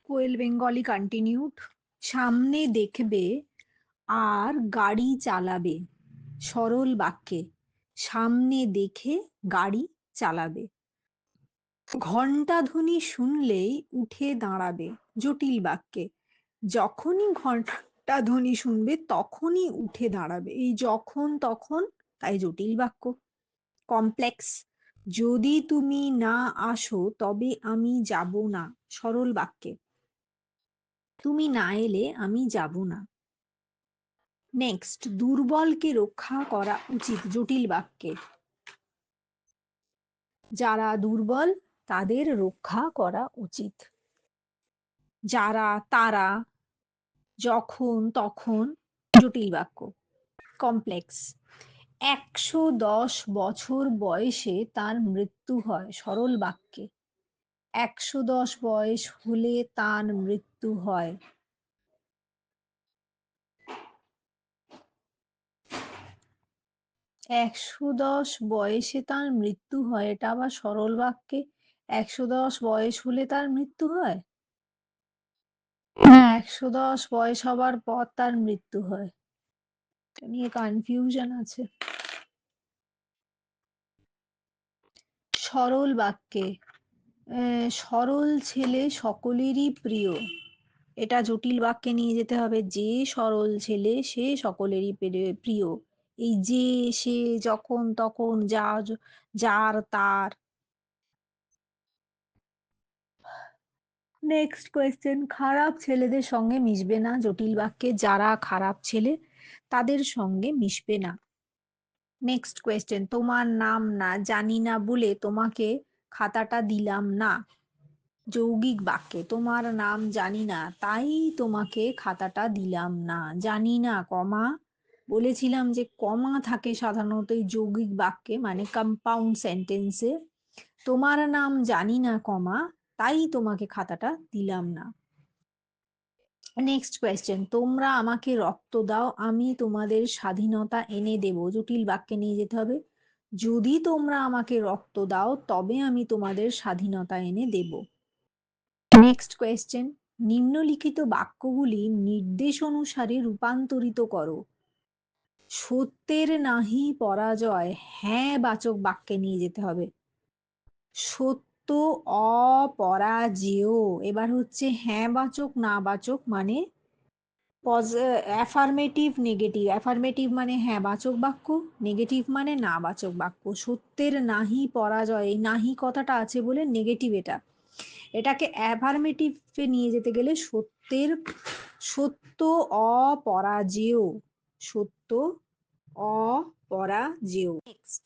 কোয়েল Bengali continued. সামনে দেখবে আর গাড়ি চালাবে। সরল বাক্যে সামনে দেখে গাড়ি চালাবে। ঘণ্টাধ্বনি শুনলেই উঠে দাঁড়াবে। জটিল বাক্যে যখনই ঘণ্টাধ্বনি শুনবে তখনই উঠে দাঁড়াবে। এই যখন তখন, তাই জটিল বাক্য। কমপ্লেক্স যদি তুমি না আসো তবে আমি যাব না। সরল বাক্যে তুমি না এলে আমি যাব না। নেক্সট, দুর্বলকে রক্ষা করা উচিত। জটিল বাক্যে যারা দুর্বল তাদের রক্ষা করা উচিত। যারা, তারা, যখন, তখন। জটিল বাক্য। কমপ্লেক্স 110 বছর বয়সে তার মৃত্যু হয়। সরল বাক্যে 110 বয়স হলে তার মৃত্যু হয়। 110 বয়সে তার মৃত্যু হয়, এটা আবার সরল বাক্যে 110 বয়স হলে তার মৃত্যু হয়? হ্যাঁ, 110 বয়স হবার পর তার মৃত্যু হয়। এটা নিয়ে কনফিউশন আছে। সরল বাক্যে সরল ছেলে সকলেরই প্রিয়। এটা জটিল বাক্যে নিয়ে যেতে হবে। যে সরল ছেলে সে সকলেরই প্রিয়। এই যে, সে, যখন, তখন, যার, তার। নেক্সট কোয়েশ্চেন, খারাপ ছেলেদের সঙ্গে মিশবে না। জটিল বাক্যে যারা খারাপ ছেলে তাদের সঙ্গে মিশবে না। নেক্সট কোয়েশ্চেন, তোমার নাম না জানি না বলে তোমাকে খাতাটা দিলাম না। যৌগিক বাক্যে তোমার নাম জানি না তাই তোমাকে খাতাটা দিলাম না। জানি না, কমা, বলেছিলাম যে কমা থাকে সাধারণত এই যৌগিক বাক্যে, মানে কম্পাউন্ড সেন্টেন্সে। তোমার নাম জানি না, কমা, তাই তোমাকে খাতাটা দিলাম না। নেক্সট কোয়েশ্চেন, তোমরা আমাকে রক্ত দাও আমি তোমাদের স্বাধীনতা এনে দেব। জটিল বাক্যে নিয়ে যেতে হবে। যদি তোমরা আমাকে রক্ত দাও তবে আমি তোমাদের স্বাধীনতা এনে দেব। নেক্সট কোয়েশ্চেন, নিম্নলিখিত বাক্যগুলি নির্দেশ অনুসারে রূপান্তরিত করো। সত্যের নাহি পরাজয় হ্যাঁ বাচক বাক্যে নিয়ে যেতে হবে। সত্য অপরাজেয়। এবার হচ্ছে হ্যাঁ বাচক না বাচক, মানে অ্যাফার্মেটিভ নেগেটিভ। অ্যাফার্মেটিভ মানে হ্যাঁ বাচক বাক্য, নেগেটিভ মানে না বাচক বাক্য। সত্যের নাহি পরাজয়, এই নাহি কথাটা আছে বলে নেগেটিভ। এটাকে অ্যাফার্মেটিভে নিয়ে যেতে গেলে সত্য অপরাজেয়। সত্য অপরাজেয়। নেক্সট,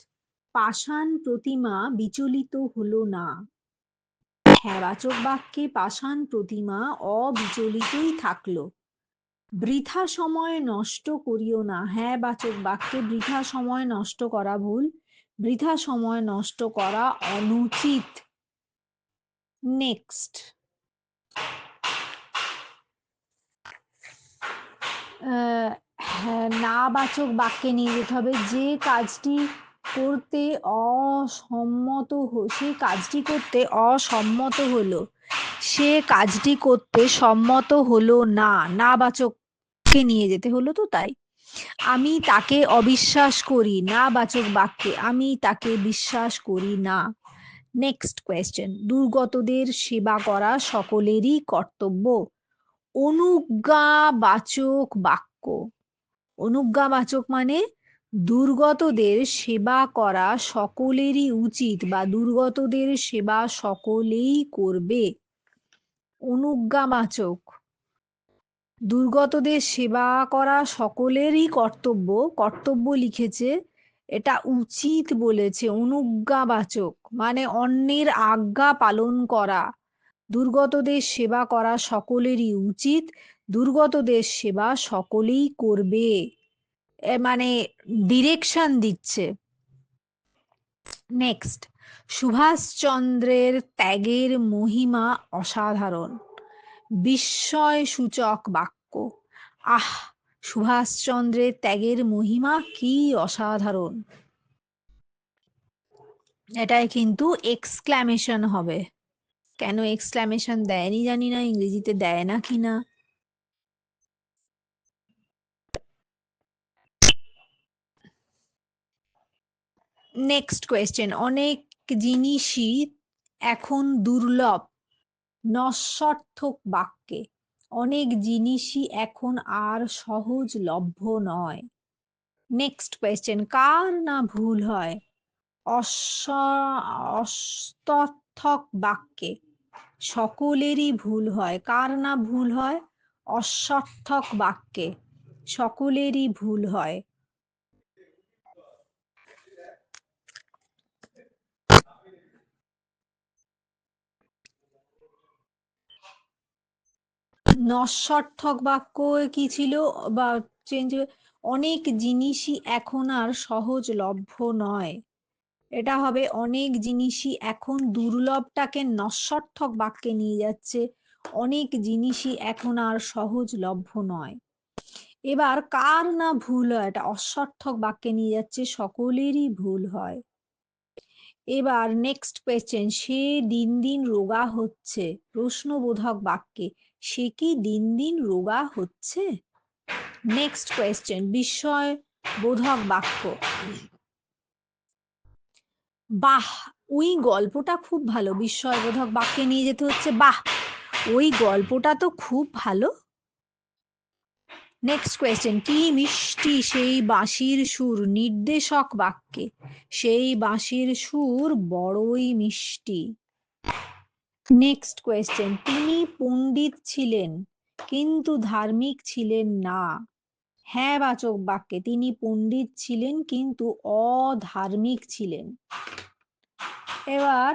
পাষাণ প্রতিমা বিচলিত হলো না। হ্যাঁ বাচক বাক্যে পাষাণ প্রতিমা অবিচলিতই থাকলো। বৃথা সময় নষ্ট করিও না। হ্যাঁ বাচক বাক্যে বৃথা সময় নষ্ট করা ভুল, বৃথা সময় নষ্ট করা অনুচিত। নেক্সট, হ্যাঁ না বাচক বাক্যে নিয়ে যেতে হবে। যে কাজটি করতে সে কাজটি করতে অসম্মত হলো। সে কাজটি করতে সম্মত হলো না। না বাচককে নিয়ে যেতে হলো তো, তাই। আমি তাকে অবিশ্বাস করি। না বাচক বাক্যে আমি তাকে বিশ্বাস করি না। নেক্সট কোয়েশ্চেন, দুর্গতদের সেবা করা সকলেরই কর্তব্য। অনুজ্ঞাবাচক বাক্য। অনুজ্ঞাবাচক মানে দুর্গতদের সেবা করা সকলেরই উচিত বা দুর্গতদের সেবা সকলেই করবে। অনুজ্ঞাবাচক, দুর্গতদের সেবা করা সকলেরই কর্তব্য। কর্তব্য লিখেছে, এটা উচিত বলেছে। অনুজ্ঞাবাচক মানে অন্যের আজ্ঞা পালন করা। দুর্গতদের সেবা করা সকলেরই উচিত, দুর্গতদের সেবা সকলেই করবে, মানে ডিরেকশন দিচ্ছে। নেক্সট, সুভাষচন্দ্রের ত্যাগের মহিমা অসাধারণ। বিস্ময়সূচক বাক্য। আহ, সুভাষচন্দ্রের ত্যাগের মহিমা কি অসাধারণ। এটাই কিন্তু এক্সক্লামেশন হবে। কেন এক্সক্লামেশন দেয়নি জানি না, ইংরেজিতে দেয় না কিনা। নেক্সট কোয়েশ্চেন, অনেক জিনিসই এখন দুর্লভ নস্বার্থক বাক্যে। অনেক জিনিসই এখন আর সহজলভ্য নয়। নেক্সট কোয়েশ্চেন, কার না ভুল হয় অস্তর্থক বাক্যে? সকলেরই ভুল হয়। কার না ভুল হয়? অস্বার্থক বাক্যে সকলেরই ভুল হয়। নস্বার্থক বাক্য কি ছিল বা চেঞ্জ? অনেক জিনিসই এখন আর সহজলভ্য নয়। এটা হবে অনেক জিনিসই এখন দুর্লভটাকে নস্বার্থক বাক্যে নিয়ে যাচ্ছে। অনেক জিনিসই এখন আর সহজলভ্য নয়। এবার কার না ভুল হয়, এটা অস্বার্থক বাক্যে নিয়ে যাচ্ছে, সকলেরই ভুল হয়। এবার নেক্সট কোয়েশ্চেন, সে দিন দিন রোগা হচ্ছে প্রশ্নবোধক বাক্যে। সে কি দিন দিন রোগা হচ্ছে? নেক্সট কোয়েশ্চেন, বিস্ময় বোধক বাক্য। বাহ, ওই গল্পটা খুব ভালো। বিস্ময়বোধক বাক্যে নিয়ে যেতে হচ্ছে, বাহ ওই গল্পটা তো খুব ভালো। নেক্সট কোয়েশ্চেন, কি মিষ্টি সেই বাঁশির সুর নির্দেশক বাক্যে। সেই বাঁশির সুর বড়ই মিষ্টি। নেক্সট কোয়েশ্চেন, তিনি পণ্ডিত ছিলেন কিন্তু ধার্মিক ছিলেন না। হ্যাঁ বাচক বাক্যে তিনি পণ্ডিত ছিলেন কিন্তু অধার্মিক ছিলেন। এবার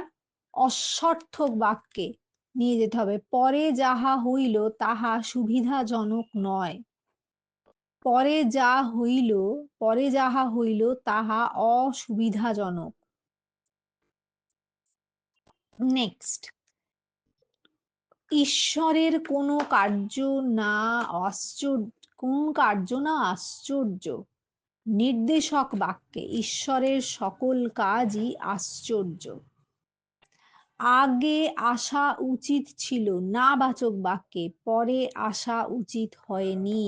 অস্বার্থক বাক্যে নিয়ে যেতে হবে, পরে যাহা হইল তাহা সুবিধাজনক নয়। পরে যাহা হইল তাহা অসুবিধাজনক। নেক্সট, ঈশ্বরের কোন কার্য না আশ্চর্য। নির্দেশক বাক্যে ঈশ্বরের সকল কাজই আশ্চর্য। আগে আসা উচিত ছিল না বাচক বাক্যে পরে আসা উচিত হয়নি।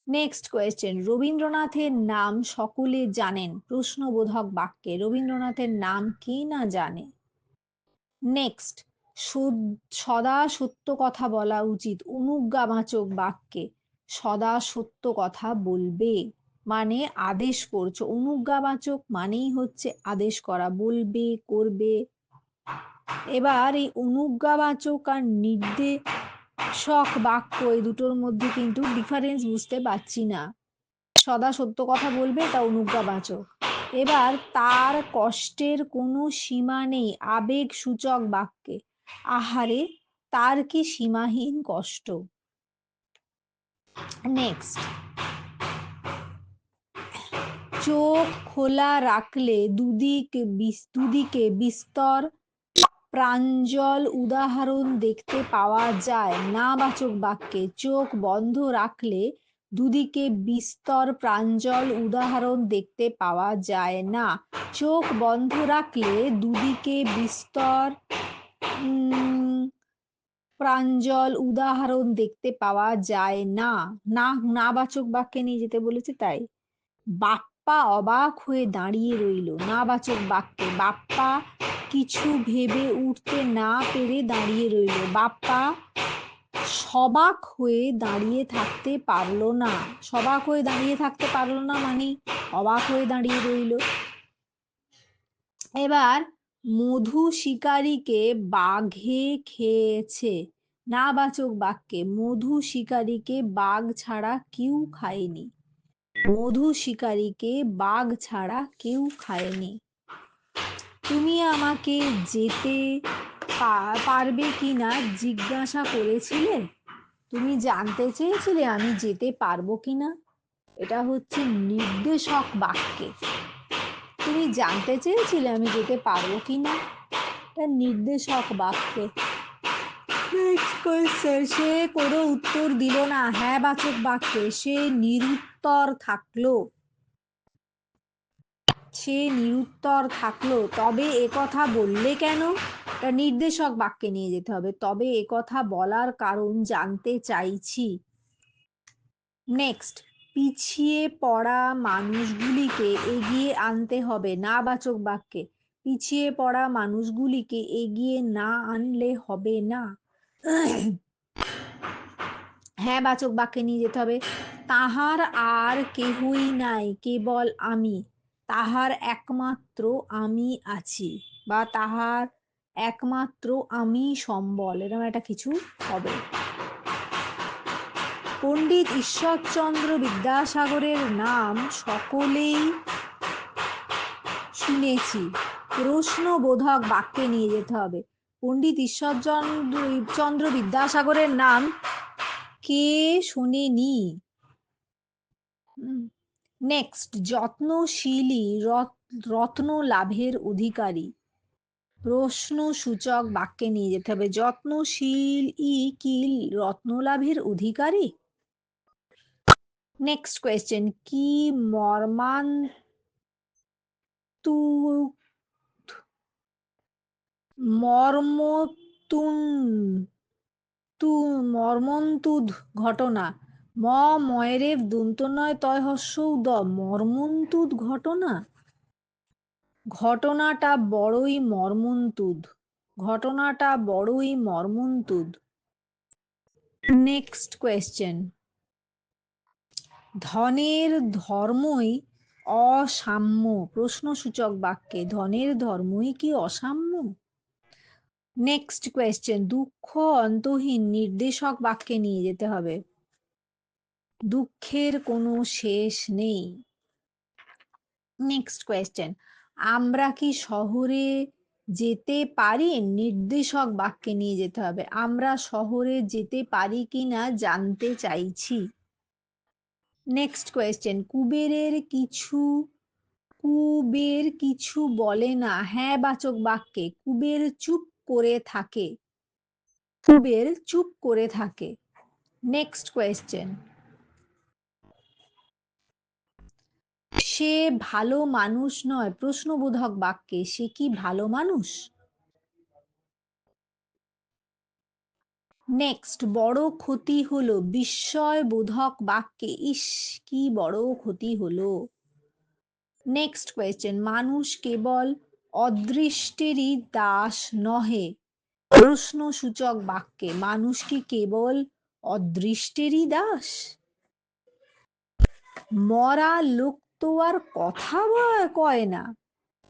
নেক্সট কোয়েশ্চেন, রবীন্দ্রনাথের নাম সকলে জানেন প্রশ্নবোধক বাক্যে। রবীন্দ্রনাথের নাম কে না জানে? নেক্সট, সদা সত্য কথা বলা উচিত অনুজ্ঞাবাচক বাক্যে। সদা সত্য কথা বলবে মানে আদেশ করছো। অনুজ্ঞাবাচক মানেই হচ্ছে আদেশ করা, বলবে, করবে। এবার এই অনুজ্ঞাবাচক আর নির্দেশক বাক্য এই দুটোর মধ্যে কিন্তু ডিফারেন্স বুঝতে পারছি না। সদা সত্য কথা বলবে, এটা অনুজ্ঞাবাচক। এবার তার কষ্টের কোনো সীমা নেই আবেগ সূচক বাক্যে। আহারে তার কি সীমাহীন কষ্ট। নেক্সট, চোখ খোলা রাখলে দুদিকে বিস্তর প্রাঞ্জল উদাহরণ দেখতে পাওয়া যায় না বাচক বাক্যে। চোখ বন্ধ রাখলে দুদিকে বিস্তর প্রাঞ্জল উদাহরণ দেখতে পাওয়া যায় না। চোখ বন্ধ রাখলে দুদিকে বিস্তর প্রাঞ্জল উদাহরণ দেখতে পাওয়া যায় না। না বাচক বাক্যে নিয়ে যেতে বলেছে তাই। বাপ্পা অবাক হয়ে দাঁড়িয়ে রইল না বাচক বাক্যে। বাপ্পা কিছু ভেবে উঠতে না পেরে দাঁড়িয়ে রইল। বাপ্পা সবাক হয়ে দাঁড়িয়ে থাকতে পারলো না। সবাক হয়ে দাঁড়িয়ে থাকতে পারলো না মানে অবাক হয়ে দাঁড়িয়ে রইল। এবার মধু শিকারীকে বাঘে খেয়েছে না বাচক বাক্যে। মধু শিকারীকে বাঘ ছাড়া কেউ খায়নি। মধু শিকারীকে বাঘ ছাড়া কেউ খায়নি। তুমি আমাকে যেতে পারবে কিনা জিজ্ঞাসা করেছিলে। তুমি জানতে চেয়েছিলে আমি যেতে পারবো কিনা। এটা হচ্ছে নির্দেশক বাক্যে। তুমি জানতে চেয়েছিলে আমি যেতে পারবো কিনা, এটা নির্দেশক বাক্যে। সে কোনো উত্তর দিল না হ্যাঁ বাচক বাক্যে। সে নিরুত্তর থাকলো। তবে একথা বললে কেন? নির্দেশক বাক্যে নিয়ে যেতে হবে। তবে একথা বলার কারণ জানতে চাইছি। নেক্সট, পিছিয়ে পড়া মানুষগুলিকে এগিয়ে আনতে হবে না বাচক বাক্যে। পিছিয়ে পড়া মানুষগুলিকে এগিয়ে না আনলে হবে না। হ্যাঁ বাচক বাক্যে নিয়ে যেতে হবে। তাহার আর কেহই নাই কেবল আমি, তাহার একমাত্র আমি আছি, বা তাহার একমাত্র আমি সম্বল, এরকম একটা কিছু হবে। পণ্ডিত ঈশ্বরচন্দ্র বিদ্যাসাগরের নাম সকলেই শুনেছি, প্রশ্নবোধক বাক্যে নিয়ে যেতে হবে। পণ্ডিত ঈশ্বরচন্দ্র বিদ্যাসাগরের নাম কে শোনেনি? নেক্সট, যত্নশীলী রত্ন লাভের অধিকারী, প্রশ্নসূচক বাক্যে নিয়ে যেতে হবে। যত্নশীলই কি রত্ন লাভের অধিকারী? নেক্সট কোয়েশ্চেন, কি মর্মন্তুদ ঘটনা, ময়রের দন্তনয় তয় হস্যৌ দ, মর্মন্তুদ ঘটনা, ঘটনাটা বড়ই মর্মন্তুদ, ঘটনাটা বড়ই মর্মন্তুদ। নেক্সট কোয়েশ্চেন, ধনের ধর্মই অসাম্য, প্রশ্নসূচক বাক্যে ধনের ধর্মই কি অসাম্য? নেক্সট কোয়েশ্চেন, দুঃখ অন্তহীন নির্দেশক বাক্যে নিয়ে যেতে হবে। দুঃখের কোনো শেষ নেই। নেক্সট কোয়েশ্চেন, আমরা কি শহরে যেতে পারি, নির্দেশক বাক্যে নিয়ে যেতে হবে। আমরা শহরে যেতে পারি কিনা জানতে চাইছি। নেক্সট কোয়েশ্চেন, কুবের কিছু বলে না, হ্যাঁ বাচক বাক্যে কুবের চুপ করে থাকে, কুবের চুপ করে থাকে। নেক্সট কোয়েশ্চেন, সে ভালো মানুষ নয়, প্রশ্নবোধক বাক্যে সে কি ভালো মানুষ? নেক্সট, বড় ক্ষতি হলো, বিস্ময়বোধক বাক্যে ইস কি বড় ক্ষতি হলো। নেক্সট কোয়েশ্চেন, মানুষ কেবল অদৃষ্টেরই দাস নহে, প্রশ্নসূচক বাক্যে মানুষ কি কেবল অদৃষ্টেরই দাস? মরা লোক তো আর কথা কয় না,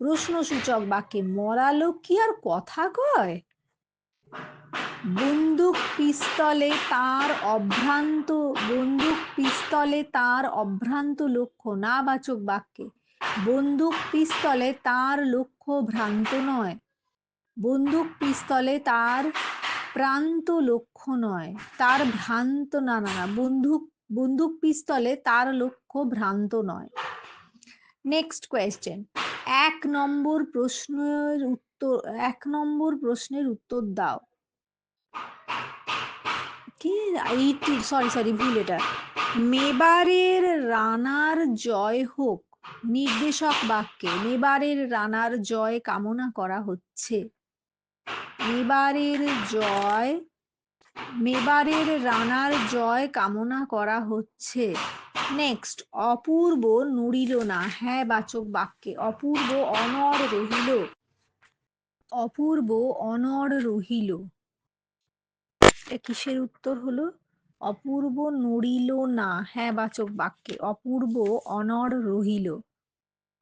প্রশ্নসূচক বাক্যে মরা লোক কি আর কথা কয়? বন্দুক পিস্তলে তার অভ্রান্ত লক্ষ্য না বাচক বাক্যে বন্দুক পিস্তলে তার লক্ষ্য ভ্রান্ত নয়, বন্দুক পিস্তলে তার প্রান্ত লক্ষ্য নয়, তার ভ্রান্ত না না না বন্দুক পিস্তলে তার লক্ষ্য ভ্রান্ত নয়। নেক্সট কোয়েশ্চেন, 1 নম্বর প্রশ্নের উত্তর দাও। কি সরি ভুল এটা। মেবারের রানার জয় হোক, নির্দেশক বাক্যে মেবারের রানার জয় কামনা করা হচ্ছে, মেবারের রানার জয় কামনা করা হচ্ছে। নেক্সট, অপূর্ব নড়িল না, হ্যাঁ বাচক বাক্যে অপূর্ব অনড় রহিল, অপূর্ব অনড় রহিল। কিসের উত্তর হলো? অপূর্ব নড়িল না, হ্যাঁ বাচক বাক্যে অপূর্ব অনড় রহিল।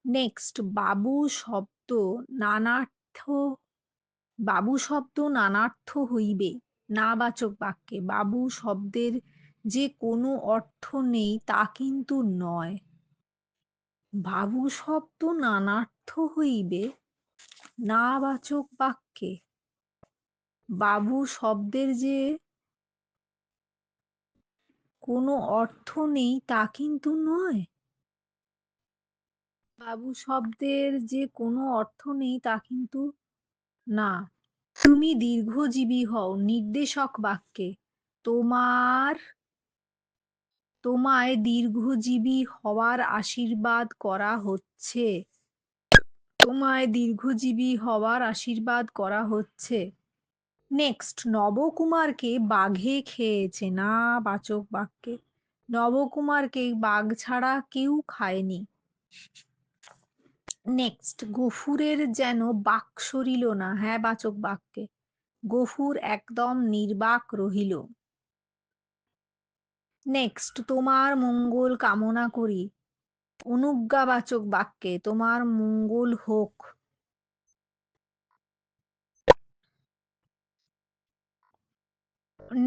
নেক্সট, বাবু শব্দ নানার্থ হইবে না বাচক বাক্যে বাবু শব্দের যে কোনো অর্থ নেই তা কিন্তু নয়। বাবু শব্দ নানার্থ হইবে না বাচক বাক্যে বাবু শব্দের যে কোনো অর্থ নেই তা কিন্তু নয়। বাবু শব্দের যে কোনো অর্থ নেই তা কিন্তু না। তুমি দীর্ঘজীবী হও, নির্দেশক বাক্যে তোমায় দীর্ঘজীবী হওয়ার আশীর্বাদ করা হচ্ছে, তোমায় দীর্ঘজীবী হওয়ার আশীর্বাদ করা হচ্ছে। নেক্সট, নবকুমারকে বাঘে খেয়েছে। না বাচক বাক্যে, নবকুমারকে বাঘ ছাড়া কেউ খায়নি। নেক্সট, গফুরের যেন বাক সরিল না। হ্যাঁ বাচক বাক্যে, গফুর একদম নির্বাক রহিল। নেক্সট, তোমার মঙ্গল কামনা করি। অনুজ্ঞাবাচক বাক্যে, তোমার মঙ্গল হোক।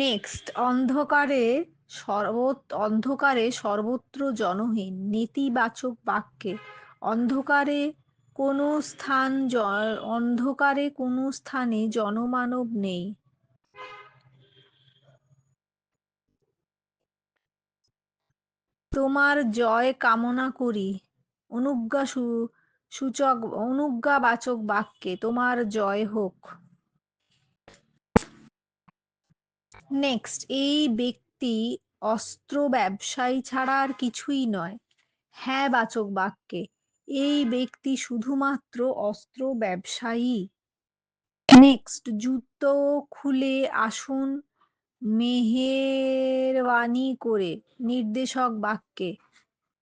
নেক্সট, অন্ধকারে সর্বত্র জনহীন। নেতিবাচক বাক্যে, অন্ধকারে অন্ধকারে কোনো স্থানে জনমানব নেই। তোমার জয় কামনা করি। অনুজ্ঞাবাচক বাক্যে, তোমার জয় হোক। নেক্সট, এই ব্যক্তি অস্ত্র ব্যবসায়ী ছাড়া আর কিছুই নয়। হ্যাঁ বাচক বাক্যে, এই ব্যক্তি শুধুমাত্র অস্ত্র ব্যবসায়ী। নেক্সট, জুতো খুলে আসুন মেহেরবানি করে। নির্দেশক বাক্যে,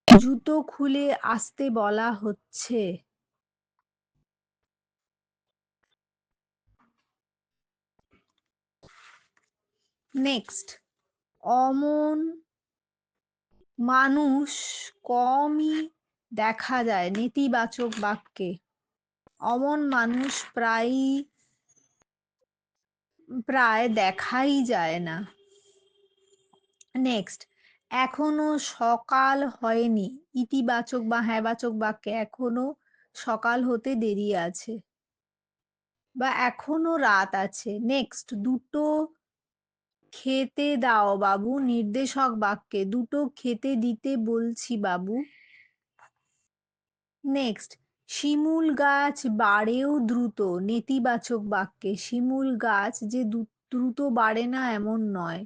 জুতো খুলে আসতে বলা হচ্ছে। নেক্সট, অমন মানুষ কমই দেখা যায়। নেতিবাচক বাক্যে, অমন মানুষ প্রায় দেখাই যায় না। নেক্সট, এখনো সকাল হয়নি। ইতিবাচক বা হ্যাঁবাচক বাক্যে, এখনো সকাল হতে দেরি আছে বা এখনো রাত আছে। নেক্সট, দুটো খেতে দাও বাবু। নির্দেশক বাক্যে, দুটো খেতে দিতে বলছি বাবু। নেক্সট, শিমুল গাছ বাড়েও দ্রুত। নেতিবাচক বাক্যে, শিমুল গাছ যে দ্রুত বাড়ে না এমন নয়।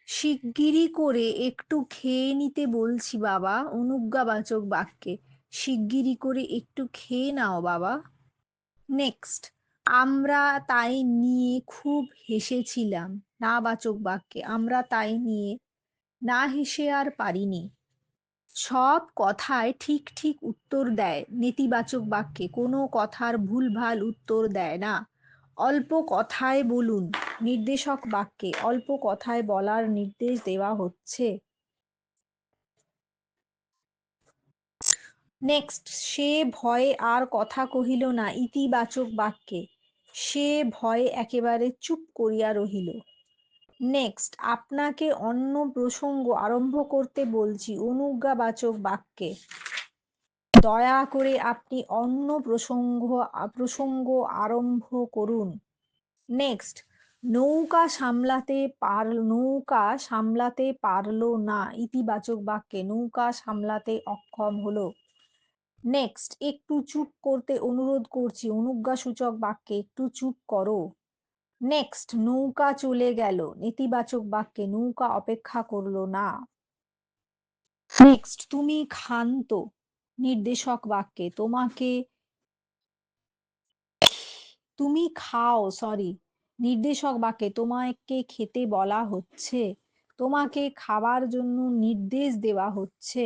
শিগগিরই করে একটু খেয়ে নিতে বলছি বাবা। অনুজ্ঞাবাচক বাক্যে, শিগগিরই করে একটু খেয়ে নাও বাবা। নেক্সট, আমরা তাই নিয়ে খুব হেসেছিলাম। না বাচক বাক্যে, আমরা তাই নিয়ে না হেসে আর পারিনি। সব কথায় ঠিক ঠিক উত্তর দেয়। নেতিবাচক বাক্যে, কোনো কথার ভুলভাল উত্তর দেয় না। অল্প কথায় বলুন। নির্দেশক বাক্যে, অল্প কথায় বলার নির্দেশ দেওয়া হচ্ছে। নেক্সট, সে ভয়ে আর কথা কহিল না। ইতিবাচক বাক্যে, সে ভয়ে একেবারে চুপ করিয়া রহিল। নেক্সট, আপনাকে অন্য প্রসঙ্গ আরম্ভ করতে বলছি। অনুজ্ঞাবাচক বাক্যে, দয়া করে আপনি অন্য প্রসঙ্গ আরম্ভ করুন। নেক্সট, নৌকা সামলাতে পারলো না। ইতিবাচক বাক্যে, নৌকা সামলাতে অক্ষম হলো। নেক্সট, একটু চুপ করতে অনুরোধ করছি। অনুজ্ঞাসূচক বাক্যে, একটু চুপ করো। নেক্সট, নৌকা চলে গেল। নেতিবাচক বাক্যে, নৌকা অপেক্ষা করলো না। নেক্সট, তুমি ক্ষান্ত। নির্দেশক বাক্যে, তুমি খাও। সরি, নির্দেশক বাক্যে, তোমাকে খেতে বলা হচ্ছে। তোমাকে খাবার জন্য নির্দেশ দেওয়া হচ্ছে।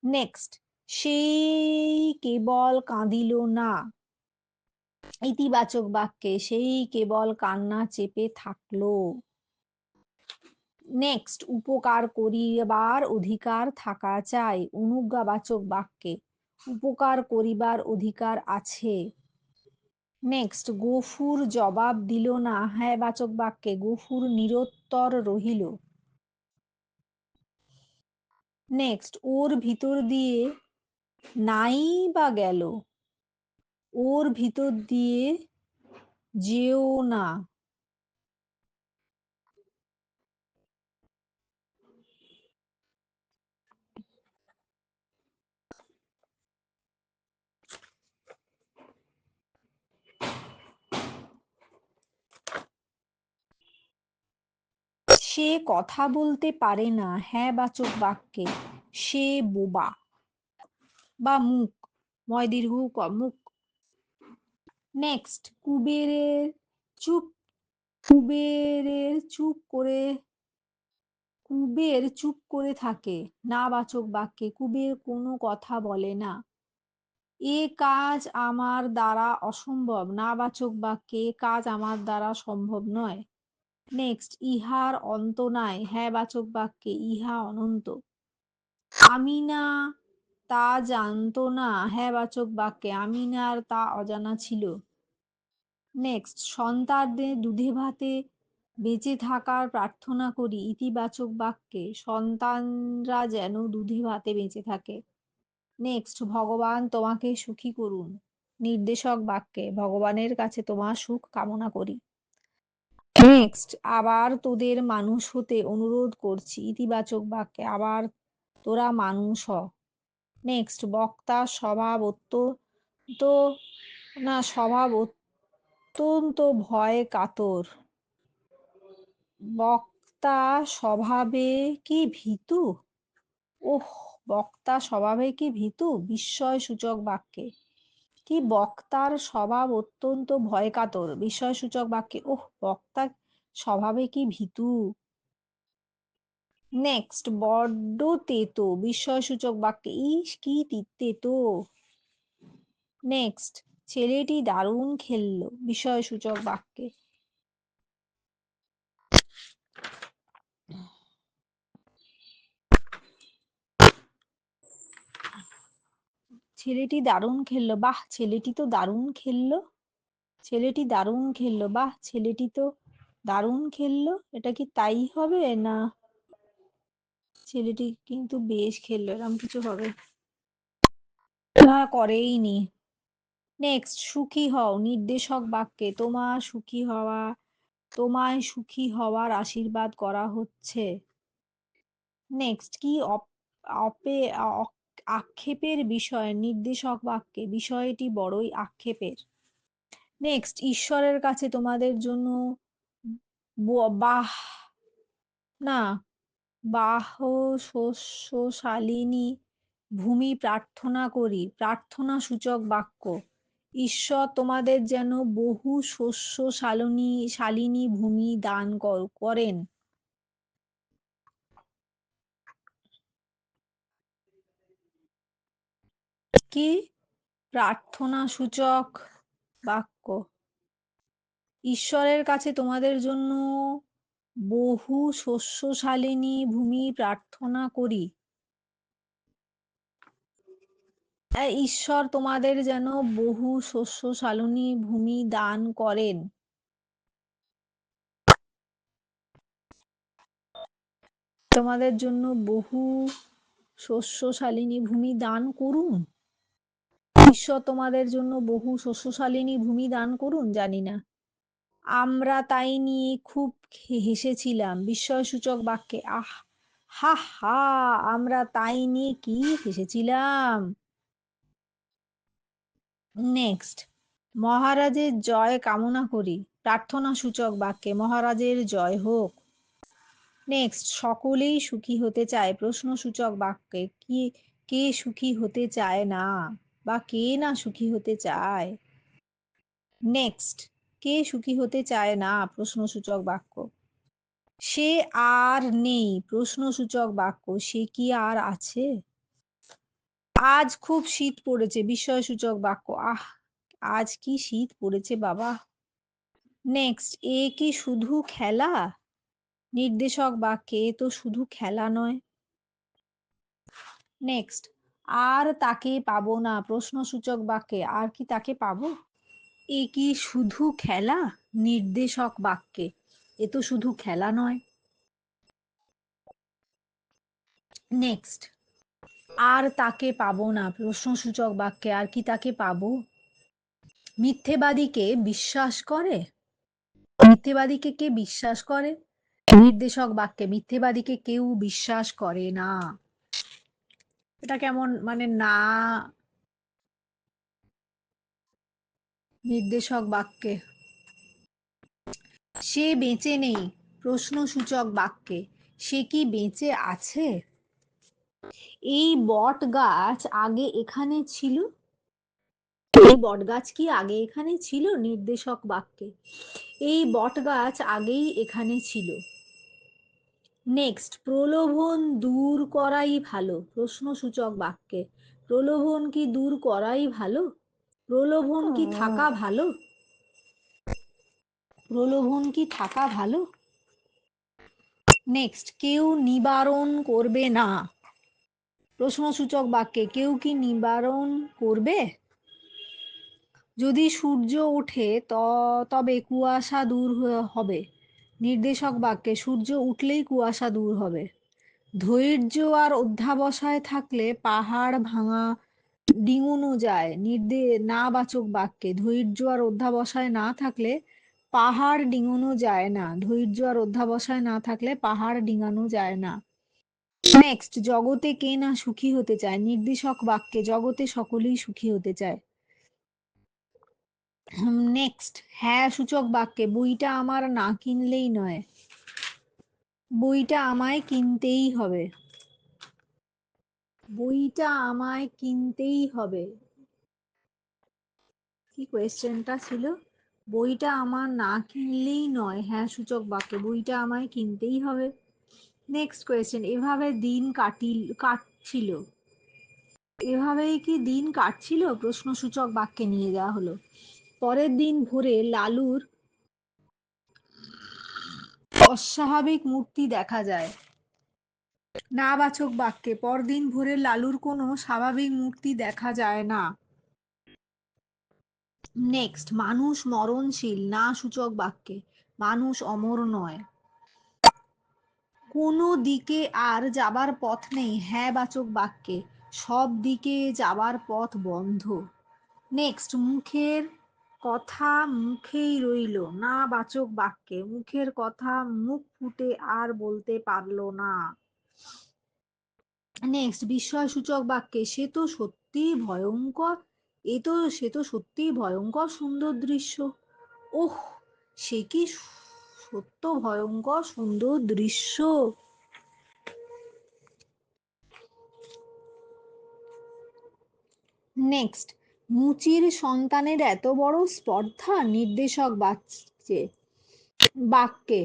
নেক্সট, সেই কেবল কাঁদিল না। ইতিবাচক বাক্যে, সেই কেবল কান্না চেপে থাকলো। নেক্সট, উপকার করিবার অধিকার থাকা চাই। অনুজ্ঞাবাচক বাক্যে, উপকার করিবার অধিকার আছে। নেক্সট, গফুর জবাব দিল না। হ্যাঁ বাচক বাক্যে, গফুর নিরুত্তর রহিল। নেক্সট, ওর ভিতর দিয়ে নাই বা গেল। ওর ভিতর দিয়ে যেও না। সে কথা বলতে পারে না। হ্যাঁ বাচক বাক্যে, সে বোবা। বা মুখ, ময় দীর্ঘ ক মুখ। নেক্সট কুবের চুপ করে থাকে না বাচক বাক্যে কুবের কোনো কথা বলে না। এ কাজ আমার দ্বারা অসম্ভব না বাচক বাক্যে এ কাজ আমার দ্বারা সম্ভব নয়। নেক্সট ইহার অন্ত নাই হ্যাঁ বাচক বাক্যে ইহা অনন্ত। আমিনা তা জানতো না হ্যাঁ বাচক বাক্যে আমিনার তা অজানা ছিল। নেক্সট সন্তানদের দুধে ভাতে বেঁচে থাকার প্রার্থনা করি ইতিবাচক বাক্যে সন্তানরা যেন দুধে ভাতে বেঁচে থাকে। নেক্সট ভগবান তোমাকে সুখী করুন নির্দেশক বাক্যে ভগবানের কাছে তোমার সুখ কামনা করি। নেক্সট আবার তোদের মানুষ হতে অনুরোধ করছি ইতিবাচক বাক্যে আবার তোরা মানুষ হ। নেক্সট স্বভাব অত্যন্ত ভয় কাতর বক্তা স্বভাবে কি ভীতু ওহ বক্তা স্বভাবে কি ভীতু বিস্ময় সূচক বাক্যে কি বক্তার স্বভাব অত্যন্ত ভয় কাতর বিস্ময় সূচক বাক্যে ওহ বক্তা স্বভাবে কি ভীতু। নেক্সট বড্ড তেতো বিস্ময় সূচক বাক্যে ইস কি তেতো। নেক্সট ছেলেটি দারুণ খেললো বিস্ময় সূচক বাক্যে ছেলেটি দারুণ খেললো বাহ ছেলেটি তো দারুণ খেললো ছেলেটি দারুণ খেললো বাহ ছেলেটি তো দারুণ খেললো এটা কি তাই হবে না ছেলেটি কিন্তু বেশ খেললো এরকম কিছু হবে না করেইনি। নেক্সট সুখী হও নির্দেশক বাক্যে তোমায় সুখী হওয়ার আশীর্বাদ করা হচ্ছে। নেক্সট কি আক্ষেপের বিষয় নির্দেশক বাক্যে বিষয়টি বড়ই আক্ষেপের। নেক্সট ঈশ্বরের কাছে তোমাদের জন্য বাহ না শস্যশালিনী ভূমি প্রার্থনা করি প্রার্থনা সূচক বাক্য ঈশ্বর তোমাদের যেন বহু শালিনী ভূমি দান করেন। কি প্রার্থনা সূচক বাক্য ঈশ্বরের কাছে তোমাদের জন্য বহু শস্যশালিনী ভূমি প্রার্থনা করি ঈশ্বর তোমাদের যেন বহু শস্যশালিনী ভূমি দান করেন। তোমাদের জন্য বহু শস্যশালিনী ভূমি দান করুন ঈশ্বর তোমাদের জন্য বহু শস্যশালিনী ভূমি দান করুন জানি না। আমরা তাই নিয়ে খুব হেসেছিলাম বিস্ময়সূচক বাক্যে আহ হা হা আমরা তাই নিয়ে কি হেসেছিলাম। নেক্সট মহারাজের জয় কামনা করি প্রার্থনা সূচক বাক্যে মহারাজের জয় হোক। নেক্সট সকলেই সুখী হতে চায় প্রশ্নসূচক বাক্যে কে সুখী হতে চায় না বা কে না সুখী হতে চায়। নেক্সট কে সুখী হতে চায় না প্রশ্নসূচক বাক্য সে আর নেই প্রশ্নসূচক বাক্য সে কি আর আছে। আজ খুব শীত পড়েছে বিস্ময়সূচক বাক্য আহ আজ কি শীত পড়েছে বাবা। নেক্সট এ কি শুধু খেলা নির্দেশক বাক্যে এ তো শুধু খেলা নয়। নেক্সট আর তাকে পাবো না প্রশ্নসূচক বাক্যে আর কি তাকে পাবো। এ কি শুধু খেলা নির্দেশক বাক্যে এ তো শুধু খেলা নয়। নেক্সট আর তাকে পাবো না প্রশ্নসূচক বাক্যে আর কি তাকে পাবো। মিথ্যেবাদীকে বিশ্বাস করে মিথ্যেবাদীকে কে বিশ্বাস করে নির্দেশক বাক্যে মিথ্যেবাদীকে কেউ বিশ্বাস করে না। এটা কেমন মানে না নির্দেশক বাক্যে সে বেঁচে নেই প্রশ্নসূচক বাক্যে সে কি বেঁচে আছে। এই বট গাছ আগে এখানে ছিল। এই বট গাছ কি আগে এখানে ছিল? নির্দেশক বাক্যে এই বট গাছ আগেই এখানে ছিল। নেক্সট, প্রলোভন দূর করাই ভালো, প্রশ্নসূচক বাক্যে প্রলোভন কি দূর করাই ভালো? প্রলোভন কি থাকা ভালো? প্রলোভন কি থাকা ভালো? নেক্সট, কেউ নিবারণ করবে না, প্রশ্নসূচক বাক্যে কেউ কি নিবারণ করবে? যদি সূর্য ওঠে তবে কুয়াশা দূর হবে, নির্দেশক বাক্যে সূর্য উঠলেই কুয়াশা দূর হবে। ধৈর্য আর অধ্যাবসায় থাকলে পাহাড় ভাঙা ডিঙানো যায়, নাবাচক বাক্যে ধৈর্য আর অধ্যাবসায় না থাকলে পাহাড় ডিঙানো যায় না, ধৈর্য আর অধ্যাবসায় না থাকলে পাহাড় ডিঙানো যায় না। নেক্সট, জগতে কে না সুখী হতে চায়, নির্দেশক বাক্যে জগতে সকলেই সুখী হতে চায়। নেক্সট, হ্যাঁ সূচক বাক্যে বইটা আমার না কিনলেই নয়, বইটা আমায় কিনতেই হবে, বইটা আমায় কিনতেই হবে। কি কোয়েশ্চেনটা ছিল? বইটা আমার না কিনলেই নয়, হ্যাঁ সূচক বাক্যে বইটা আমায় কিনতেই হবে। নেক্সট কোয়েশ্চেন, এভাবে দিন কাটছিল, এভাবেই কি দিন কাটছিল, প্রশ্নসূচক বাক্যে নিয়ে যাওয়া হলো। পরের দিন ভোরে লালুর অস্বাভাবিক মূর্তি দেখা যায়, নাবাচক বাক্যে পরদিন ভোরে লালুর কোনো স্বাভাবিক মূর্তি দেখা যায় না। নেক্সট, মানুষ মরণশীল, না সূচক বাক্যে মানুষ অমর নয়। কোনো দিকে আর যাবার পথ নেই, হ্যাঁ বাচক বাক্যে সব দিকে যাবার পথ বন্ধ। নেক্সট, মুখের কথা মুখেই রইল, না বাচক বাক্যে মুখের কথা মুখ ফুটে আর বলতে পারলো না। নেক্সট, বিস্ময়সূচক বাক্যে সে তো সত্যিই ভয়ঙ্কর, সে তো সত্যিই ভয়ঙ্কর সুন্দর দৃশ্য। ওহ, সে কি সত্য ভয়ঙ্কর সুন্দর দৃশ্য। নেক্সট, মুচির সন্তানের এত বড় স্পর্ধা, নির্দেশক বাক্যে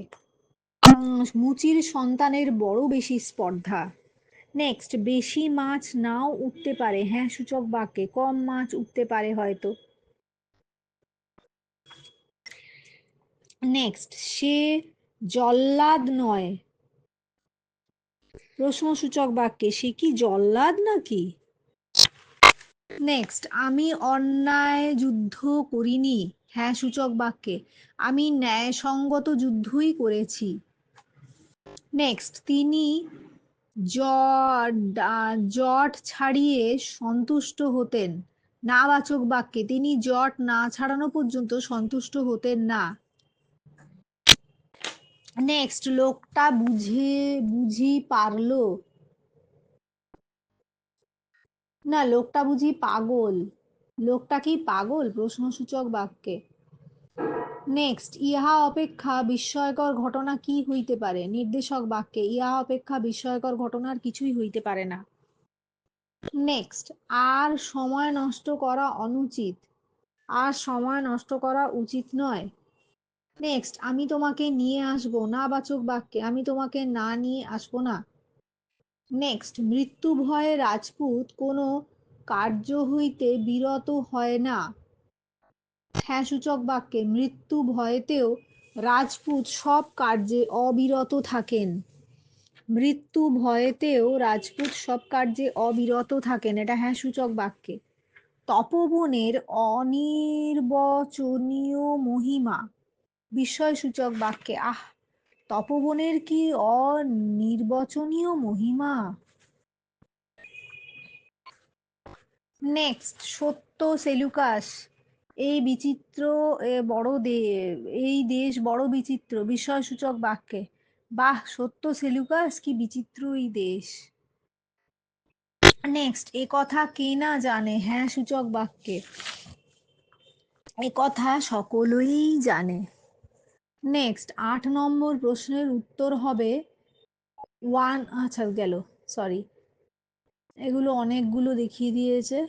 মুচির সন্তানের বড় বেশি স্পর্ধা। নেক্সট, বেশি মাছ নাও উঠতে পারে, হ্যাঁ সূচক বাক্যে কম মাছ উঠতে পারে হয়তো। নেক্সট, সে জল্লাদ নয়, প্রশ্নসূচক বাক্যে সে কি জল্লাদ নাকি? নেক্সট, আমি অন্যায় যুদ্ধ করিনি, হ্যাঁ সূচক বাক্যে আমি ন্যায়সঙ্গত যুদ্ধই করেছি। নেক্সট, তিনি জট ছাড়িয়ে সন্তুষ্ট হতেন, নাবাচক বাক্যে তিনি জট না ছাড়ানো পর্যন্ত সন্তুষ্ট হতেন না। নেক্সট, লোকটা বুঝি পারলো, না লোকটা বুঝি পাগল, লোকটা কি পাগল, প্রশ্নসূচক বাক্যে। নেক্সট, ইহা অপেক্ষা বিস্ময়কর ঘটনা কি হইতে পারে, নির্দেশক বাক্যে ইহা অপেক্ষা বিস্ময়কর ঘটনার কিছুই হইতে পারে না। নেক্সট, আর সময় নষ্ট করা অনুচিত, আর সময় নষ্ট করা উচিত নয়। নেক্সট, আমি তোমাকে নিয়ে আসবো, না বাচক বাক্যে আমি তোমাকে না নিয়ে আসবো না। নেক্সট, মৃত্যু ভয়ে রাজপুত কোনো কার্য হইতে বিরত হয় না, হ্যাঁ সূচক বাক্যে মৃত্যু ভয়েতেও রাজপুত সব কার্যে অবিরত থাকেন, মৃত্যু ভয়েতেও রাজপুত সব কার্যে অবিরত থাকেন, এটা হ্যাঁ সূচক বাক্যে। তপবনের অনির্বচনীয় মহিমা, বিস্ময়সূচক বাক্যে তপবনের কি অনির্বচনীয় মহিমা। নেক্সট, সত্য সেলুকাস এই বিচিত্র বড় এই দেশ বড় বিচিত্র, বিস্ময়সূচক বাক্যে বাহ সত্য সেলুকাস কি বিচিত্র এই দেশ। নেক্সট, এ কথা কে না জানে, হ্যাঁ সূচক বাক্যে এ কথা সকলেই জানে। নেক্সট, 8 নম্বর প্রশ্নের উত্তর হবে আচ্ছা গেল, সরি। এগুলো অনেকগুলো দেখিয়ে দিয়েছে।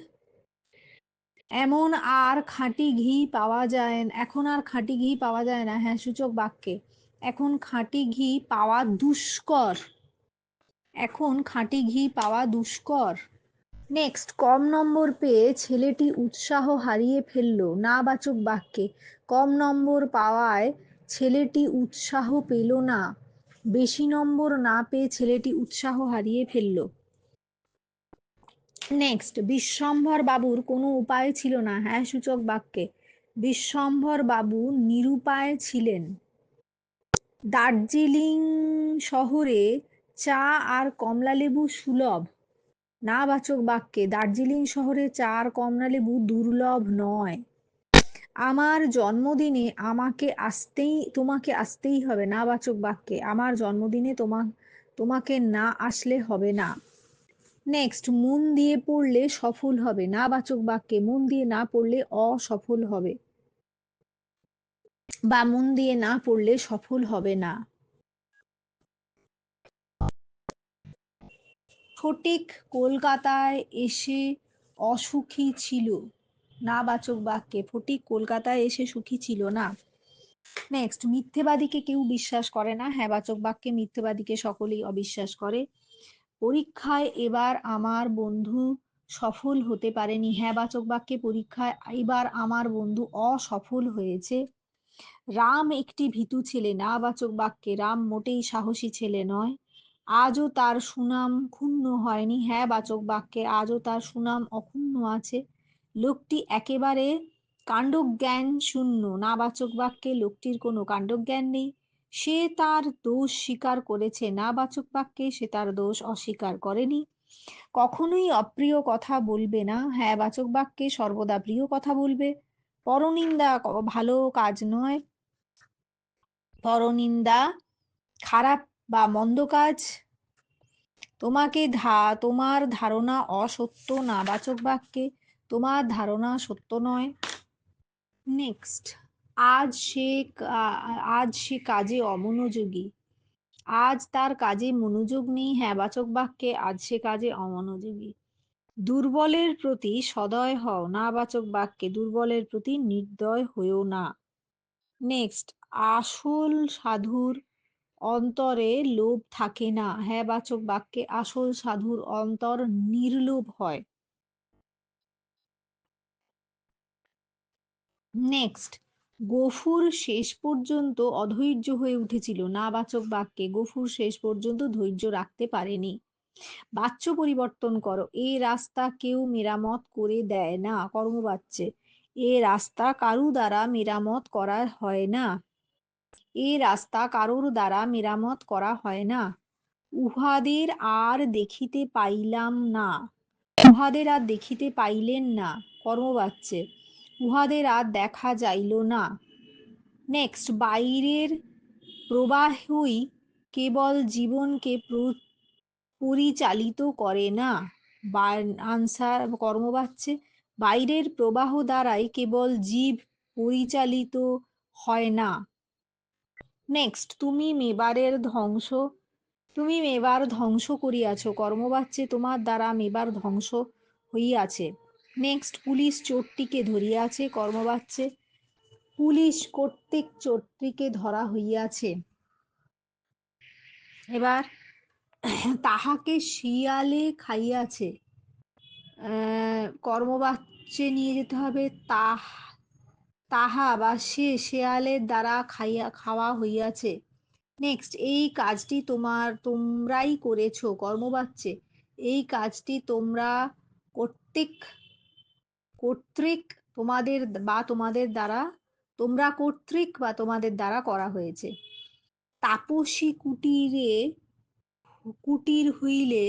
এমন আর খাঁটি ঘি পাওয়া যায় এখন আর খাঁটি ঘি পাওয়া যায় না, হ্যাঁ সূচক বাক্যে। এখন খাঁটি ঘি পাওয়া দুষ্কর। এখন খাঁটি ঘি পাওয়া দুষ্কর। নেক্সট, কম নম্বর পেয়ে ছেলেটি উৎসাহ হারিয়ে ফেলল, না বাচক বাক্যে। কম নম্বর পাওয়ায় ছেলেটি উৎসাহ পেল না, বেশি নম্বর না পেয়ে ছেলেটি উৎসাহ হারিয়ে ফেলল। নেক্সট, বিশ্বম্ভর বাবুর কোনো উপায় ছিল না, হ্যাঁ সূচক বাক্যে। বিশ্বম্ভর বাবু নিরুপায় ছিলেন। দার্জিলিং শহরে চা আর কমলালেবু সুলভ, না বাচক বাক্যে। দার্জিলিং শহরে চা আর কমলালেবু দুর্লভ নয়। আমার জন্মদিনে তোমাকে আসতেই হবে, না বাচক বাক্যে। আমার জন্মদিনে তোমাকে না আসলে হবে না। নেক্সট, মন দিয়ে পড়লে সফল হবে, না বাচক বাক্যে। মন দিয়ে না পড়লে অসফল হবে, বা মন দিয়ে না পড়লে সফল হবে না। ফটিক কলকাতায় এসে অসুখী ছিল, না বাচক বাক্যে। ফটিক কলকাতায় এসে সুখী ছিল না। নেক্সট, মিথ্যেবাদীকে কেউ বিশ্বাস করে না, হ্যাঁ বাচক বাক্যে। মিথ্যেবাদীকে সকলেই অবিশ্বাস করে। পরীক্ষায় এবার আমার বন্ধু সফল হতে পারেনি, হ্যাঁ বাচক বাক্যে। পরীক্ষায় এবার আমার বন্ধু অসফল হয়েছে। রাম একটি ভীতু ছেলে, না বাচক বাক্যে। রাম মোটেই সাহসী ছেলে নয়। আজও তার সুনাম ক্ষুণ্ণ হয়নি, হ্যাঁ বাচক বাক্যে। আজও তার সুনাম অক্ষুণ্ণ আছে। লোকটি একেবারে কাণ্ডজ্ঞান শূন্য, না বাচক বাক্যে। লোকটির কোনো কাণ্ডজ্ঞান নেই। সে তার দোষ স্বীকার করেছে, না বাচক বাক্যে। সে তার দোষ অস্বীকার করেনি। কখনোই অপ্রিয় কথা বলবে না, হ্যাঁ বাচক বাক্যে। সর্বদা প্রিয় কথা বলবে। পরনিন্দা ভালো কাজ নয়। পরনিন্দা খারাপ বা মন্দ কাজ। তোমার ধারণা অসত্য, না বাচক বাক্যে। তোমার ধারণা সত্য নয়। নেক্সট, আজ সে আজ সে কাজে অমনোযোগী। আজ তার কাজে মনোযোগ নেই, হ্যাঁ বাচক বাক্যে। আজ সে কাজে অমনোযোগী। দুর্বলের প্রতি সদয় হও, না বাচক বাক্যে। দুর্বলের প্রতি নির্দয় হইও না। নেক্সট, আসল সাধুর অন্তরে লোভ থাকে না, হ্যাঁ বাচক বাক্যে। আসল সাধুর অন্তর নির্লোভ হয়। নেক্সট, গফুর শেষ পর্যন্ত অধৈর্য হয়ে উঠেছিল, না বাচক বাক্যে। গফুর শেষ পর্যন্ত ধৈর্য রাখতে পারেনি। বাচ্য পরিবর্তন করো। এই রাস্তা কেউ মেরামত করে দেয় না, কর্মবাচ্যে। এ রাস্তা কারু দ্বারা মেরামত করা হয় না। এই রাস্তা কারোর দ্বারা মেরামত করা হয় না। উহাদের আর দেখিতে পাইলাম না। উহাদের আর দেখিতে পাইলেন না, কর্মবাচ্যে। উহাদের আর দেখা যাইল না। নেক্সট, বাইরের প্রবাহই কেবল জীবনকে পরিচালিত করে না। আনসার, কর্মবাচ্যে। বাইরের প্রবাহ দ্বারাই কেবল জীব পরিচালিত হয় না। নেক্সট, তুমি মেবার ধ্বংস করিয়াছ, কর্মবাচ্যে। তোমার দ্বারা মেবার ধ্বংস হইয়াছে। নেক্সট, পুলিশ চোরটিকে ধরিয়াছে, কর্মবাচ্যে। পুলিশ কর্তৃক চোরটিকে ধরা হইয়াছে। এবার, তাহাকে শিয়ালে খাইয়াছে, কর্মবাচ্যে নিয়ে যেতে হবে তাহা বা সে শেয়ালের দ্বারা খাওয়া হইয়াছে। নেক্সট, এই কাজটি তোমরাই করেছো, কর্মবাচ্যে। এই কাজটি কর্তৃক কর্তৃক তোমরা কর্তৃক বা তোমাদের দ্বারা করা হয়েছে। তাপসী কুটির হইলে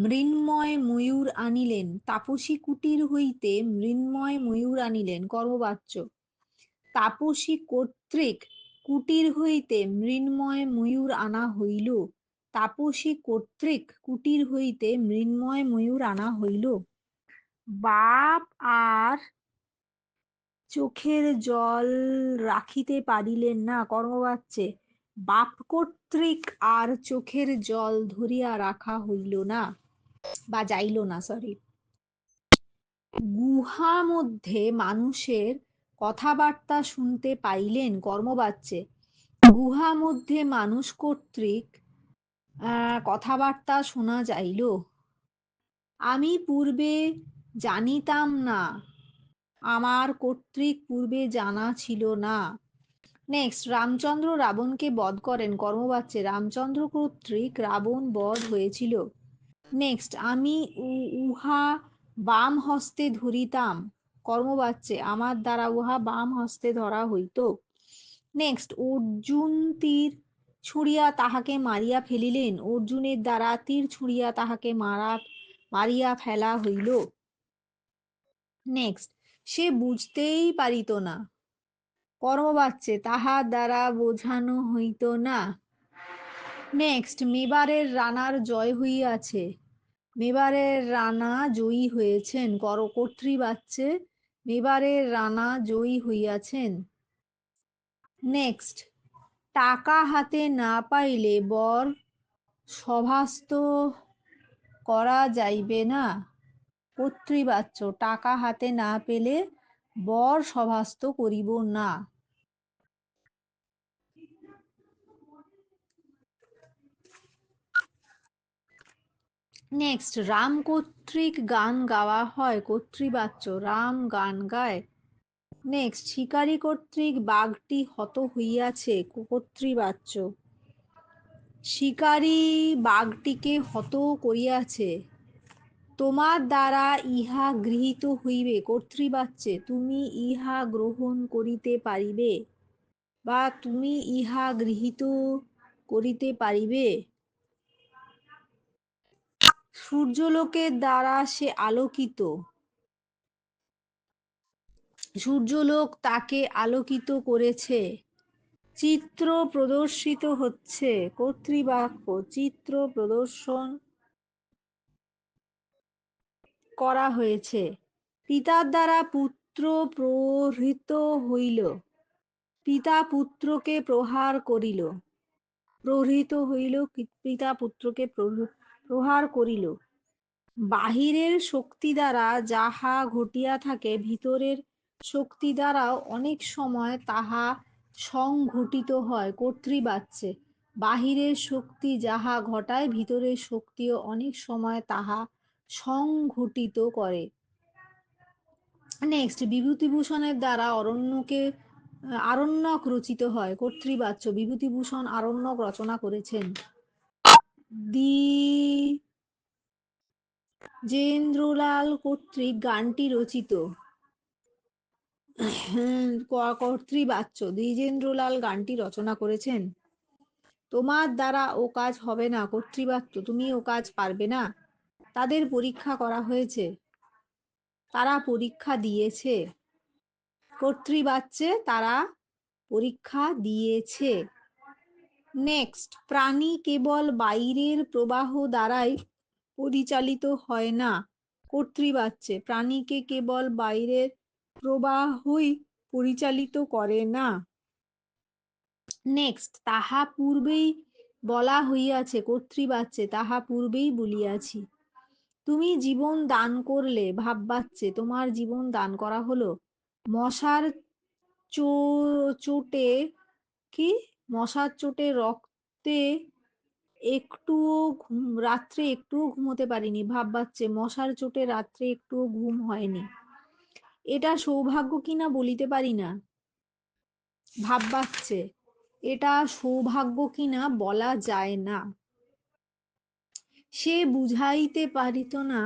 মৃন্ময় ময়ূর আনিলেন। তাপসী কুটির হইতে মৃন্ময় ময়ূর আনিলেন, কর্মবাচ্য। তাপসী কর্তৃক কুটির হইতে মৃন্ময় ময়ূর আনা হইল। তাপসী কর্তৃক কুটির হইতে মৃন্ময় ময়ূর আনা হইল। বাপ আর চোখের জল রাখিতে পারিলেন না, কর্মবাচ্যে। বাপ কর্তৃক আর চোখের জল ধরিয়া রাখা হইল না। বা যাইল না, সরি। গুহা মধ্যে মানুষের কথাবার্তা শুনতে পাইলেন, কর্মবাচ্যে। গুহা মধ্যে মানুষ কর্তৃক কথাবার্তা শোনা যাইল। আমি পূর্বে জানিতাম না, আমার কর্তৃক পূর্বে জানা ছিল না। নেক্সট, রামচন্দ্র রাবণকে বধ করেন, কর্মবাচ্যে। রামচন্দ্র কর্তৃক রাবণ বধ হয়েছিল। নেক্সট, আমি উহা বাম হস্তে ধরিতাম, কর্মবাচ্যে। আমার দ্বারা উহা বাম হস্তে ধরা হইত। নেক্সট, অর্জুন তীর ছুঁড়িয়া তাহাকে মারিয়া ফেলিলেন, অর্জুনের দ্বারা তীর ছুঁড়িয়া তাহাকে মারিয়া ফেলা হইল। নেক্সট, সে বুঝতেই পারিত না, কর্মবাচ্যে। তাহার দ্বারা বোঝানো হইত না। নেক্সট, মেবারের রানার জয় হইয়াছে, মেবারের রানা জয়ী হয়েছেন, কর্তৃবাচ্যে। মেবারের রানা জয়ী হইয়াছেন। নেক্সট, টাকা হাতে না পাইলে বর সভাস্থ করা যাইবে না, কর্তৃবাচ্য। টাকা হাতে না পেলে বর সভাস্থ করিব না। নেক্সট, রাম কর্তৃক গান গাওয়া হয়, কর্তৃবাচ্য। রাম গান গায়। নেক্সট, শিকারী কর্তৃক বাঘটি হত হইয়াছে, কর্তৃবাচ্য। শিকারী বাঘটিকে হত করিয়াছে। তোমার দ্বারা ইহা গৃহীত হইবে, কর্তৃবাচ্যে। তুমি ইহা গ্রহণ করিতে পারিবে, বা তুমি ইহা গৃহীত করিতে পারিবে। সূর্যলোকের দ্বারা সে আলোকিত, সূর্যলোক তাকে আলোকিত করেছে। চিত্র প্রদর্শিত হচ্ছে, কর্তৃবাক্য। চিত্র প্রদর্শন করা হয়েছে। পিতার দ্বারা পুত্র প্রহৃত হইল, পিতা পুত্রকে প্রহার করিল, প্রহৃত হইল, পিতা পুত্রকে প্রহার করিল। বাহিরের শক্তি দ্বারা যাহা ঘটিয়া থাকে, ভিতরের শক্তি দ্বারাও অনেক সময় তাহা সংঘটিত হয়, কর্তৃবাচ্যে। বাহিরের শক্তি যাহা ঘটায়, ভিতরের শক্তিও অনেক সময় তাহা সংঘটিত করে। নেক্সট, বিভূতিভূষণের দ্বারা আরণ্যক রচিত হয়, কর্তৃবাচ্য। বিভূতিভূষণ আরণ্যক রচনা করেছেন। দ্বিজেন্দ্রলাল কর্তৃক গানটি রচিত, কর্তৃবাচ্য। দ্বিজেন্দ্রলাল গানটি রচনা করেছেন। তোমার দ্বারা ও কাজ হবে না, কর্তৃবাচ্য। তুমি ও কাজ পারবে না। তাদের পরীক্ষা করা হয়েছে, তারা পরীক্ষা দিয়েছে, কর্তৃবাচ্যে। তারা পরীক্ষা দিয়েছে। নেক্সট, প্রাণী কেবল বাইরের প্রবাহ দ্বারাই পরিচালিত হয় না, কর্তৃবাচ্যে। প্রাণীকে কেবল বাইরের প্রবাহই পরিচালিত করে না। নেক্সট, তাহা পূর্বেই বলা হইয়াছে, কর্তৃবাচ্যে। তাহা পূর্বেই বলিয়াছি। তুমি জীবন দান করলে, ভাববাচ্যে। তোমার জীবন দান করা হলো। মশার চোটে কি, মশার চোটে রক্তে রাত্রে একটুও ঘুমোতে পারিনি, ভাববাচ্যে। মশার চোটে রাত্রে একটুও ঘুম হয়নি। এটা সৌভাগ্য কিনা বলিতে পারি না, ভাববাচ্যে। এটা সৌভাগ্য কিনা বলা যায় না। সে বুঝাইতে পারিত না,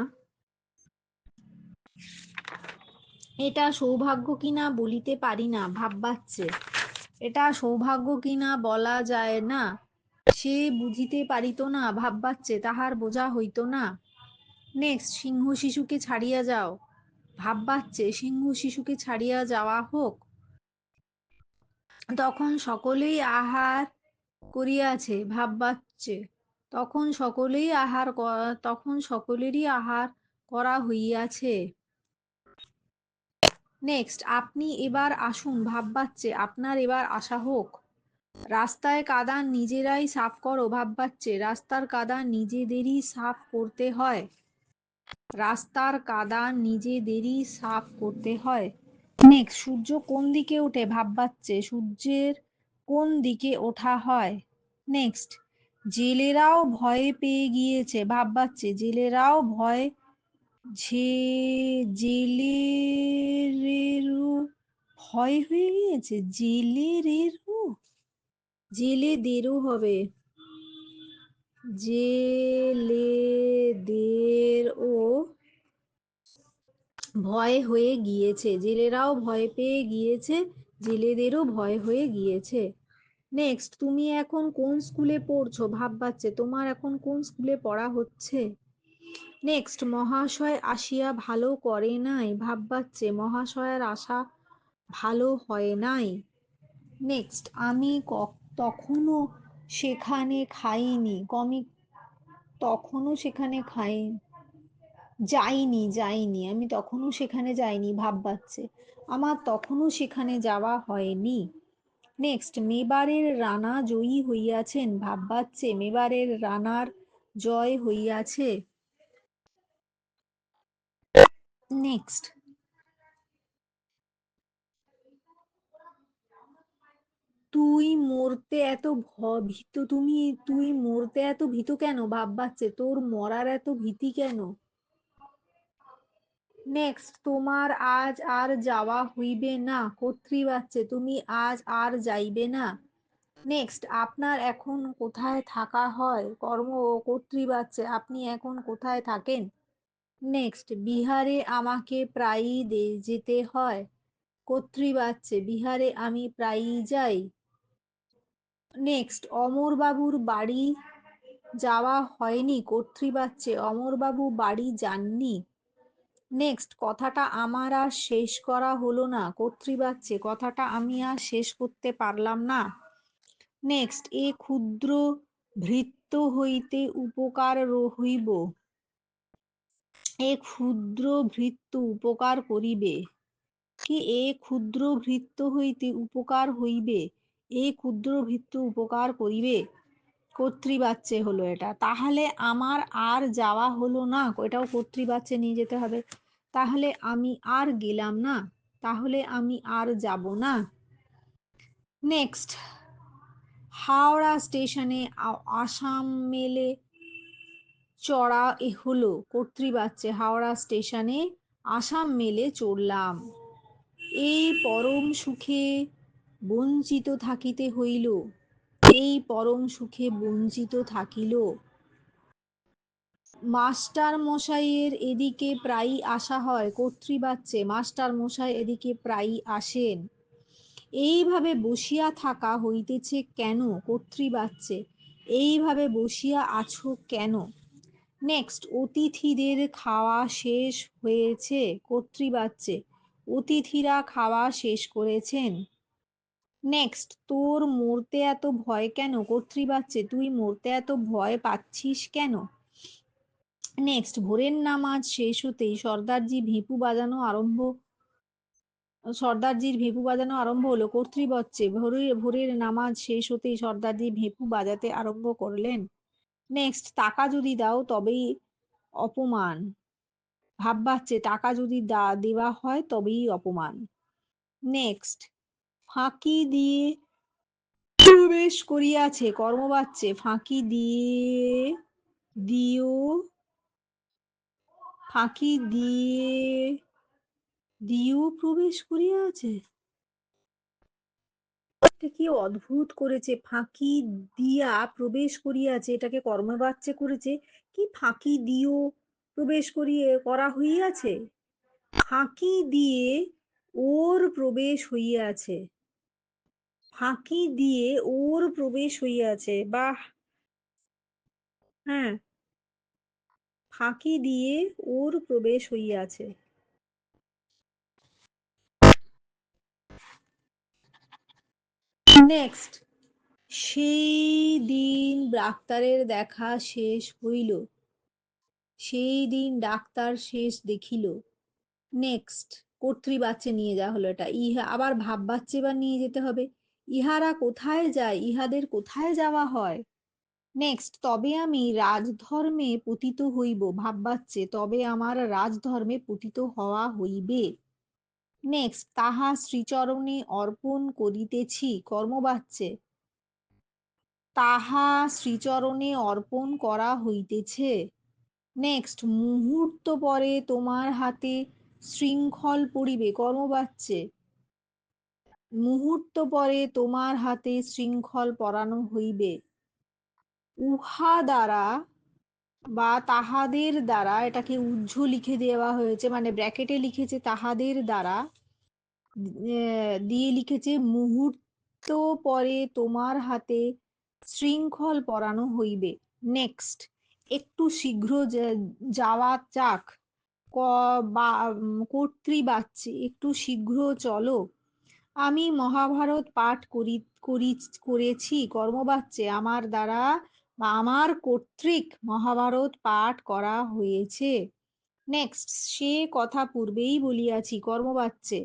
এটা সৌভাগ্য কিনা বলিতে পারি না, ভাববাচ্যে। এটা সৌভাগ্য কিনা বলা যায় না। সে বুঝিতে পারিত না, ভাববাচ্যে। তাহার বোঝা হইত না। নেক্সট, সিংহ শিশুকে ছাড়িয়া যাও, ভাববাচ্যে। সিংহ শিশুকে ছাড়িয়া যাওয়া হোক। তখন সকলেই আহার করিয়াছে, ভাববাচ্যে। তখন সকলেরই আহার করা হইয়াছে। নেক্সট, আপনি এবার আসুন, ভাববাচ্যে। আপনার এবার আসা হোক। রাস্তায় কাদা নিজেরাই সাফ করো, ভাববাচ্যে। রাস্তার কাদা নিজেদেরই সাফ করতে হয়। রাস্তার কাদা নিজেদেরই সাফ করতে হয়। নেক্সট, সূর্য কোন দিকে ওঠে? ভাববাচ্ছে, সূর্যের কোন দিকে ওঠা হয়? নেক্সট, জেলেরাও ভয় পেয়ে গিয়েছে। ভাববাচ্ছে, জেলেরাও ভয় জেলেরেরও ভয় হয়ে গিয়েছে। জেলেদেরও হবে, জেলেদেরও ভয় হয়ে গিয়েছে। জেলেরাও ভয় পেয়ে গিয়েছে, জেলেদেরও ভয় হয়ে গিয়েছে। নেক্সট, তুমি এখন কোন স্কুলে পড়ছো? ভাববাচ্ছে, তোমার এখন কোন স্কুলে পড়া হচ্ছে? নেক্সট, মহাশয় আসিয়া ভালো করে নাই। ভাববাচ্ছে, মহাশয়ের আসা ভালো হয় নাই। নেক্সট, আমি তখনও সেখানে খাইনি। তখনও সেখানে যাইনি, আমি তখনও সেখানে যাইনি। ভাববাচ্ছে, আমার তখনও সেখানে যাওয়া হয়নি। নেক্সট, মেবারের রানা জয়ী হইয়াছেন। ভাববাচ্ছে, মেবারের রানার জয় হইয়াছে। নেক্সট, তুই মরতে এত ভীত কেন? ভাববাচ্ছে, তোর মরার এত ভীতি কেন? নেক্সট, তোমার আজ আর যাওয়া হইবে না। কর্তৃবাচ্যে, তুমি আজ আর যাইবে না। নেক্সট, আপনার এখন কোথায় থাকা হয়? কর্তৃবাচ্যে, আপনি এখন কোথায় থাকেন? নেক্সট, বিহারে আমাকে প্রায়ই যেতে হয়। কর্তৃবাচ্যে, বিহারে আমি প্রায়ই যাই। নেক্সট, অমরবাবুর বাড়ি যাওয়া হয়নি। কর্তৃবাচ্যে, অমরবাবু বাড়ি যাননি। নেক্সট, কথাটা আমার আর শেষ করা হলো না। কর্তৃবাচ্যে, কথাটা আমি আর শেষ করতে পারলাম না। নেক্সট, এ ক্ষুদ্র ভৃত্য হইতে উপকার হইব। এ ক্ষুদ্র ভৃত্য উপকার করিবে। কি? এ ক্ষুদ্র ভৃত্য হইতে উপকার হইবে। এ ক্ষুদ্র ভৃত্য উপকার করিবে। কর্তৃবাচ্যে হলো এটা। তাহলে আমার আর যাওয়া হলো না, এটাও কর্তৃবাচ্যে নিয়ে যেতে হবে। তাহলে আমি আর গেলাম না, তাহলে আমি আর যাব না। নেক্সট, হাওড়া স্টেশনে আসাম মেলে চড়া হলো। কর্তৃবাচ্যে, হাওড়া স্টেশনে আসাম মেলে চড়লাম। এই পরম সুখে বঞ্চিত থাকিতে হইল। এই পরম সুখে বঞ্চিত থাকিল। মাস্টার মশাইয়ের এদিকে প্রায়ই আসা হয়। কর্তৃবাচ্যে, মাস্টার মশাই এদিকে প্রায়ই আসেন। এইভাবে বসিয়া থাকা হইতেছে কেন? কর্তৃবাচ্যে, এইভাবে বসিয়া আছো কেন? নেক্সট, অতিথিদের খাওয়া শেষ হয়েছে। কর্তৃবাচ্যে, অতিথিরা খাওয়া শেষ করেছেন। নেক্সট, তোর মরতে এত ভয় কেন? কর্তৃবাচ্যে, তুই মরতে এত ভয় পাচ্ছিস কেন? নেক্সট, ভোরের নামাজ শেষ হতেই সর্দারজির ভেপু বাজানো আরম্ভ হলো। কর্তৃপক্ষে, ভোরের নামাজ শেষ হতেই সর্দারজি ভেপু বাজাতে আরম্ভ করলেন। নেক্সট, টাকা যদি দাও তবেই অপমান। ভাববাচ্ছে, টাকা যদি দেওয়া হয় তবেই অপমান। নেক্সট, ফাঁকি দিয়ে প্রবেশ করিয়াছে। কর্মবাচ্যে, ফাঁকি দিও ফাঁকি দিও প্রবেশ করিয়াছে। এটা কি অদ্ভুত করেছে! ফাঁকি দিয়া প্রবেশ করিয়াছে, এটাকে কর্মবাচ্যে করেছে। কি ফাঁকি দিও প্রবেশ করা হইয়াছে? ফাঁকি দিয়ে ওর প্রবেশ হইয়াছে। ফাঁকি দিয়ে ওর প্রবেশ হইয়াছে। বাহ! হ্যাঁ, ফাঁকি দিয়ে ওর প্রবেশ হইয়াছে। নেক্সট, সেই দিন ডাক্তারের দেখা শেষ হইল। সেই দিন ডাক্তার শেষ দেখিল। নেক্সট, কর্তৃবাচ্যে নিয়ে যাওয়া হলো এটা। আবার ভাববাচ্যে এবার নিয়ে যেতে হবে। ইহারা কোথায় যায়? ইহাদের কোথায় যাওয়া হয়? নেক্সট, তবে আমি রাজধর্মে পতিত হইব। ভাব বাচ্চে, তবে আমার রাজধর্মে পতিত হওয়া হইবে। নেক্সট, তাহা শ্রীচরণে অর্পণ করিতেছি। কর্ম বাচ্চে, তাহা শ্রীচরণে অর্পণ করা হইতেছে। নেক্সট, মুহূর্ত পরে তোমার হাতে শৃঙ্খল পড়িবে। কর্ম বাচ্চে, মুহূর্ত পরে তোমার হাতে শৃঙ্খল পরানো হইবে। উহা দ্বারা বা তাহাদের দ্বারা, এটাকে উহ্য লিখে দেওয়া হয়েছে, মানে ব্র্যাকেটে লিখেছে তাহাদের দ্বারা, দিয়ে লিখেছে মুহূর্ত পরে তোমার হাতে শৃঙ্খল পরানো হইবে। নেক্সট, একটু শীঘ্র যাওয়া যাক। কর্তৃবাচ্যে, একটু শীঘ্র চলো। আমি মহাভারত পাঠ করেছি। কর্মবাচ্যে, আমার দ্বারা বা আমার কর্তৃক মহাভারত পাঠ করা হয়েছে। নেক্সট, সে কথা পূর্বেই বলিয়াছি। কর্মবাচ্যে,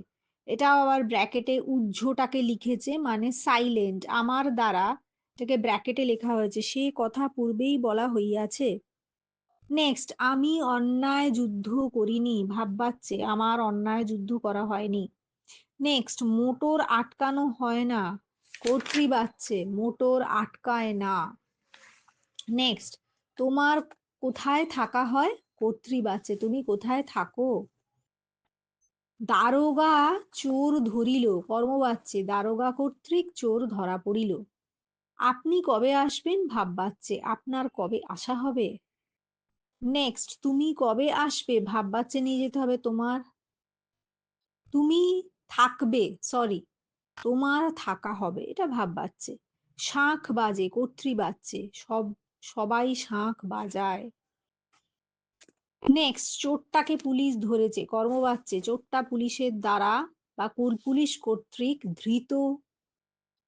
এটাও আবার ব্র্যাকেটে উহ্যটাকে লিখেছে, মানে সাইলেন্ট। আমার দ্বারা, এটাকে ব্র্যাকেটে লেখা হয়েছে, সে কথা পূর্বেই বলা হইয়াছে। নেক্সট, আমি অন্যায় যুদ্ধ করিনি। ভাববাচ্চে, আমার অন্যায় যুদ্ধ করা হয়নি। নেক্সট, মোটর আটকানো হয় না। কর্তৃবাচ্যে, মোটর আটকায় না। নেক্সট, তোমার কোথায় থাকা হয়। কর্তৃবাচ্যে, তুমি কোথায় থাকো। দারোগা চোর ধরিল। কর্মবাচ্যে, দারোগা কর্তৃক চোর ধরা পড়িল। আপনি কবে আসবেন। ভাববাচ্যে, আপনার কবে আসা হবে। নেক্সট, তুমি কবে আসবে। ভাববাচ্যে নিয়ে যেতে হবে তোমার। তুমি থাকবে, সরি, তোমার থাকা হবে, এটা ভাববাচ্যে। শাঁখ বাজে। কর্তৃবাচ্যে, সবাই শাঁখ বাজায়। নেক্সট, চোরটাকে পুলিশ ধরেছে। কর্মবাচ্যে, চোরটা পুলিশের দ্বারা বা পুলিশ কর্তৃক ধৃত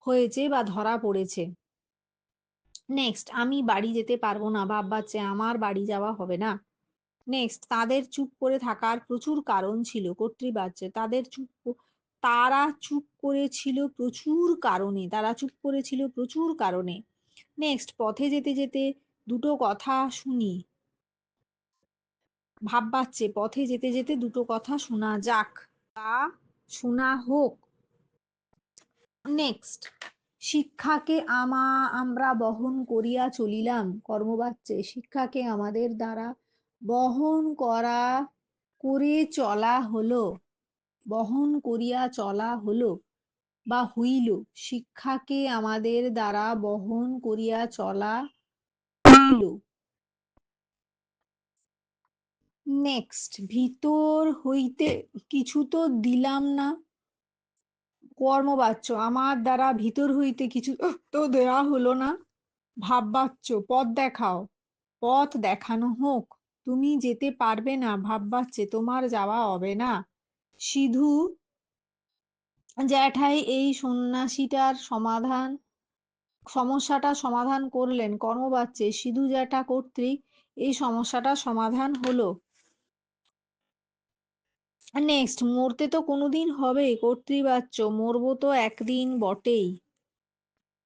হয়েছে বা ধরা পড়েছে। নেক্সট, আমি বাড়ি যেতে পারবো না। ভাববাচ্যে, আমার বাড়ি যাওয়া হবে না। নেক্সট, তাদের চুপ করে থাকার প্রচুর কারণ ছিল। কর্তৃবাচ্যে, তারা চুপ করেছিল প্রচুর কারণে। তারা চুপ করেছিল প্রচুর কারণে। নেক্সট, পথে যেতে যেতে দুটো কথা শুনি। ভাববাচ্যে, পথে যেতে যেতে দুটো কথা শোনা যাক বা শোনা হোক। নেক্সট, শিক্ষাকে আমরা বহন করিয়া চলিলাম। কর্মবাচ্যে, শিক্ষাকে আমাদের দ্বারা বহন করে চলা হলো। বহন করিয়া চলা হলো বা হইল। শিক্ষাকে আমাদের দ্বারা বহন করিয়া চলা হইল। নেক্সট, ভিতর হইতে কিছু তো দিলাম না। কর্মবাচ্য, আমার দ্বারা ভিতর হইতে কিছু তো দেওয়া হলো না। ভাববাচ্য, পথ দেখাও। পথ দেখানো হোক। তুমি যেতে পারবে না। ভাববাচ্যে, তোমার যাওয়া হবে না। সিধু জ্যাঠাই এই সন্ন্যাসীটার সমস্যাটা সমাধান করলেন। কর্মবাচ্যে, সিধু জ্যাঠা কর্তৃক এই সমস্যাটা সমাধান হলো। নেক্সট, মরতে তো কোনোদিন হবে। কর্তৃবাচ্য, মরবো তো একদিন বটেই।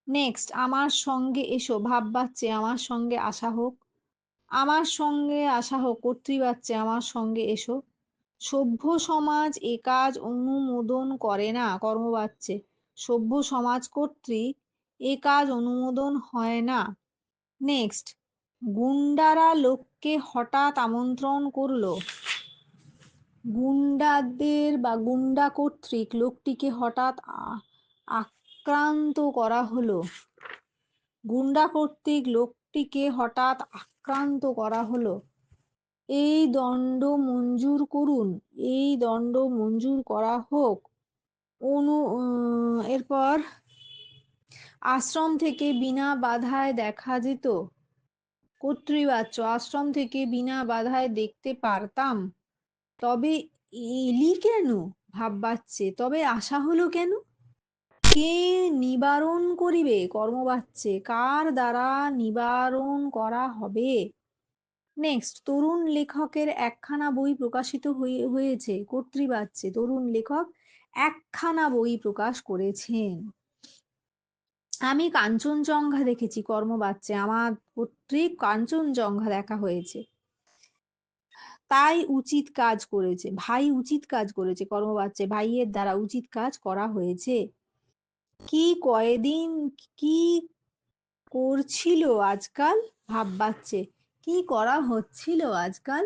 নেক্সট, আমার সঙ্গে এসো। ভাববাচ্যে, আমার সঙ্গে আসা হোক। আমার সঙ্গে আসা হোক। কর্তৃবাচ্যে, আমার সঙ্গে এসো। সভ্য সমাজ এ কাজ অনুমোদন করে না। কর্মবাচ্যে, সভ্য সমাজ কর্তৃক এ কাজ অনুমোদন হয় না। নেক্সট, গুন্ডারা লোককে হঠাৎ আমন্ত্রণ করলো। গুন্ডাদের বা গুন্ডা কর্তৃক লোকটিকে হঠাৎ আক্রান্ত করা হলো। গুন্ডা কর্তৃক লোকটিকে হঠাৎ আক্রান্ত করা হলো। এই দণ্ড মঞ্জুর করুন। এই দণ্ড মঞ্জুর করা হোক। এরপর, আশ্রম থেকে বিনা বাধায় দেখা যেত। কর্তৃবাচ্য, আশ্রম থেকে বিনা বাধায় দেখতে পারতাম। তবে এলি কেন। ভাববাচ্যে, তবে আসা হলো কেন। কে নিবারণ করিবে। কর্মবাচ্যে, কার দ্বারা নিবারণ করা হবে। নেক্সট, তরুণ লেখকের একখানা বই প্রকাশিত হয়েছে। কর্তৃবাচ্যে, তরুণ লেখক একখানা বই প্রকাশ করেছেন। আমি কাঞ্চনজঙ্ঘা দেখেছি, কর্মবাচ্যে আমার কর্তৃক কাঞ্চনজঙ্ঘা দেখা হয়েছে। তাই উচিত কাজ করেছে, ভাই উচিত কাজ করেছে, কর্মবাচ্যে ভাইয়ের দ্বারা উচিত কাজ করা হয়েছে। কি কয়দিন কি করছিল আজকাল, ভাববাচ্চে কি করা হচ্ছিল আজকাল।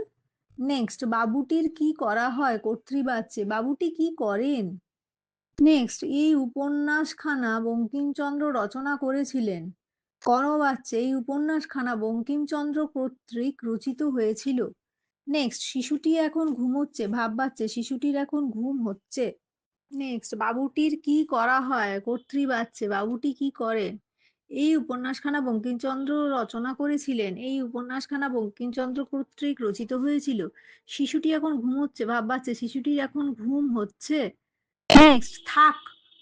নেক্সট, বাবুটির কি করা হয়, কর্তৃবাচ্যে বাবুটি কি করেন। নেক্সট, এই উপন্যাসখানা বঙ্কিমচন্দ্র রচনা করেছিলেন, কর্মবাচ্যে এই উপন্যাসখানা বঙ্কিমচন্দ্র কর্তৃক রচিত হয়েছিল। নেক্সট, শিশুটি এখন ঘুমোচ্ছে, ভাববাচ্যে শিশুটির এখন ঘুম হচ্ছে। নেক্সট, বাবুটির কি করা হয়, কর্তৃবাচ্যে বাবুটি কি করেন। এই উপন্যাসখানা বঙ্কিমচন্দ্র রচনা করেছিলেন, এই উপন্যাসখানা বঙ্কিমচন্দ্র কর্তৃক রচিত হয়েছিল। শিশুটি এখন ঘুমোচ্ছে, ভাববাচ্যে শিশুটির এখন ঘুম হচ্ছে। নেক্সট, থাক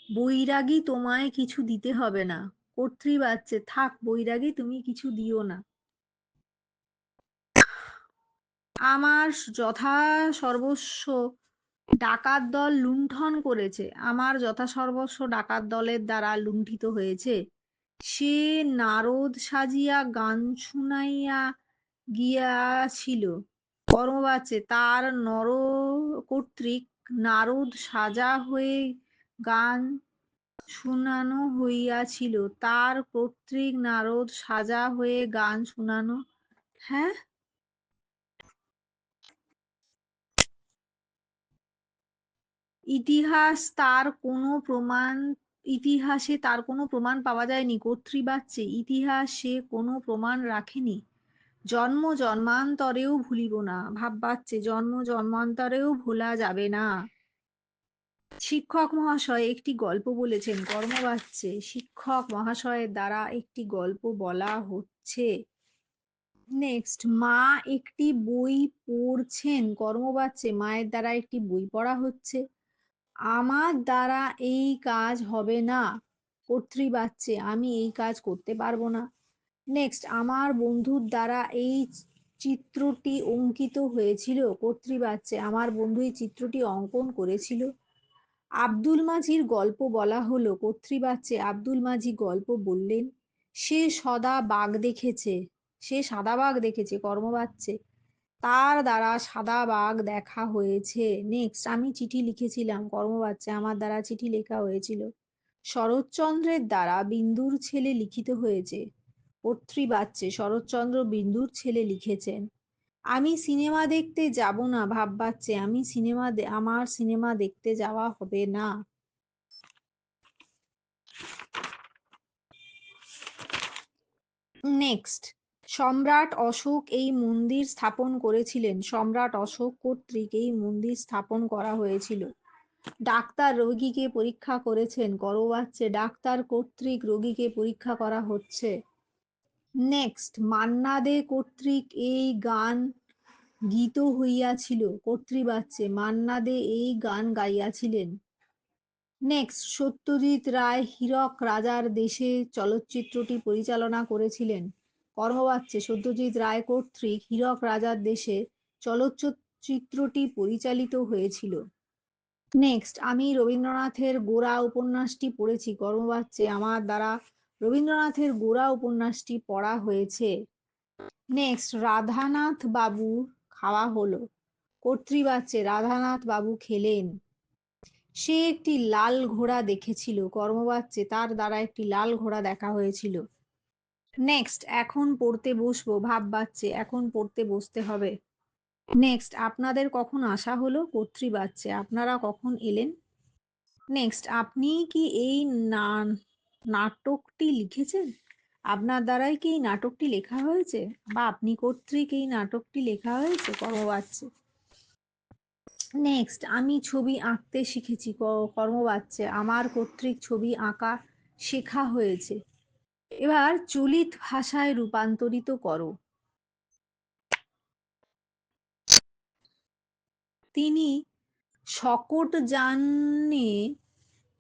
বৈরাগী, তোমায় কিছু দিতে হবে না, কর্তৃবাচ্যে থাক বৈরাগী, তুমি কিছু দিও না। আমার যথা সর্বস্ব ডাকাত দল লুণ্ঠন করেছে, আমার যথাসর্বস্ব ডাকাত দলের দ্বারা লুণ্ঠিত হয়েছে। সে নারদ সাজিয়া গান শুনাইয়া গিয়াছিল, কর্মবাচ্যে তার নর কর্তৃক নারদ সাজা হয়ে গান শুনানো হইয়াছিল, তার কর্তৃক নারদ সাজা হয়ে গান শুনানো। হ্যাঁ, ইতিহাস তার কোনো প্রমাণ ইতিহাসে তার কোনো প্রমাণ পাওয়া যায়নি, কর্তৃবাচ্যে ইতিহাসে কোনো প্রমাণ রাখেনি। জন্ম জন্মান্তরেও ভুলিব না, ভাববাচ্যে জন্ম জন্মান্তরেও ভোলা যাবে না। শিক্ষক মহাশয় একটি গল্প বলেছেন, কর্মবাচ্যে শিক্ষক মহাশয়ের দ্বারা একটি গল্প বলা হচ্ছে। নেক্সট, মা একটি বই পড়ছেন, কর্মবাচ্যে মায়ের দ্বারা একটি বই পড়া হচ্ছে। আমার দ্বারা এই কাজ হবে না, কর্তৃবাচ্যে আমি এই কাজ করতে পারবো না। নেক্সট, আমার বন্ধুর দ্বারা এই চিত্রটি অঙ্কিত হয়েছিল, কর্তৃবাচ্যে আমার বন্ধু এই চিত্রটি অঙ্কন করেছিল। আব্দুল মাঝির গল্প বলা হলো, কর্তৃবাচ্যে আব্দুল মাঝি গল্প বললেন। সে সদা বাঘ দেখেছে, সে সাদা বাঘ দেখেছে, কর্মবাচ্যে তার দ্বারা সাদা বাঘ দেখা হয়েছে। নেক্সট, আমি চিঠি লিখেছিলাম, কর্মবাচ্যে আমার দ্বারা চিঠি লেখা হয়েছিল। শরৎচন্দ্রের দ্বারা বিন্দুর ছেলে লিখিত হয়েছে, কর্তৃবাচ্যে শরৎচন্দ্র বিন্দুর ছেলে লিখেছেন। আমি সিনেমা দেখতে যাব না, ভাববাচ্যে আমার সিনেমা দেখতে যাওয়া হবে না। নেক্সট, সম্রাট অশোক এই মন্দির স্থাপন করেছিলেন, সম্রাট অশোক কর্তৃক এই মন্দির স্থাপন করা হয়েছিল। ডাক্তার রোগীকে পরীক্ষা করেছেন, কর্মবাচ্যে ডাক্তার কর্তৃক রোগীকে পরীক্ষা করা হচ্ছে। নেক্সট, মান্না দে কর্তৃক এই গান গীত হইয়াছিল, কর্তৃবাচ্যে মান্না দে এই গান গাইয়াছিলেন। নেক্সট, সত্যজিৎ রায় হীরক রাজার দেশে চলচ্চিত্রটি পরিচালনা করেছিলেন, কর্মবাচ্যে সত্যজিৎ রায় কর্তৃক হীরক রাজার দেশে চলচ্চিত্রটি পরিচালিত হয়েছিল। নেক্সট, আমি রবীন্দ্রনাথের গোরা উপন্যাসটি পড়েছি, কর্মবাচ্যে আমার দ্বারা রবীন্দ্রনাথের গোরা উপন্যাসটি পড়া হয়েছে। নেক্সট, রাধানাথ বাবু খাওয়া হলো, কর্তৃবাচ্যে রাধানাথ বাবু খেলেন। সে একটি লাল ঘোড়া দেখেছিল, কর্মবাচ্যে তার দ্বারা একটি লাল ঘোড়া দেখা হয়েছিল। নেক্সট, এখন পড়তে বসবো, ভাববাচ্যে এখন পড়তে বসতে হবে। নেক্সট, আপনাদের কখন আসা হলো, কর্তৃবাচ্যে আপনারা কখন এলেন। নেক্সট, আপনি কি এই নাটকটি লিখেছেন, আপনার দ্বারাই কি এই নাটকটি লেখা হয়েছে, বা আপনি কর্তৃক এই নাটকটি লেখা হয়েছে, কর্মবাচ্যে। নেক্সট, আমি ছবি আঁকতে শিখেছি, কর্মবাচ্যে আমার কর্তৃক ছবি আঁকা শেখা হয়েছে। এবার চলিত ভাষায় রূপান্তরিত করো। তিনি শকট জানে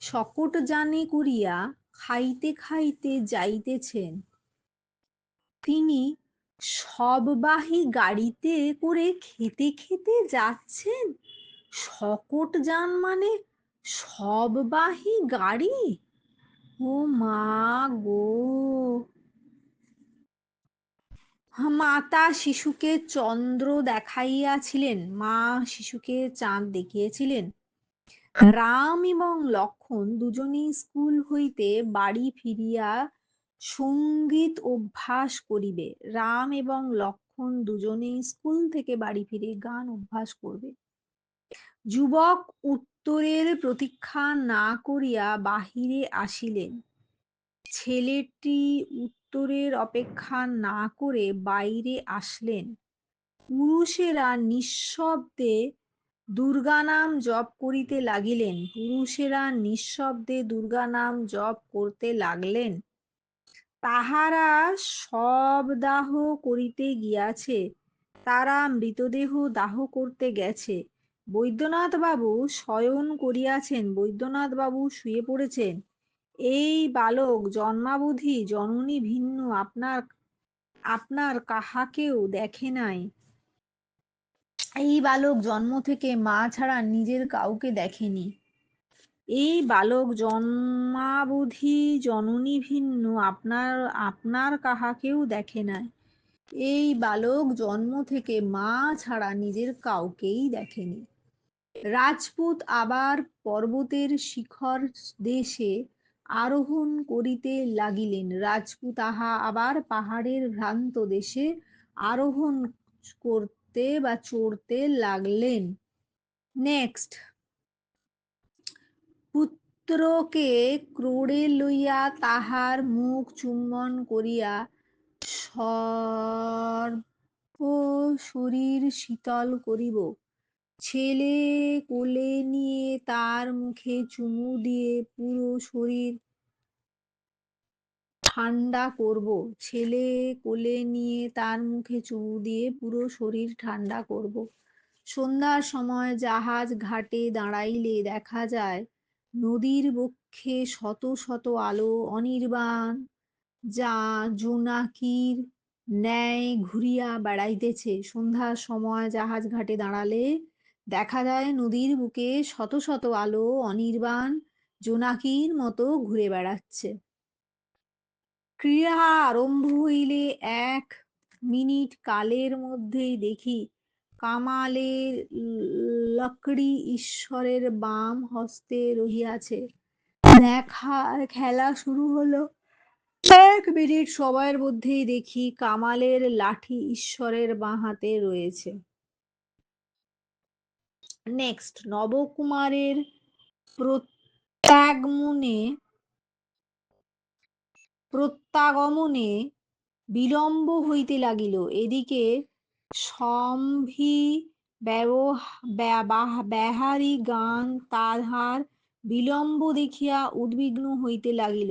শকট জানে করিয়া খাইতে খাইতে যাইতেছেন, তিনি সববাহী গাড়িতে করে খেতে খেতে যাচ্ছেন। শকট যান মানে সববাহী গাড়ি। ও মা গো! মাতা শিশুকে চন্দ্র দেখাইয়াছিলেন, মা শিশুকে চাঁদ দেখিয়েছিলেন। রাম এবং লক্ষ্মণ দুজনেই স্কুল হইতে বাড়ি ফিরিয়া সঙ্গীত অভ্যাস করিবে। রাম এবং লক্ষ্মণ দুজনেই স্কুল থেকে বাড়ি ফিরে গান অভ্যাস করবে। যুবক উত্তরের প্রতীক্ষা না করিয়া বাহিরে আসিলেন। ছেলেটি উত্তরের অপেক্ষা না করে বাইরে আসলেন। পুরুষেরা নিঃশব্দে দুর্গানাম জপ করিতে লাগিলেন। পুরুষেরা নিঃশব্দে দুর্গানাম জপ করতে লাগলেন। তাহারা শবদাহ করিতে গিয়াছে, তারা মৃতদেহ দাহ করতে গেছে। বৈদ্যনাথ বাবু শয়ন করিয়াছেন, বৈদ্যনাথ বাবু শুয়ে পড়েছেন। এই বালক জন্মাবধি জননী ভিন্ন আপনার আপনার কাহাকেও দেখে নাই। এই বালক জন্ম থেকে মা ছাড়া নিজের কাউকে দেখেনি। এই বালক জন্মাবধি জননী ভিন্ন আপনার আপনার কাহাকেও দেখে নাই। এই বালক জন্ম থেকে মা ছাড়া নিজের কাউকেই দেখেনি। রাজপুত আবার পর্বতের শিখর দেশে আরোহণ করিতে লাগিলেন। রাজপুত আবার পাহাড়ের ভ্রান্ত দেশে আরোহণ করতে বা চড়তে লাগলেন। নেক্সট, পুত্রকে ক্রোড়ে লইয়া তাহার মুখ চুম্বন করিয়া সর্ব শরীর শীতল করিব। ছেলে কোলে নিয়ে তার মুখে চুমু দিয়ে পুরো শরীর ঠান্ডা করব। ছেলে কোলে নিয়ে তার মুখে চুমু দিয়ে পুরো শরীর ঠান্ডা করব। সন্ধ্যার সময় জাহাজ ঘাটে দাঁড়াইলে দেখা যায় নদীর বক্ষে শত শত আলো অনির্বাণ যা জোনাকির ন্যায় ঘুরিয়া বেড়াইতেছে। সন্ধ্যার সময় জাহাজ ঘাটে দাঁড়ালে দেখা যায় নদীর বুকে শত শত আলো অনির্বাণ জোনাকির মতো ঘুরে বেড়াচ্ছে। ক্রীড়া আরম্ভ হইলে 1 মিনিট কালের মধ্যেই দেখি কামালের লকড়ি ঈশ্বরের বাম হস্তে রহিয়াছে। খেলা শুরু হলো। 1 মিনিট সময়ের মধ্যেই দেখি কামালের লাঠি ঈশ্বরের বাঁ হাতে রয়েছে। নেক্সট, নবকুমারের প্রত্যাগমনে বিলম্ব হইতে লাগিল। এদিকে বেহারি গান তাহার বিলম্ব দেখিয়া উদ্বিগ্ন হইতে লাগিল।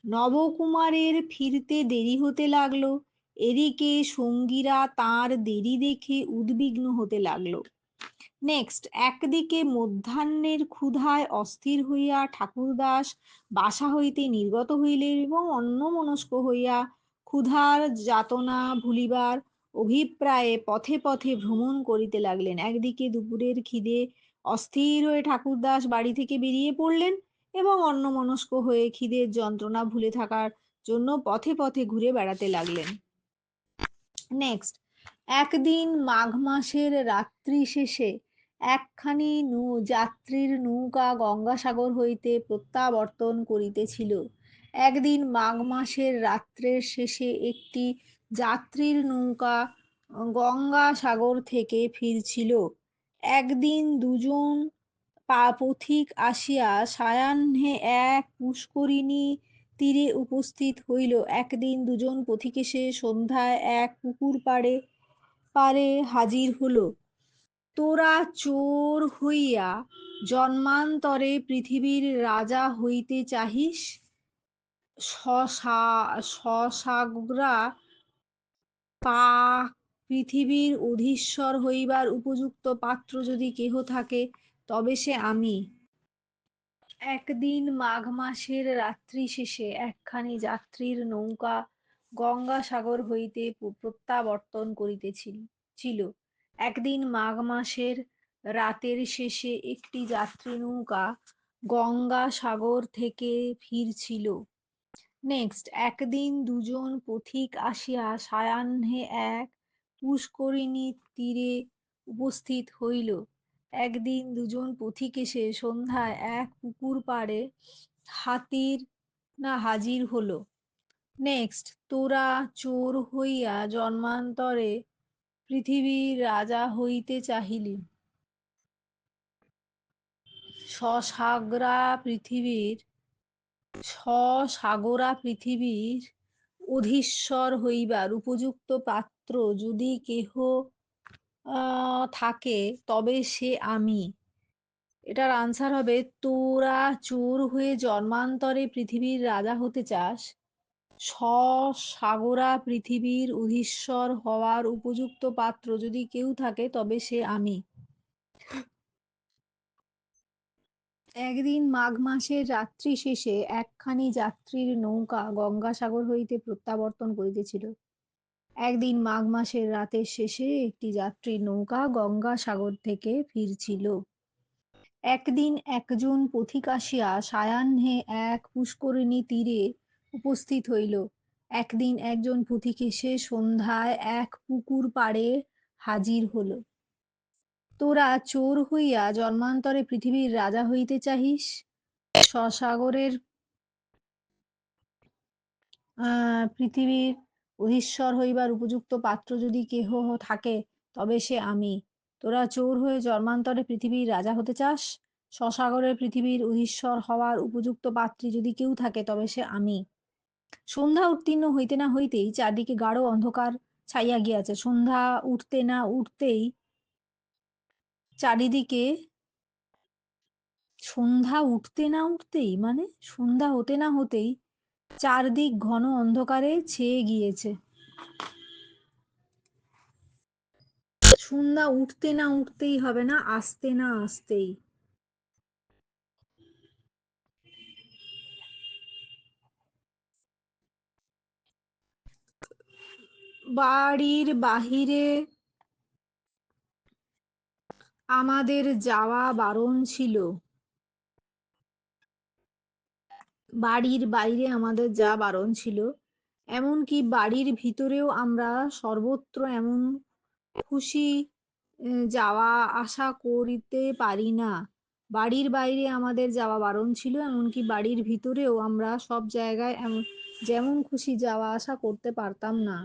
নবকুমারের ফিরতে দেরি হতে লাগলো। এদিকে সঙ্গীরা তার দেরি দেখে উদ্বিগ্ন হতে লাগলো। নেক্সট, একদিকে মধ্যাহ্নের ক্ষুধায় অস্থির হইয়া ঠাকুরদাস বাসা হইতে নির্গত হইলেন এবং অন্যমনস্ক হইয়া ক্ষুধার যাতনা ভুলিবার অভিপ্রায়ে পথে পথে ভ্রমণ করিতে লাগলেন। একদিকে দুপুরের খিদে অস্থির হয়ে ঠাকুরদাস বাড়ি থেকে বেরিয়ে পড়লেন এবং অন্যমনস্ক হয়ে খিদের যন্ত্রণা ভুলে থাকার জন্য পথে পথে ঘুরে বেড়াতে লাগলেন। নেক্সট, একদিন মাঘ মাসের রাত্রি শেষে একখানি যাত্রীর নৌকা গঙ্গাসাগর হইতে প্রত্যাবর্তন করিতেছিল। একদিন মাঘ মাসের রাত্রের শেষে একটি যাত্রীর নৌকা গঙ্গাসাগর থেকে ফিরছিল। একদিন দুজন পথিক আসিয়া সায়াহ্নে এক পুষ্করিণী তীরে উপস্থিত হইল। একদিন দুজন পথিক এসে সন্ধ্যায় এক পুকুর পাড়ে হাজির হলো। তোরা চোর হইয়া জন্মান্তরে পৃথিবীর রাজা হইতে চাহিস? শশাগরা পৃথিবীর অধীশ্বর হইবার উপযুক্ত পাত্র যদি কেহ থাকে তবে সে আমি। একদিন মাঘ মাসের রাত্রি শেষে একখানি যাত্রীর নৌকা গঙ্গাসাগর হইতে প্রত্যাবর্তন করিতেছিল। একদিন মাঘ মাসের রাতের শেষে একটি যাত্রী নৌকা গঙ্গাসাগর থেকে ফিরছিল। নেক্সট, একদিন দুজন পথিক আসিয়া সায়াহ্নে এক পুষ্করিণীর তীরে উপস্থিত হইল। একদিন দুজন পথিক এসে সন্ধ্যায় এক পুকুর পাড়ে হাজির হলো। নেক্সট, তোরা চোর হইয়া জন্মান্তরে পৃথিবীর রাজা হইতে চাহিলি। সসাগরা পৃথিবীর অধীশ্বর হইবার উপযুক্ত পাত্র যদি কেহ থাকে তবে সে আমি। এটার আনসার হবে, তোরা চোর হয়ে জন্মান্তরে পৃথিবীর রাজা হতে চাস, সসাগরা পৃথিবীর অধীশ্বর হওয়ার উপযুক্ত পাত্র যদি কেউ থাকে তবে সে আমি। একদিন মাঘ মাসের রাত্রি শেষে একখানি যাত্রীর নৌকা গঙ্গাসাগর হইতে প্রত্যাবর্তন করিতেছিল। একদিন মাঘ মাসের রাতের শেষে একটি যাত্রীর নৌকা গঙ্গাসাগর থেকে ফিরছিল। একদিন একজন পথিক আসিয়া সায়াহ্নে এক পুষ্করিণী তীরে উপস্থিত হইল। একদিন একজন পথিক এসে সন্ধ্যায় এক পুকুর পাড়ে হাজির হল। তোরা চোর হইয়া জন্মান্তরে পৃথিবীর রাজা হইতে চাহিস, সসাগরের পৃথিবীর অধীশ্বর হইবার উপযুক্ত পাত্র যদি কেহ থাকে তবে সে আমি। তোরা চোর হয়ে জন্মান্তরে পৃথিবীর রাজা হতে চাস, সসাগরের পৃথিবীর অধীশ্বর হওয়ার উপযুক্ত পাত্রী যদি কেউ থাকে তবে সে আমি। সন্ধ্যা উত্তীর্ণ হইতে না হইতেই চারদিকে গাঢ় অন্ধকার ছাইয়া গিয়াছে। সন্ধ্যা উঠতে না উঠতেই চারিদিকে সন্ধ্যা উঠতে না উঠতেই মানে সন্ধ্যা হতে না হতেই চারদিক ঘন অন্ধকারে ছেয়ে গিয়েছে। সন্ধ্যা উঠতে না উঠতেই হবে না, আসতে না আসতেই। বাড়ির বাহিরে আমাদের যাওয়া বারণ ছিল। বাড়ির বাইরে আমাদের যাওয়া বারণ ছিল, এমনকি বাড়ির ভিতরেও আমরা সর্বত্র এমন খুশি যাওয়া আসা করিতে পারি না। বাড়ির বাইরে আমাদের যাওয়া বারণ ছিল, এমনকি বাড়ির ভিতরেও আমরা সব জায়গায় যেমন খুশি যাওয়া আসা করতে পারতাম না।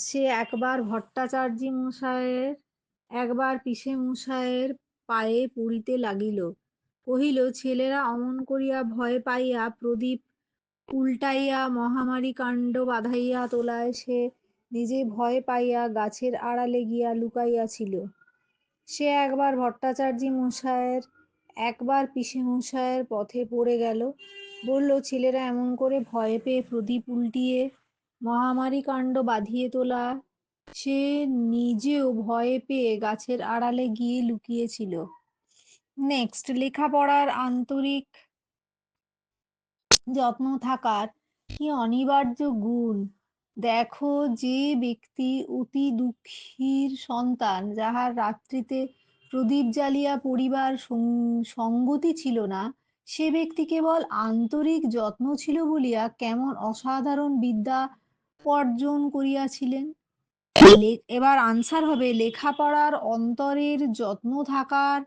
সে একবার ভট্টাচার্যি মশায়ের একবার পিসে মশায়ের পায়ে পড়িতে লাগিল, কহিল, ছেলেরা অমন করিয়া ভয় পাইয়া প্রদীপ উল্টাইয়া মহামারী কাণ্ড বাঁধাইয়া তোলায় সে নিজে ভয় পাইয়া গাছের আড়ালে গিয়া লুকাইয়াছিল। সে একবার ভট্টাচার্যি মশায়ের একবার পিসে মশায়ের পথে পড়ে গেল, বলল, ছেলেরা এমন করে ভয় পেয়ে প্রদীপ উল্টিয়ে মহামারী কাণ্ড বাঁধিয়ে তোলা সে নিজেও ভয়ে পেয়ে গাছের আড়ালে গিয়ে লুকিয়েছিল। নেক্সট, লেখাপড়ার আন্তরিক যত্ন থাকার কি অনিবার্য গুণ! দেখো, যে ব্যক্তি অতি দুঃখীর সন্তান, যাহার রাত্রিতে প্রদীপ জ্বালিয়া পড়িবার সঙ্গতি ছিল না, সে ব্যক্তি কেবল আন্তরিক যত্ন ছিল বলিয়া কেমন অসাধারণ বিদ্যা অর্জন করিয়াছিলেন। এবার আনসার হবে, লেখাপড়ার অন্তরের যত্ন থাকার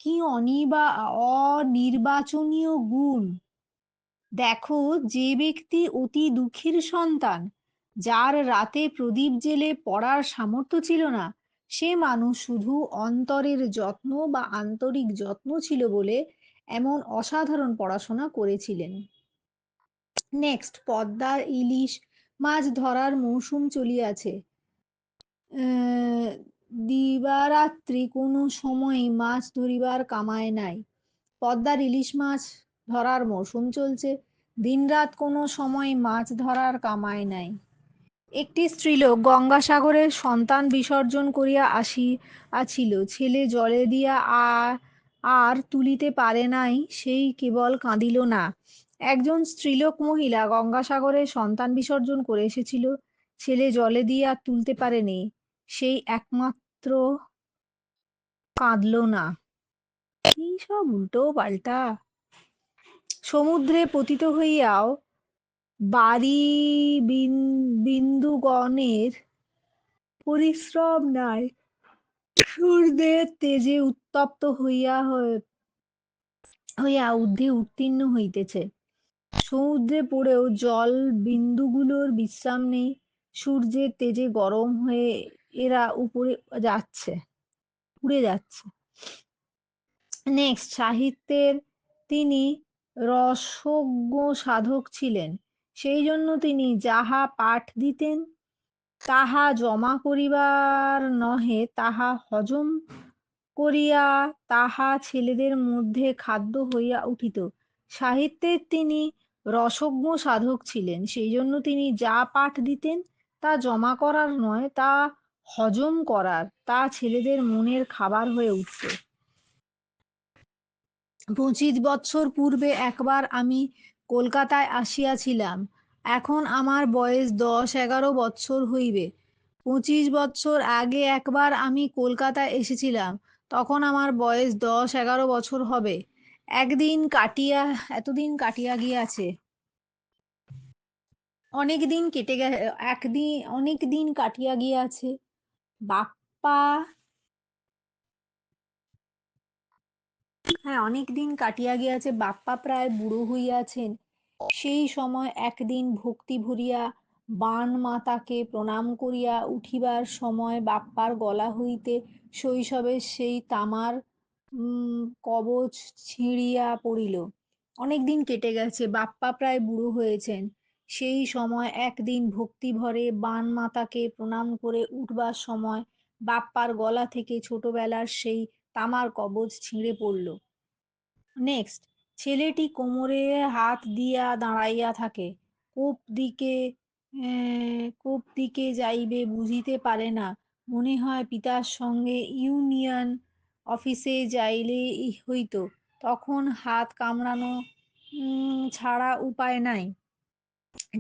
কি অনির্বাচনীয় গুণ! দেখো, যে ব্যক্তি অতি দুঃখীর সন্তান, যার রাতে প্রদীপ জেলে পড়ার সামর্থ্য ছিল না, সে মানুষ শুধু অন্তরের যত্ন বা আন্তরিক যত্ন ছিল বলে এমন অসাধারণ পড়াশোনা করেছিলেন। নেক্সট, পদ্মার ইলিশ মাছ ধরার মৌসুম চলিয়াছে। দিবারাত্রি কোনো সময়ই মাছ ধরিবার কামায় নাই। পদ্মার ইলিশ মাছ ধরার মৌসুম চলছে, দিনরাত কোনো সময় মাছ ধরার কামাই নাই। একটি স্ত্রীলোক গঙ্গাসাগরে সন্তান বিসর্জন করিয়া আসিল, ছেলে জলে দিয়া আর তুলিতে পারে নাই, সেই কেবল কাঁদিল না। একজন স্ত্রীলোক মহিলা গঙ্গাসাগরে সন্তান বিসর্জন করে এসেছিল, ছেলে জলে দিয়ে আর তুলতে পারেনি, সেই একমাত্র কাঁদল না। কি সব উল্টো পাল্টা! সমুদ্রে পতিত হইয়াও বারি বিন্দুগণের পরিশ্রম নাই, সূর্যের তেজে উত্তপ্ত হইয়া ঊর্ধ্বে উত্তীর্ণ হইতেছে। সমুদ্রে পড়েও জল বিন্দুগুলোর বিশ্রাম নেই, সূর্যের তেজে গরম হয়ে এরা উড়ে যাচ্ছে। নেক্সট, সাহিত্যের তিনি রসজ্ঞ সাধক ছিলেন, সেই জন্য তিনি যাহা পাঠ দিতেন তাহা জমা করিবার নহে, তাহা হজম করিয়া তাহা ছেলেদের মধ্যে খাদ্য হইয়া উঠিত। সাহিত্যের তিনি রসজ্ঞ সাধক ছিলেন, সেই জন্য তিনি যা পাঠ দিতেন তা জমা করার নয়, তা হজম করার, তা ছেলেদের মনের খাবার হয়ে উঠত। 25 বৎসর পূর্বে একবার আমি কলকাতায় আসিয়াছিলাম, এখন আমার বয়স 10-11 বৎসর হইবে। 25 বৎসর আগে একবার আমি কলকাতায় এসেছিলাম, তখন আমার বয়স 10-11 বছর হবে। এতদিন কাটিয়া গিয়াছে, অনেক দিন কাটিয়া গিয়াছে। বাপ্পা অনেক দিন কাটিয়া গিয়াছে, বাপ্পা প্রায় বুড়ো হইয়াছেন। সেই সময় একদিন ভক্তি ভরিয়া বাণমাতাকে প্রণাম করিয়া উঠিবার সময় বাপ্পার গলা হইতে শৈশবের সেই তামার কবচ ছিঁড়িয়া পড়িল। অনেক দিন কেটে গেছে, বাপ্পা প্রায় বুড়ো হয়েছেন। সেই সময় একদিন ভক্তিভরে বাণমাতাকে প্রণাম করে উঠবার সময় বাপ্পার গলা থেকে ছোটবেলার সেই তামার কবচ ছিঁড়ে পড়ল। নেক্সট, ছেলেটি কোমরে হাত দিয়া দাঁড়াইয়া থাকে, কোপ দিকে যাইবে বুঝিতে পারে না, মনে হয় পিতার সঙ্গে ইউনিয়ন অফিসে যাইলে হইত, তখন হাত কামড়ানো ছাড়া উপায় নাই।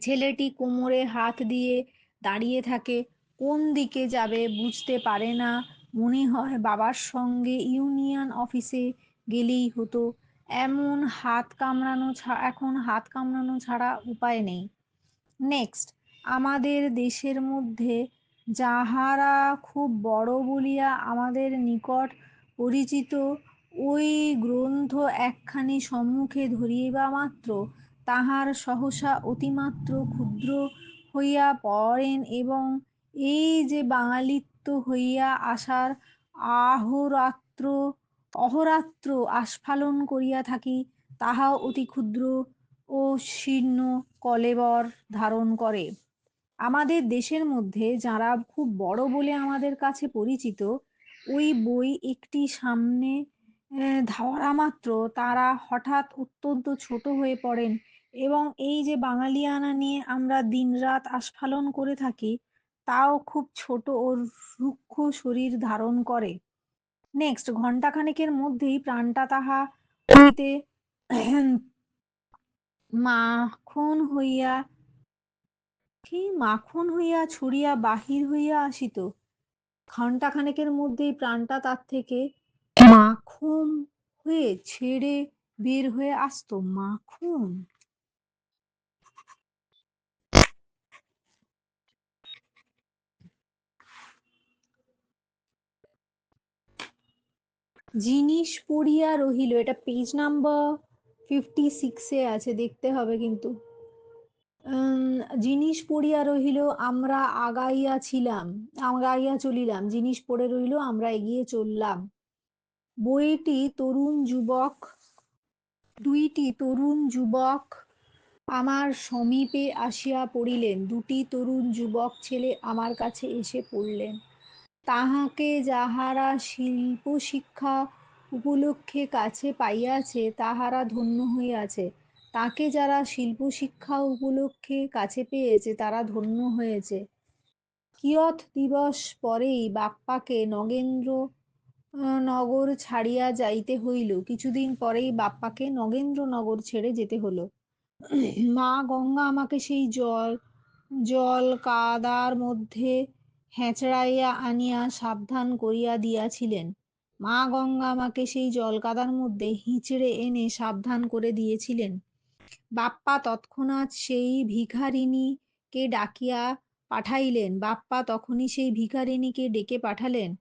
ছেলেটি কোমরে হাত দিয়ে দাঁড়িয়ে থাকে, কোন দিকে যাবে বুঝতে পারে না, মনে হয় বাবার সঙ্গে ইউনিয়ন অফিসে গেলেই হতো, এখন হাত কামড়ানো ছাড়া উপায় নেই। নেক্সট, আমাদের দেশের মধ্যে যাহারা খুব বড় বলিয়া আমাদের নিকট পরিচিত, ওই গ্রন্থ একখানি সম্মুখে ধরিবা মাত্র তাহার সহসা অতিমাত্র ক্ষুদ্র হইয়া পড়েন, এবং এই যে বাঙালিত্ব হইয়া আসার অহরাত্র আস্ফালন করিয়া থাকি, তাহাও অতি ক্ষুদ্র ও শীর্ণ কলেবর ধারণ করে। আমাদের দেশের মধ্যে যারা খুব বড় বলে আমাদের কাছে পরিচিত, ওই বই একটি সামনে ধরা মাত্র তারা হঠাৎ অত্যন্ত ছোট হয়ে পড়েন, এবং এই যে বাঙালিয়ানা নিয়ে আমরা দিনরাত আস্ফালন করে থাকি, তাও খুব ছোট ও রুক্ষ শরীর ধারণ করে। নেক্সট, ঘণ্টাখানেকের মধ্যেই প্রাণটা তাহা হইতে মাখন হইয়া ছুড়িয়া বাহির হইয়া আসিত। ঘণ্টাখানেকের মধ্যেই প্রাণটা তার থেকে মাখন হয়ে ছেড়ে বের হয়ে আসতো। মাখন জিনিস পড়িয়া রহিল, এটা পেজ নাম্বার 56-এ আছে, দেখতে হবে কিন্তু। জিনিস পড়িয়া রহিল, আমরা আগাইয়া চলিলাম, জিনিস পড়ে রইল, আমরা এগিয়ে চললাম। দুইটি তরুণ যুবক আমার সমীপে আসিয়া পড়িলেন। দুটি তরুণ যুবক ছেলে আমার কাছে এসে পড়লেন। তাহাকে যাহারা শিল্পশিক্ষা উপলক্ষে কাছে পাইয়াছে তাহারা ধন্য হইয়াছে, তাকে যারা শিল্পশিক্ষা উপলক্ষে কাছে পেয়েছে তারা ধন্য হয়েছে। কিয়ৎ দিবস পরেই বাপ্পাকে নগেন্দ্রনগর ছাড়িয়া যাইতে হইল। কিছুদিন পরেই বাপ্পাকে নগেন্দ্রনগর ছেড়ে যেতে হলো। মা গঙ্গা আমাকে সেই জল কাদার মধ্যে হেঁচড়াইয়া আনিয়া সাবধান করিয়া দিয়াছিলেন। মা গঙ্গা আমাকে সেই জল কাদার মধ্যে হিঁচড়ে এনে সাবধান করে দিয়েছিলেন। বাপ্পা তৎক্ষণাৎ সেই ভিখারিণীকে ডাকিয়া পাঠাইলেন। বাপ্পা তখনই সেই ভিখারিণীকে ডেকে পাঠালেন।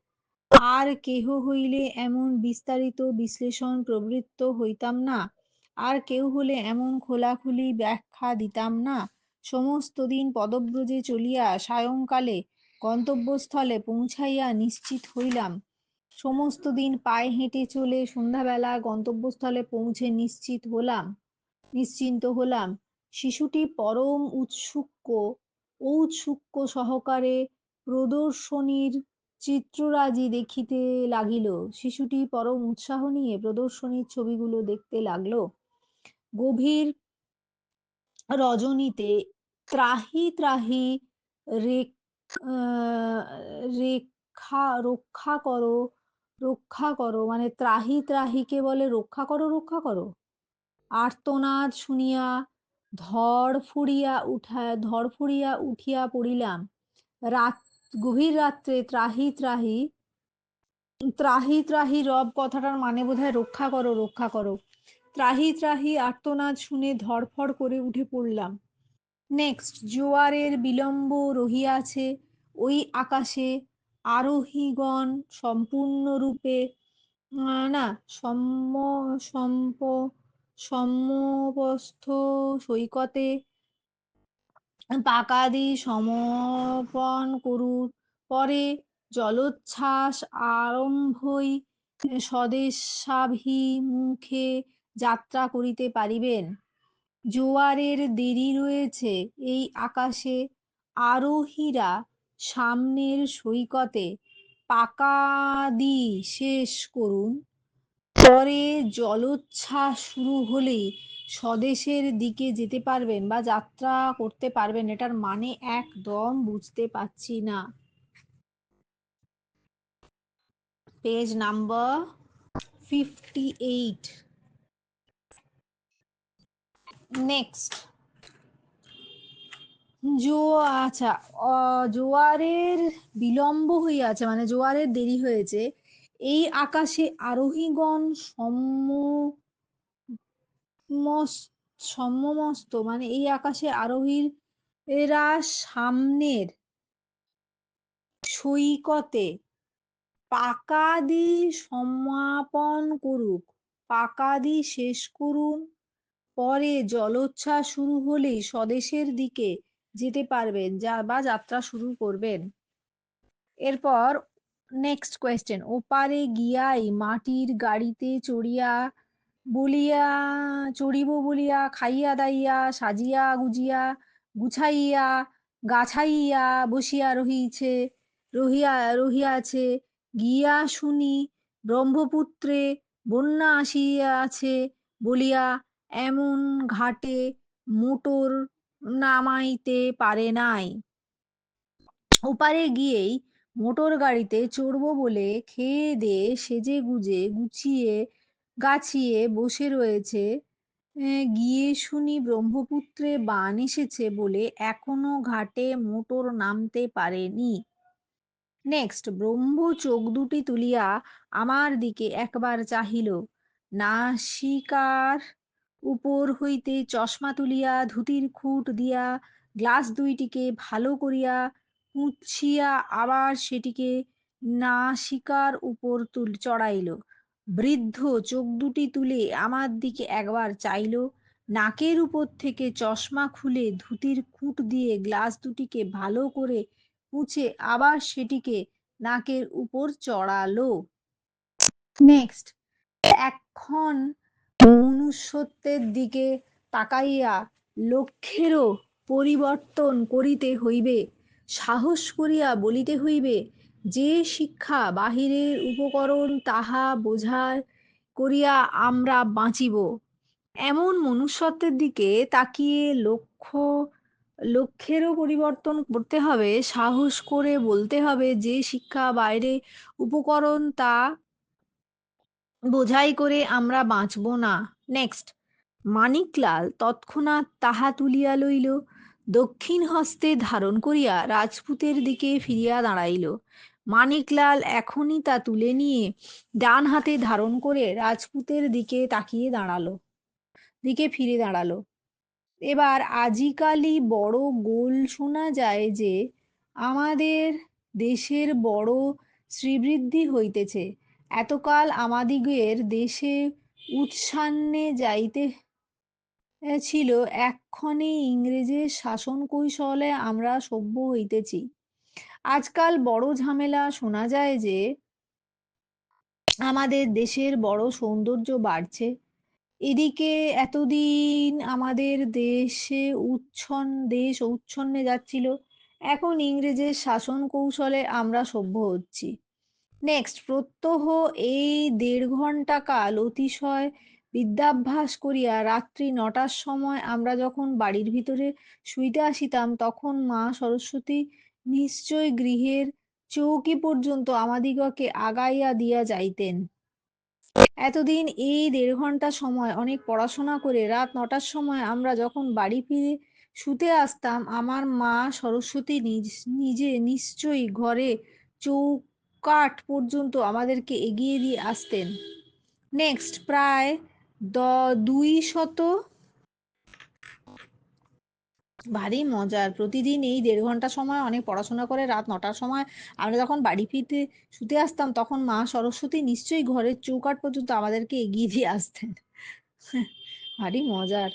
আর কেহ হইলে এমন বিস্তারিত বিশ্লেষণ প্রবৃত্ত হইতাম না, আর কেউ হলে এমন খোলাখুলি ব্যাখ্যা দিতাম না। সমস্ত দিন পদব্রজে চলিয়া সায়ংকালে গন্তব্যস্থলে পৌঁছাইয়া নিশ্চিত হইলাম। সমস্ত দিন পায়ে হেঁটে চলে সন্ধ্যাবেলা গন্তব্যস্থলে পৌঁছে নিশ্চিন্ত হলাম। শিশুটি পরম ঔৎসুক্য সহকারে প্রদর্শনীর চিত্ররাজি দেখিতে লাগিল। শিশুটি পরম উৎসাহ নিয়ে প্রদর্শনীর ছবিগুলো দেখতে লাগলো। গভীর রজনীতে ত্রাহি ত্রাহি রক্ষা করো, রক্ষা করো, মানে ত্রাহি ত্রাহিকে বলে রক্ষা করো আর্তনাদ শুনিয়া ধড়ফড়িয়া উঠিয়া পড়িলাম। রাত গভীর রাত্রে ত্রাহি ত্রাহি ত্রাহি ত্রাহি রব কথাটার মানে বোধহয় রক্ষা করো। ত্রাহি ত্রাহি আর্তনাদ শুনে ধড়ফড় করে উঠে পড়লাম। নেক্সট, জোয়ারের বিলম্ব রহিয়াছে ওই আকাশে, আরোহীগণ সম্পূর্ণরূপে না সম্মুখস্থ সৈকতে পাকাদি সমর্পণ করুর পরে জলোচ্ছ্বাস আরম্ভই স্বদেশাভিমুখে যাত্রা করিতে পারিবেন। জোয়ারের দেরি রয়েছে এই আকাশে। আরোহীরা সামনের সৈকতে পাকাদি শেষ করুন, পরে জলোচ্ছ্বাস শুরু হলেই স্বদেশের দিকে যেতে পারবেন বা যাত্রা করতে পারবেন। এটার মানে একদম বুঝতে পারছি না। Page number 58। নেক্সট, আচ্ছা, জোয়ারের বিলম্ব হইয়াছে মানে জোয়ারের দেরি হয়েছে এই আকাশে আরোহীগণ সম্মস্ত মানে এই আকাশে আরোহীর এরা সামনের সৈকতে পাকাদি সমাপন করুক, পাকাদি শেষ করুন, পরে জলোচ্ছ্বাস শুরু হলেই স্বদেশের দিকে যেতে পারবেন বা যাত্রা শুরু করবেন। এরপর নেক্সট কোয়েশ্চেন, ওপারে গিয়াই মাটির গাড়িতে চড়িব বলিয়া খাইয়া দাইয়া সাজিয়া গুজিয়া গুছাইয়া গাছাইয়া বসিয়া রহিয়াছে। গিয়া শুনি ব্রহ্মপুত্রে বন্যা আসিয়াছে বলিয়া এমন ঘাটে মোটর নামাইতে পারে নাই। ওপারে গিয়েই মোটর গাড়িতে চড়বো বলে খেয়ে দেয়ে সেজে গুজে গুছিয়ে গাছিয়ে বসে রয়েছে। গিয়ে শুনি ব্রহ্মপুত্রে বান এসেছে বলে এখনো ঘাটে মোটর নামতে পারেনি। নেক্সট, ব্রহ্ম চোখ দুটি তুলিয়া আমার দিকে একবার চাহিল, নাসিকার উপর হইতে চশমা তুলিয়া ধুতির খুঁট দিয়া গ্লাস দুইটিকে ভালো করিয়া মুছিয়া আবার সেটিকে নাসিকার উপর চড়াইল। বৃদ্ধ চোখ দুটি তুলে আমার দিকে একবার চাইল, নাকের উপর থেকে চশমা খুলে ধুতির খুঁট দিয়ে গ্লাস দুটিকে ভালো করে মুছে আবার সেটিকে নাকের উপর চড়ালো। নেক্সট, এখন মনুষ্যত্বের দিকে তাকাইয়া লক্ষ্যেরও পরিবর্তন করিতে হইবে। সাহস করিয়া বলিতে হইবে, যে শিক্ষা বাহিরের উপকরণ তাহা বোঝাই করিয়া আমরা বাঁচিব। এমন মনুষ্যত্বের দিকে তাকিয়ে লক্ষ্যেরও পরিবর্তন করতে হবে। সাহস করে বলতে হবে, যে শিক্ষা বাইরে উপকরণ তা বোঝাই করে আমরা বাঁচব না। নেক্সট, মানিকলাল তৎক্ষণাৎ তাহা তুলিয়া লইল, দক্ষিণ হস্তে ধারণ করিয়া রাজপুতের দিকে ফিরিয়া দাঁড়াইল। মানিকলাল এখনই তা তুলে নিয়ে ডান হাতে ধারণ করে রাজপুতের দিকে ফিরে দাঁড়ালো। এবার আজিকালি বড় গোল শোনা যায় যে আমাদের দেশের বড় শ্রীবৃদ্ধি হইতেছে। এতকাল আমাদিগের দেশে উৎসান্নে যাইতে ছিল, এক্ষণে ইংরেজের শাসন কৌশলে আমরা সভ্য হইতেছি। আজকাল বড় ঝামেলা শোনা যায় যে আমাদের দেশের বড় সৌন্দর্য বাড়ছে। এদিকে এতদিন আমাদের দেশ উচ্ছন্নে যাচ্ছিল, এখন ইংরেজের শাসন কৌশলে আমরা সভ্য হচ্ছি। নেক্সট, প্রত্যহ এই ১.৫ ঘণ্টা কাল অতিশয় বিদ্যাভ্যাস করিয়া রাত্রি ৯টার সময় আমরা যখন বাড়ির ভিতরে শুইতে আসিতাম, তখন মা সরস্বতী নিশ্চয় গৃহের চৌকি পর্যন্ত আমাদিগকে আগাইয়া দিয়া যাইতেন। এতদিন এই ১.৫ ঘণ্টা সময় অনেক পড়াশোনা করে রাত ৯টার সময় আমরা যখন বাড়ি ফিরে শুতে আসতাম, আমার মা সরস্বতী নিজে নিশ্চয়ই ঘরে চৌকাঠ পর্যন্ত আমাদেরকে এগিয়ে দিয়ে আসতেন। নেক্সট, প্রায় ২০০ ভারী মজার। প্রতিদিন এই ১.৫ ঘণ্টা সময় অনেক পড়াশোনা করে রাত ৯টার সময় আমরা যখন বাড়ি ফিরতে শুতে আসতাম, তখন মা সরস্বতী নিশ্চয়ই ঘরের চৌকাঠ পর্যন্ত আমাদেরকে এগিয়ে দিয়ে আসতেন। ভারী মজার।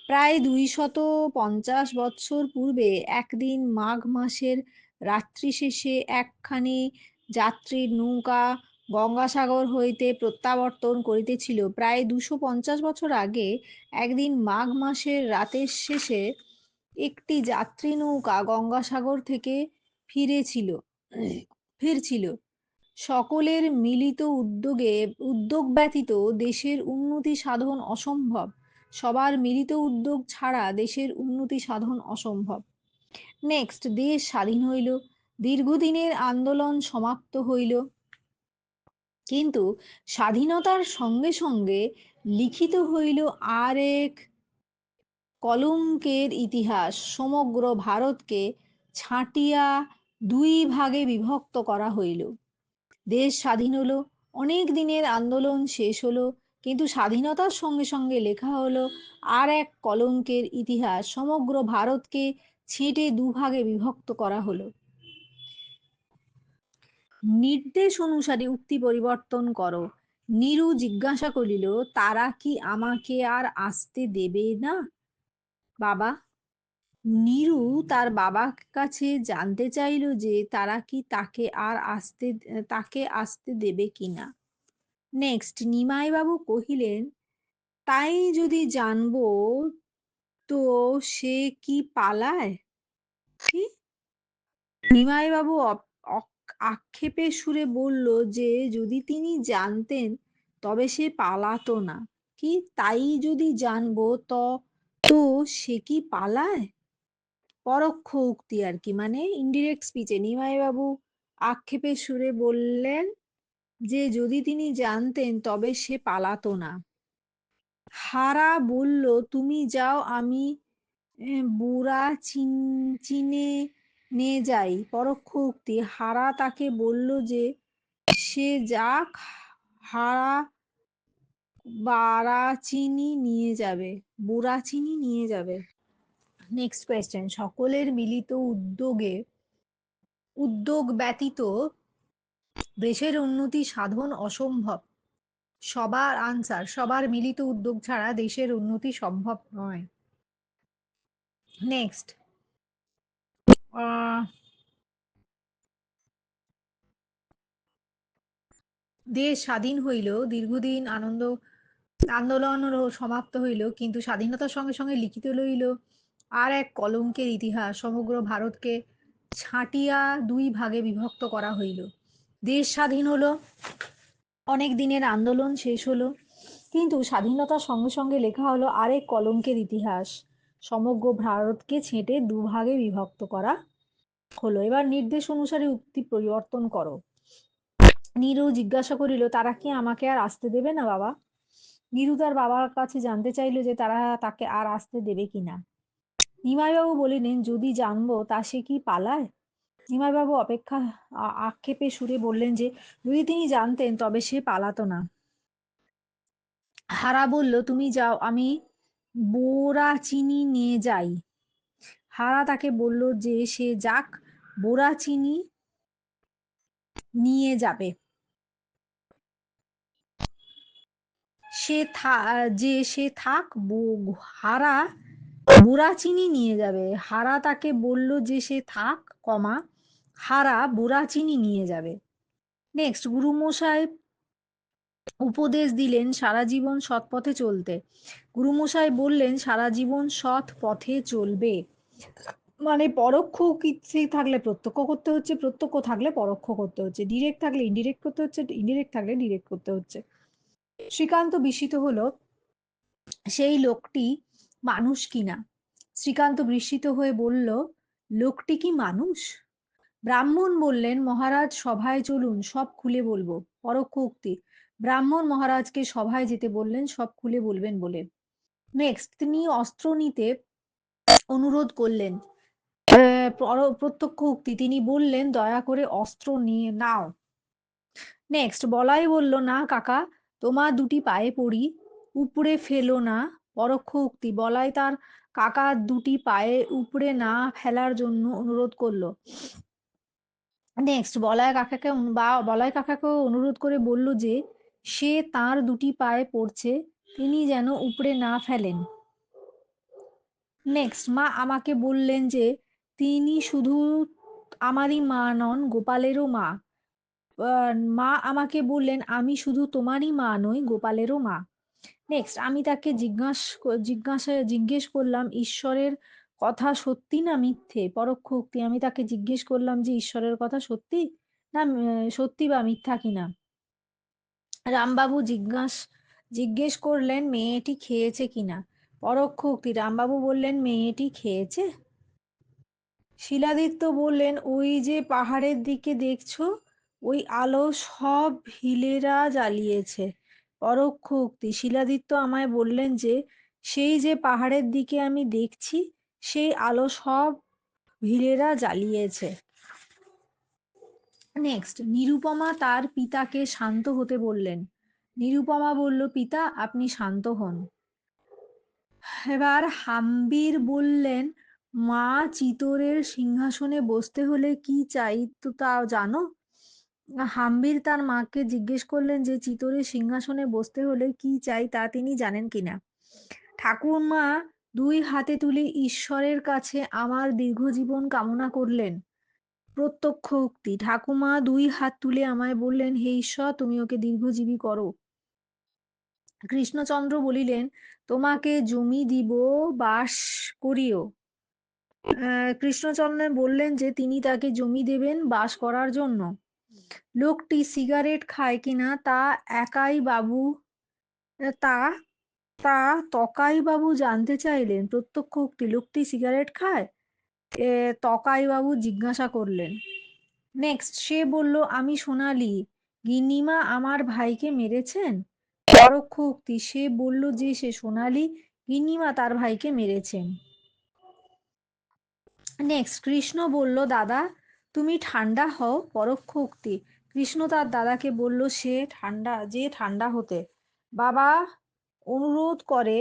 প্রায় ২৫০ পূর্বে একদিন মাঘ মাসের রাত্রি শেষে একখানি যাত্রীর নৌকা গঙ্গাসাগর হইতে প্রত্যাবর্তন করিতেছিল। প্রায় ২৫০ আগে একদিন মাঘ মাসের রাতের শেষে একটি যাত্রী নৌকা গঙ্গাসাগর থেকে ফিরেছিল ফিরছিল। সকলের মিলিত উদ্যোগ ব্যতীত দেশের উন্নতি সাধন অসম্ভব। সবার মিলিত উদ্যোগ ছাড়া দেশের উন্নতি সাধন অসম্ভব। নেক্সট, দেশ স্বাধীন হইল, দীর্ঘদিনের আন্দোলন সমাপ্ত হইল, কিন্তু স্বাধীনতার সঙ্গে সঙ্গে লিখিত হইল আর এক কলঙ্কের ইতিহাস। সমগ্র ভারতকে ছাঁটিয়া ২ ভাগে বিভক্ত করা হইল। দেশ স্বাধীন হলো, অনেক দিনের আন্দোলন শেষ হলো, কিন্তু স্বাধীনতার সঙ্গে সঙ্গে লেখা হলো আর এক কলঙ্কের ইতিহাস। সমগ্র ভারতকে ছেঁটে ২ ভাগে বিভক্ত করা হলো। নির্দেশ অনুসারে উক্তি পরিবর্তন করো। নীরু জিজ্ঞাসা করিল, তারা কি আমাকে আর আসতে দেবে না বাবা? নীরু তার বাবার কাছে জানতে চাইল যে তারা কি তাকে আসতে দেবে কিনা। নেক্সট, নিমাইবাবু কহিলেন, তাই যদি জানবো তো সে কি পালায়? কি? নিমাইবাবু আক্ষেপের সুরে বলল যে যদি তিনি জানতেন তবে সে পালাতো না। কি তাই যদি জানবো তো সে কি পালায়? পরোক্ষ উক্তি আর কি, মানে ইনডিরেক্ট স্পিচে নিমাইবাবু আক্ষেপের সুরে বললেন যে যদি তিনি জানতেন তবে সে পালাতো না। হারা বলল, তুমি যাও, আমি বুড়া চিনে নে যাই। পরোক্ষ উক্তি, হারা তাকে বলল যে সে যাক, হারা বুড়া চিনি নিয়ে যাবে। নেক্সট কোয়েশ্চেন, সকলের মিলিত উদ্যোগ ব্যতীত দেশের উন্নতি সাধন অসম্ভব। সবার মিলিত উদ্যোগ ছাড়া দেশের উন্নতি সম্ভব নয়। নেক্সট, দেশ স্বাধীন হইল, দীর্ঘদিন আন্দোলন সমাপ্ত হইল, কিন্তু স্বাধীনতার সঙ্গে সঙ্গে লিখিত লইল আর এক কলঙ্কের ইতিহাস। সমগ্র ভারতকে ছাঁটিয়া ২ ভাগে বিভক্ত করা হইল। দেশ স্বাধীন হলো, অনেক দিনের আন্দোলন শেষ হলো, কিন্তু স্বাধীনতার সঙ্গে সঙ্গে লেখা হলো আরেক কলঙ্কের ইতিহাস। সমগ্র ভারতকে ছেঁটে ২ ভাগে বিভক্ত করা হলো। এবার নির্দেশ অনুসারে উক্তি পরিবর্তন করো। নীরু জিজ্ঞাসা করিল, তারা কি আমাকে আর আসতে দেবে না বাবা? নীরু তার বাবার কাছে জানতে চাইল যে তারা তাকে আর আসতে দেবে কিনা। নিমাইবাবু বলিলেন, যদি জানবো তা সে কি পালায়? নিমাইবাবু আক্ষেপে সুরে বললেন যে যদি তিনি জানতেন তবে সে পালাতো না। হারা বলল, তুমি যাও, আমি বোরা চিনি নিয়ে যাই। হারা তাকে বলল যে সে যাক, বোরা চিনি নিয়ে যাবে। সে থাক, হারা বোরা চিনি নিয়ে যাবে। হারা তাকে বলল যে সে থাক, হারা বোরা চিনি নিয়ে যাবে। নেক্সট, গুরুমশাই উপদেশ দিলেন সারা জীবন সৎ পথে চলতে। গুরুমশাই বললেন সারা জীবন সৎ পথে চলবে। মানে পরোক্ষ কীর্তি থাকলে প্রত্যক্ষ করতে হচ্ছে, প্রত্যক্ষ থাকলে পরোক্ষ করতে হচ্ছে, ডিরেক্ট থাকলে ইনডিরেক্ট করতে হচ্ছে, ইনডিরেক্ট থাকলে ডিরেক্ট করতে হচ্ছে। শ্রীকান্ত বিস্মিত হলো সেই লোকটি মানুষ কিনা। শ্রীকান্ত বিস্মিত হয়ে বলল, লোকটি কি মানুষ? ব্রাহ্মণ বললেন, মহারাজ সভায় চলুন, সব খুলে বলবো। পরোক্ষ উক্তি, ব্রাহ্মণ মহারাজকে সভায় যেতে বললেন সব খুলে বলবেন বলে। নেক্সট, তিনি অস্ত্র নিতে অনুরোধ করলেন। প্রত্যক্ষ উক্তি, তিনি বললেন দয়া করে অস্ত্র নিয়ে নাও। নেক্সট, বলাই বলল, না কাকা, তোমার দুটি পায়ে পড়ি, উপড়ে ফেলো না। পরোক্ষ উক্তি, বলাই তার কাকার দুটি পায়ে উপড়ে না ফেলার জন্য অনুরোধ করলো। নেক্সট, বলাই কাকাকে অনুরোধ করে বলল যে সে তার দুটি পায়ে পড়ছে, তিনি যেন উপড়ে না ফেলেন। নেক্সট, মা আমাকে বললেন যে তিনি শুধু আমারই মা নন, গোপালেরও মা। মা আমাকে বললেন আমি শুধু তোমারই মা নই, গোপালেরও মা। নেক্সট, আমি তাকে জিজ্ঞেস করলাম ঈশ্বরের কথা সত্যি না মিথ্যে। পরোক্ষ উক্তি, আমি তাকে জিজ্ঞেস করলাম যে ঈশ্বরের কথা সত্যি না সত্যি বা মিথ্যা কিনা। রামবাবু জিজ্ঞেস করলেন মেয়েটি খেয়েছে কিনা। পরোক্ষ উক্তি, রামবাবু বললেন মেয়েটি খেয়েছে। শিলাদিত্য বললেন ওই যে পাহাড়ের দিকে দেখছো, ওই আলো সব ভিলেরা জ্বালিয়েছে। পরোক্ষ উক্তি, শিলাদিত্য আমায় বললেন যে সেই যে পাহাড়ের দিকে আমি দেখছি, সেই আলো সব ভিলেরা জ্বালিয়েছে। নেক্সট, নিরুপমা তার পিতাকে শান্ত হতে বললেন। নিরুপমা বলল, পিতা আপনি শান্ত হন। এবার হাম্বির বললেন, মা চিতোরের সিংহাসনে বসতে হলে কি চাই তো তা জানো? হাম্বির তার মাকে জিজ্ঞেস করলেন যে চিতোরের সিংহাসনে বসতে হলে কি চাই তা তিনি জানেন কিনা। ঠাকুরমা দুই হাতে তুলে ঈশ্বরের কাছে আমার দীর্ঘজীবন কামনা করলেন। প্রত্যক্ষ উক্তি, ঠাকুমা দুই হাত তুলে আমায় বললেন হে ঈশ্বর তুমি ওকে দীর্ঘজীবী করো। কৃষ্ণচন্দ্র বলিলেন, তোমাকে জমি দিব, বাস করিও। কৃষ্ণচন্দ্র বললেন যে তিনি তাকে জমি দেবেন বাস করার জন্য। লোকটি সিগারেট খায় কিনা তা একাই বাবু তা তা তকাই বাবু জানতে চাইলেন। প্রত্যক্ষ উক্তি, লোকটি সিগারেট খায়? তকাই বাবু জিজ্ঞাসা করলেন। নেক্সট, সে বলল আমি সোনালি, গিন্নিমা আমার ভাইকে মেরেছেন। পরোক্ষ উক্তি, সে বলল যে সে সোনালি, গিন্নিমা তার ভাইকে মেরেছেন। নেক্সট, কৃষ্ণ বলল দাদা তুমি ঠান্ডা হও। পরোক্ষ উক্তি, কৃষ্ণ তার দাদাকে বলল ঠান্ডা হতে। বাবা অনুরোধ করে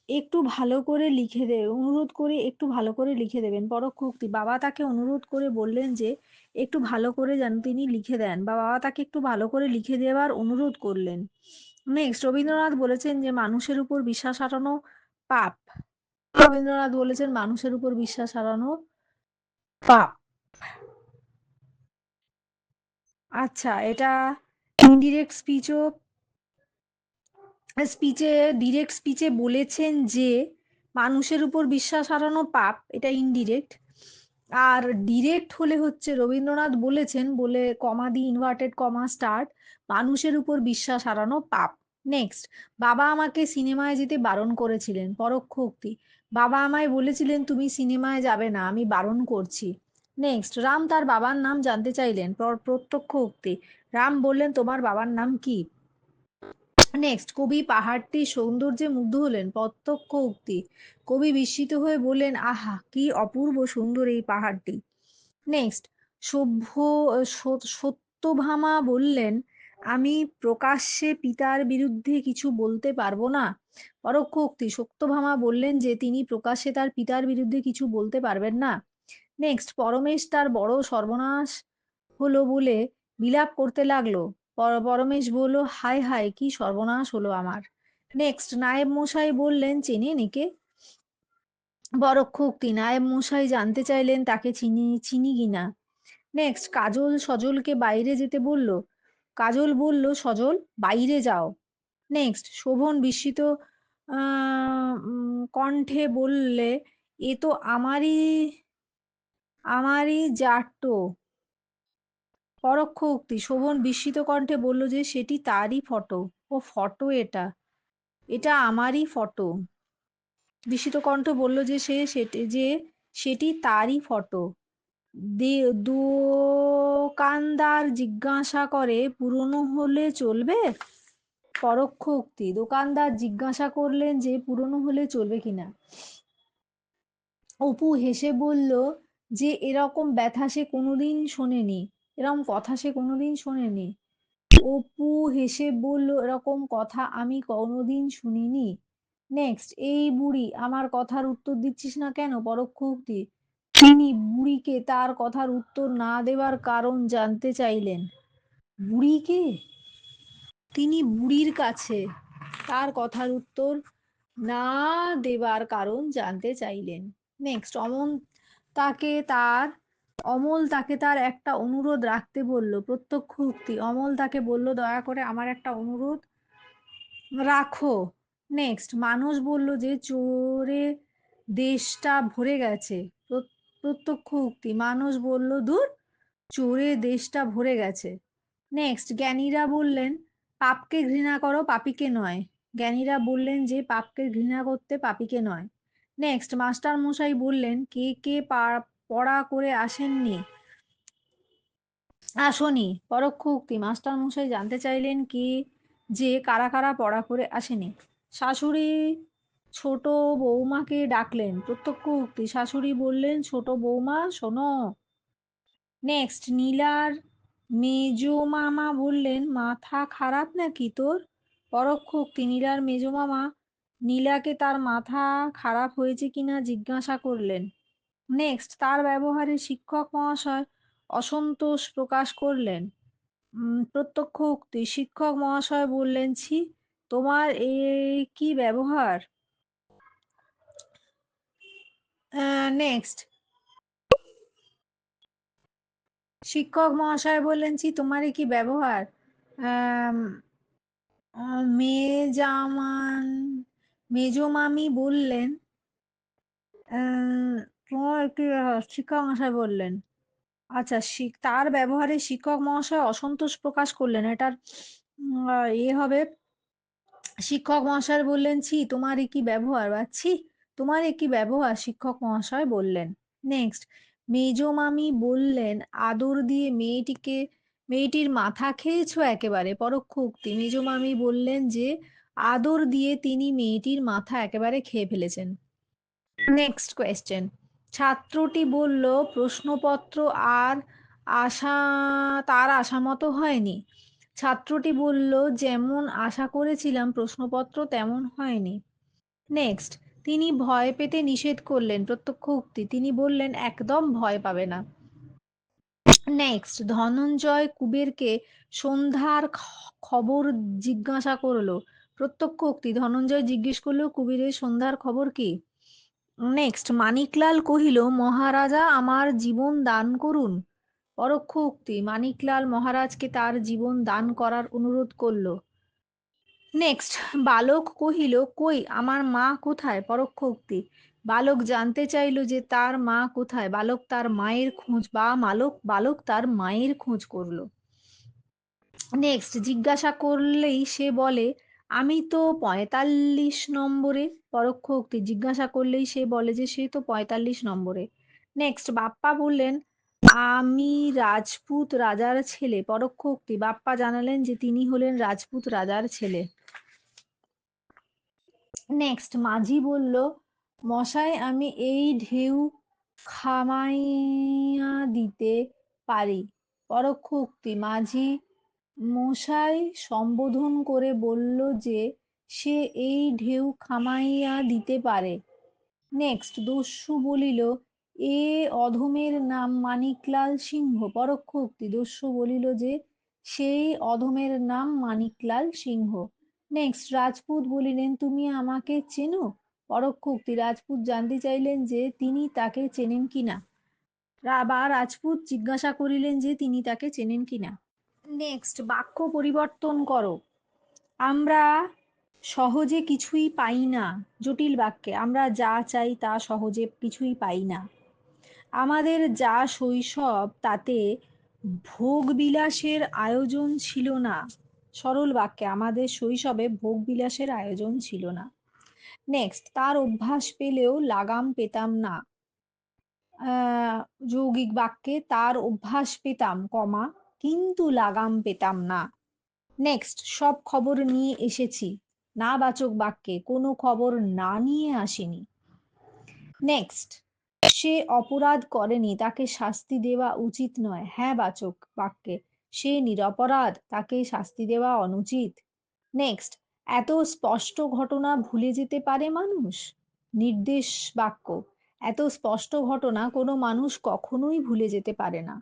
একটু ভালো করে লিখে দে অনুরোধ করে একটু ভালো করে লিখে দেবেন। পরোক্ষ উক্তি, বাবা তাকে অনুরোধ করে বললেন যে একটু ভালো করে যেন তিনি লিখে দেন, বা বাবা তাকে একটু ভালো করে লিখে দেওয়ার অনুরোধ করলেন। নেক্সট, রবীন্দ্রনাথ বলেছেন যে মানুষের উপর বিশ্বাস হারানো পাপ। রবীন্দ্রনাথ বলেছেন মানুষের উপর বিশ্বাস হারানো পাপ। আচ্ছা, এটা ইনডিরেক্ট ডিরেক্ট স্পিচে বলেছেন যে মানুষের উপর বিশ্বাস হারানো পাপ, এটা ইনডিরেক্ট। আর ডিরেক্ট হলে হচ্ছে রবীন্দ্রনাথ বলেছেন বলে কমা দি ইনভার্টেড কমা স্টার্ট, মানুষের উপর বিশ্বাস হারানো পাপ। নেক্সট, বাবা আমাকে সিনেমায় যেতে বারণ করেছিলেন। পরোক্ষ উক্তি, বাবা আমায় বলেছিলেন তুমি সিনেমায় যাবে না, আমি বারণ করছি। নেক্সট, রাম তার বাবার নাম জানতে চাইলেন। প্রত্যক্ষ উক্তি, রাম বললেন তোমার বাবার নাম কি? নেক্সট, কবি পাহাড়টির সৌন্দর্যে মুগ্ধ হলেন। প্রত্যক্ষ উক্তি, কবি বিস্মিত হয়ে বললেন আহা কি অপূর্ব সুন্দর এই পাহাড়টি। নেক্সট, সত্যভামা বললেন আমি প্রকাশ্যে পিতার বিরুদ্ধে কিছু বলতে পারবো না। পরোক্ষ উক্তি, সত্যভামা বললেন যে তিনি প্রকাশ্যে তার পিতার বিরুদ্ধে কিছু বলতে পারবেন না। নেক্সট, পরমেশ তার বড় সর্বনাশ হলো বলে বিলাপ করতে লাগলো। পরমেশ বলল, হায় হায়, কি সর্বনাশ হলো আমার। নেক্সট, নায়েব মশাই বললেন, চেনেন একে? পরোক্ষ উক্তি, নায়েব মশাই জানতে চাইলেন তাকে চিনি কিনা। নেক্সট, কাজল সজলকে বাইরে যেতে বলল। কাজল বলল, সজল বাইরে যাও। নেক্সট, শোভন বিস্মিত কণ্ঠে বললে, এ তো আমারই জাটো। পরোক্ষ উক্তি, শোভন বিস্মিত কণ্ঠে বলল যে সেটি তারই ফটো। ও ফটো, এটা এটা আমারই ফটো। বিস্মিত কণ্ঠ বলল যে সেটি তারই ফটো। দোকানদার জিজ্ঞাসা করে, পুরনো হলে চলবে? পরোক্ষ উক্তি, দোকানদার জিজ্ঞাসা করলেন যে পুরনো হলে চলবে কিনা। অপু হেসে বলল যে এরকম ব্যথা সে কোনোদিন শোনেনি, এরকম কথা সে কোনোদিন শোনেনি। অপু হেসে বলল, এরকম কথা আমি কোনোদিন শুনিনি। নেক্সট, এই বুড়ি, আমার কথার উত্তর দিচ্ছিস না কেন? পরোক্ষ উক্তি, তিনি বুড়িকে তার কথার উত্তর না দেবার কারণ জানতে চাইলেন। বুড়িকে? তিনি বুড়ির কাছে তার কথার উত্তর না দেবার কারণ জানতে চাইলেন। নেক্সট, অমল তাকে তার একটা অনুরোধ রাখতে বলল। প্রত্যক্ষ উক্তি, অমল তাকে বলল, দয়া করে আমার একটা অনুরোধ রাখো। নেক্সট, মানুষ বলল যে চোরে দেশটা ভরে গেছে। প্রত্যক্ষ উক্তি, মানুষ বলল, ধুর, চোরে দেশটা ভরে গেছে। নেক্সট, জ্ঞানীরা বললেন, পাপকে ঘৃণা করো, পাপীকে নয়। জ্ঞানীরা বললেন যে পাপকে ঘৃণা করতে, পাপীকে নয়। নেক্সট, মাস্টার মশাই বললেন, কে কে পড়া করে আসনি? পরোক্ষ উক্তি, মাস্টার মশাই জানতে চাইলেন কি যে কারা কারা পড়া করে আসেনি। শাশুড়ি ছোট বৌমাকে ডাকলেন। প্রত্যক্ষ উক্তি, শাশুড়ি বললেন, ছোট বৌমা শোনো। নেক্সট, নীলার মেজো মামা বললেন, মাথা খারাপ নাকি তোর? পরোক্ষ উক্তি, নীলার মেজো মামা নীলাকে তার মাথা খারাপ হয়েছে কিনা জিজ্ঞাসা করলেন। নেক্সট, তার ব্যবহারে শিক্ষক মহাশয় অসন্তোষ প্রকাশ করলেন। প্রত্যক্ষ উক্তি, শিক্ষক মহাশয় বললেন, ছি, তোমার এ কি ব্যবহার। নেক্সট, শিক্ষক মহাশয় বললেন, ছি, তোমার এ কি ব্যবহার। আম, মেজো মামি বললেন, তোমার কি ব্যবহার? শিক্ষক মহাশয় বললেন, আচ্ছা, তার ব্যবহারে শিক্ষক মহাশয় অসন্তোষ প্রকাশ করলেন। এটার হবে, শিক্ষক মহাশয় বললেন, ছি, তোমার এ কি ব্যবহার, বা ছি, তোমার এ কি ব্যবহার, শিক্ষক মহাশয় বললেন। নেক্সট, মেজো মামি বললেন, আদর দিয়ে মেয়েটির মাথা খেয়েছো একেবারে। পরোক্ষ উক্তি, মেজো মামি বললেন যে আদর দিয়ে তিনি মেয়েটির মাথা একেবারে খেয়ে ফেলেছেন। নেক্সট কোয়েশ্চেন, ছাত্রটি বলল, প্রশ্নপত্র আর আশা তার আশা মতো হয়নি। ছাত্রটি বলল, যেমন আশা করেছিলাম প্রশ্নপত্র তেমন হয়নি। নেক্সট, তিনি ভয় পেতে নিষেধ করলেন। প্রত্যক্ষ উক্তি, তিনি বললেন, একদম ভয় পাবে না। নেক্সট, ধনঞ্জয় কুবেরকে সন্ধ্যার খবর জিজ্ঞাসা করলো। প্রত্যক্ষ উক্তি, ধনঞ্জয় জিজ্ঞেস করলো, কুবেরের সন্ধ্যার খবর কি। নেক্সট, মানিকলাল কহিল, মহারাজা আমার জীবন দান করুন। পরোক্ষ উক্তি, মানিকলাল মহারাজকে তার জীবন দান করার অনুরোধ করল। নেক্সট, বালক কহিল, কই আমার মা কোথায়? পরোক্ষ উক্তি, বালক জানতে চাইল যে তার মা কোথায়। বালক তার মায়ের খোঁজ বালক তার মায়ের খোঁজ করলো। নেক্সট, জিজ্ঞাসা করলেই সে বলে, আমি তো 45 নম্বরে। পরোক্ষ উক্তি, জিজ্ঞাসা করলেই সে বলে যে সে তো 45 নম্বরে। নেক্সট, বাপ্পা বললেন, আমি রাজপুত রাজার ছেলে। পরোক্ষ উক্তি, বাপ্পা জানালেন যে তিনি হলেন রাজপুত রাজার ছেলে। নেক্সট, মাঝি বলল, মশাই আমি এই ঢেউ খামাইয়া দিতে পারি। পরোক্ষ উক্তি, মাঝি মশাই সম্বোধন করে বলল যে সে এই ঢেউ থামাইয়া দিতে পারে। নেক্সট, দস্যু বলিল, এ অধমের নাম মানিকলাল সিংহ। পরোক্ষ উক্তি, দস্যু বলিল যে সেই অধমের নাম মানিকলাল সিংহ। নেক্সট, রাজপুত বলিলেন, তুমি আমাকে চেনো? পরোক্ষ উক্তি, রাজপুত জানতে চাইলেন যে তিনি তাকে চেনেন কিনা, বা রাজপুত জিজ্ঞাসা করিলেন যে তিনি তাকে চেনেন কিনা। নেক্সট, বাক্য পরিবর্তন করো। আমরা সহজে কিছুই পাই না। জটিল বাক্যে, আমরা যা চাই তা সহজে কিছুই পাই না। আমাদের যা শৈশব তাতে ভোগবিলাসের আয়োজন ছিল না। সরল বাক্যে, আমাদের শৈশবে ভোগবিলাসের আয়োজন ছিল না। নেক্সট, তার অভ্যাস পেলেও লাগাম পেতাম না। যৌগিক বাক্যে, তার অভ্যাস পেতাম, কমা, কিন্তু লাগাম পেতাম না। নেক্সট, সব খবর নিয়ে এসেছি। না বাচক বাক্যে, কোনো খবর না নিয়ে আসিনি। নেক্সট, সে অপরাধ করেনি, তাকে শাস্তি দেওয়া উচিত নয়। হ্যাঁ বাচক বাক্যে, সে নিরপরাধ, তাকে শাস্তি দেওয়া অনুচিত। নেক্সট, এত স্পষ্ট ঘটনা ভুলে যেতে পারে মানুষ? নির্দেশ বাক্য, এত স্পষ্ট ঘটনা কোনো মানুষ কখনোই ভুলে যেতে পারে না।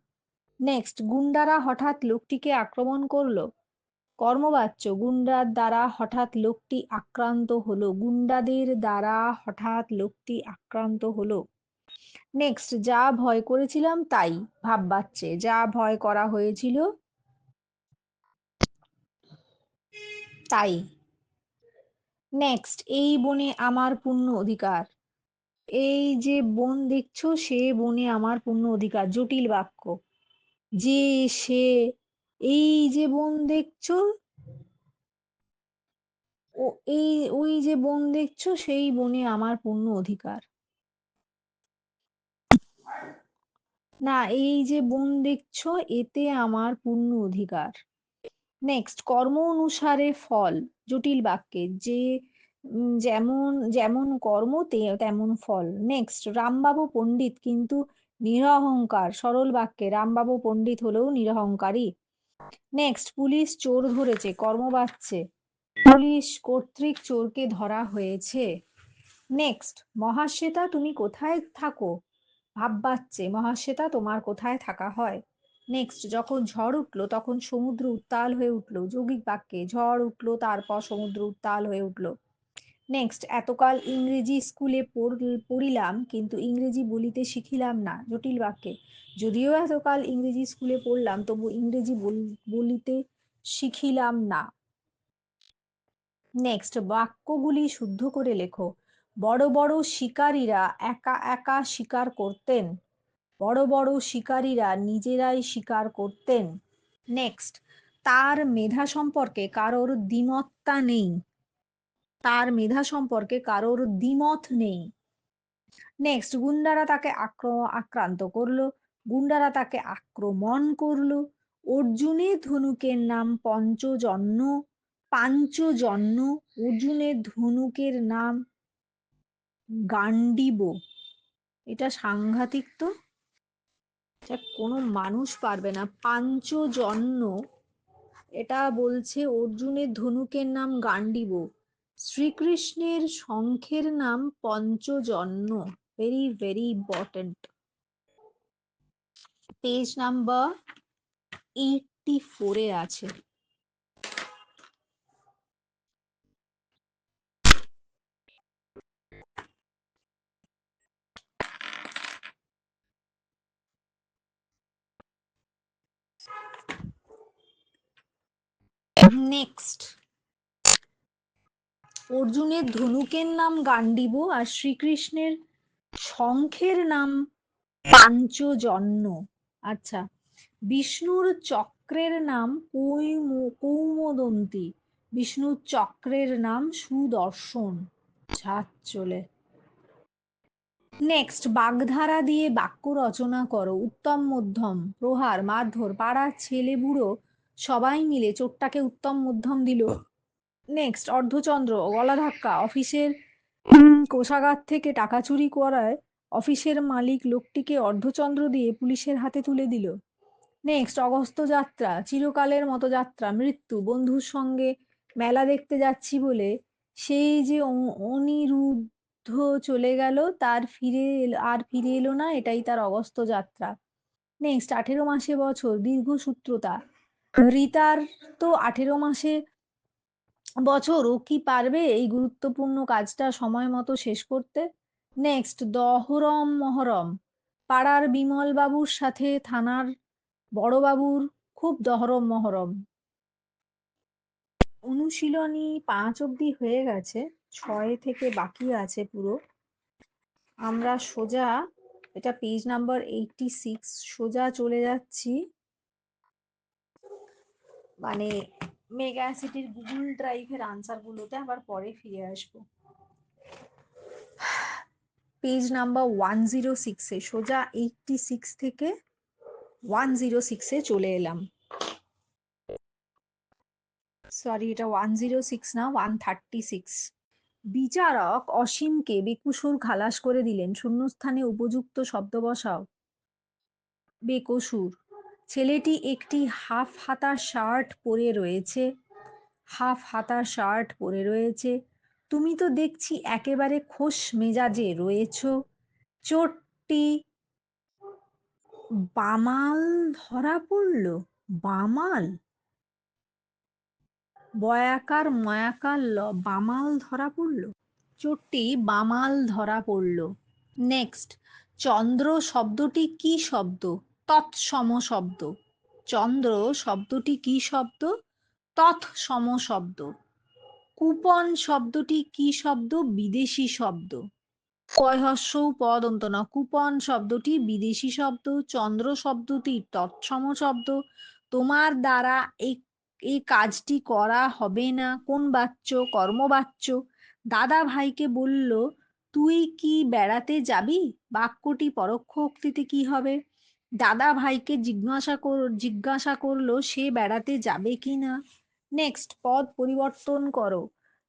নেক্সট, গুন্ডারা হঠাৎ লোকটিকে আক্রমণ করলো। কর্মবাচ্য, গুন্ডার দ্বারা হঠাৎ লোকটি আক্রান্ত হলো। গুন্ডাদের দ্বারা হঠাৎ লোকটি আক্রান্ত হলো। নেক্সট, যা ভয় করেছিলাম তাই। ভাববাচ্যে, যা ভয় করা হয়েছিল তাই। নেক্সট, এই বনে আমার পূর্ণ অধিকার। এই যে বন দেখছো সে বনে আমার পূর্ণ অধিকার। জটিল বাক্য, যে, সে, এই যে বন দেখছো, ও, এই, ওই যে বন দেখছো সেই বনে আমার পূর্ণ অধিকার। না, এই যে বন দেখছো এতে আমার পূর্ণ অধিকার। নেক্সট, কর্ম অনুসারে ফল। জটিল বাক্যে, যে, যেমন যেমন কর্ম তেমন ফল। নেক্সট, রামবাবু পণ্ডিত কিন্তু নিরহংকার। সরল বাক্যে, রামবাবু পণ্ডিত হলেও নিরহংকারী। নেক্সট, পুলিশ চোর ধরেছে। কর্মবাচ্যে, পুলিশ কর্তৃক চোরকে ধরা হয়েছে। নেক্সট, মহাশ্বেতা তুমি কোথায় থাকো? ভাববাচ্চে, মহাশ্বেতা তোমার কোথায় থাকা হয়? নেক্সট, যখন ঝড় উঠলো তখন সমুদ্র উত্তাল হয়ে উঠলো। যৌগিক বাক্যে, ঝড় উঠলো তারপর সমুদ্র উত্তাল হয়ে উঠলো। নেক্সট, এতকাল ইংরেজি স্কুলে পড়িলাম কিন্তু ইংরেজি বলিতে শিখিলাম না। জটিল বাক্যে, যদিও এতকাল ইংরেজি স্কুলে পড়লাম তবু ইংরেজি বলিতে শিখিলাম না। নেক্সট, বাক্যগুলি শুদ্ধ করে লেখো। বড় বড় শিকারীরা একা একা শিকার করতেন। বড় বড় শিকারীরা নিজেরাই শিকার করতেন। নেক্সট, তার মেধা সম্পর্কে কারোর দ্বিমততা নেই। তার মেধা সম্পর্কে কারোর দ্বিমত নেই। নেক্সট, গুন্ডারা তাকে আক্রান্ত করলো। গুন্ডারা তাকে আক্রমণ করলো। অর্জুনের ধনুকের নাম পঞ্চজন্য। পাঞ্চজন্য। অর্জুনের ধনুকের নাম গান্ডীব। এটা সাংঘাতিক তো, এটা কোনো মানুষ পারবে না। পাঞ্চজন্য, এটা বলছে অর্জুনের ধনুকের নাম গান্ডীব। শ্রীকৃষ্ণের শঙ্খের নাম Panchajanya. Very very important. Page number 84-এ আছে। নেক্সট, অর্জুনের ধনুকের নাম গান্ডীব আর শ্রীকৃষ্ণের শঙ্খের নাম পাঞ্চজন্য। আচ্ছা, বিষ্ণুর চক্রের নাম কৌমদন্তী। বিষ্ণুর চক্রের নাম সুদর্শন। চলে। নেক্সট, বাগধারা দিয়ে বাক্য রচনা করো। উত্তম মধ্যম, প্রহার, মারধর, পাড়ার ছেলে বুড়ো সবাই মিলে চোরটাকে উত্তম মধ্যম দিল। নেক্সট, অর্ধচন্দ্র, গলা ধাক্কা, অফিসের কোষাগার থেকে টাকা চুরি করায় অফিসের মালিক লোকটিকে অর্ধচন্দ্র দিয়ে পুলিশের হাতে তুলে দিল। নেক্সট, অগস্ত্য যাত্রা, চিরকালের মতো যাত্রা, মৃত্যু, বন্ধুর সঙ্গে মেলা দেখতে যাচ্ছি বলে সেই যে অনিরুদ্ধ চলে গেল, আর ফিরে এলো না, এটাই তার অগস্ত্য যাত্রা। নেক্সট, 18 মাসে বছর, দীর্ঘসূত্রতা। রিতার তো 18 মাসে বছর, ও কি পারবে এই গুরুত্বপূর্ণ কাজটা সময় মতো শেষ করতে? নেক্সট, দহরম মহরম। পাড়ার বিমল বাবুর সাথে থানার বড়বাবুর খুব দহরম মহরম। অনুশীলনী 5 অব্দি হয়ে গেছে, 6 থেকে বাকি আছে পুরো। আমরা সোজা, এটা পেজ নাম্বার 86, সোজা চলে যাচ্ছি মানে মেগা সিটির গুগল ড্রাইভের আনসার গুলোতে, আবার পরে ফিরে আসবো। পেজ নাম্বার 106-এ, সোজা 86 থেকে 106-এ চলে এলাম। সরি, এটা 106 না, 136। বিচারক অসীমকে বেকসুর খালাস করে দিলেন, শূন্যস্থানে উপযুক্ত শব্দ বসাও। বেকসুর। ছেলেটি একটি হাফ হাতা শার্ট পরে রয়েছে। হাফ হাতা শার্ট পরে রয়েছে। তুমি তো দেখছি একেবারে খোশ মেজাজে রয়েছ। চোরটি বামাল ধরা পড়ল। বামাল, বয়াকার ময়াকার বামাল ধরা পড়ল। চোরটি বামাল ধরা পড়ল। নেক্সট, চন্দ্র শব্দটি কি শব্দ? তৎসম শব্দ। চন্দ্র শব্দটি কি শব্দ? তৎসম শব্দ। কুপন শব্দটি কি শব্দ? বিদেশি শব্দ। কয়হস্যৌ পদ অন্ত ন। কুপন শব্দটি বিদেশি শব্দ, চন্দ্র শব্দটি তৎসম শব্দ। তোমার দ্বারা এই কাজটি করা হবে না কোন বাচ্য? কর্মবাচ্য। দাদা ভাইকে বলল, তুই কি বেড়াতে যাবি? বাক্যটি পরোক্ষ উক্তিতে কি হবে? দাদা ভাইকে জিজ্ঞাসা করলো সে বেড়াতে যাবে কি না। নেক্সট, পদ পরিবর্তন করো।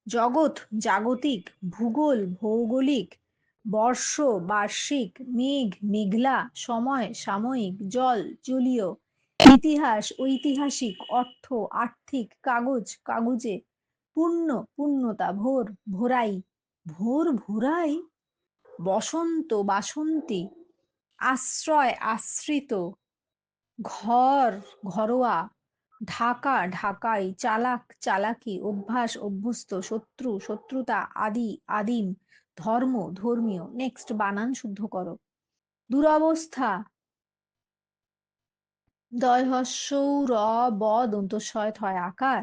জগৎ জাগতিক, ভূগোল ভৌগোলিক, বর্ষ বার্ষিক, মেঘ মেঘলা, সময় সাময়িক, জল জলীয়, ইতিহাস ঐতিহাসিক, অর্থ আর্থিক, কাগজ কাগুজে, পূর্ণ পূর্ণতা, ভোর ভোরাই, ভোর ভোরাই, বসন্ত বাসন্তী, আশ্রয় আশ্রিত, ঘর ঘরোয়া, ঢাকা ঢাকাই, চালাক চালাকি, অভ্যাস অভ্যস্ত, শত্রু শত্রুতা, আদি আদিম, ধর্ম ধর্মীয়। নেক্সট, বানান শুদ্ধ করো। দুরবস্থা, দয়হস্যৌ র ব দন্তস্বয় থয় আকার,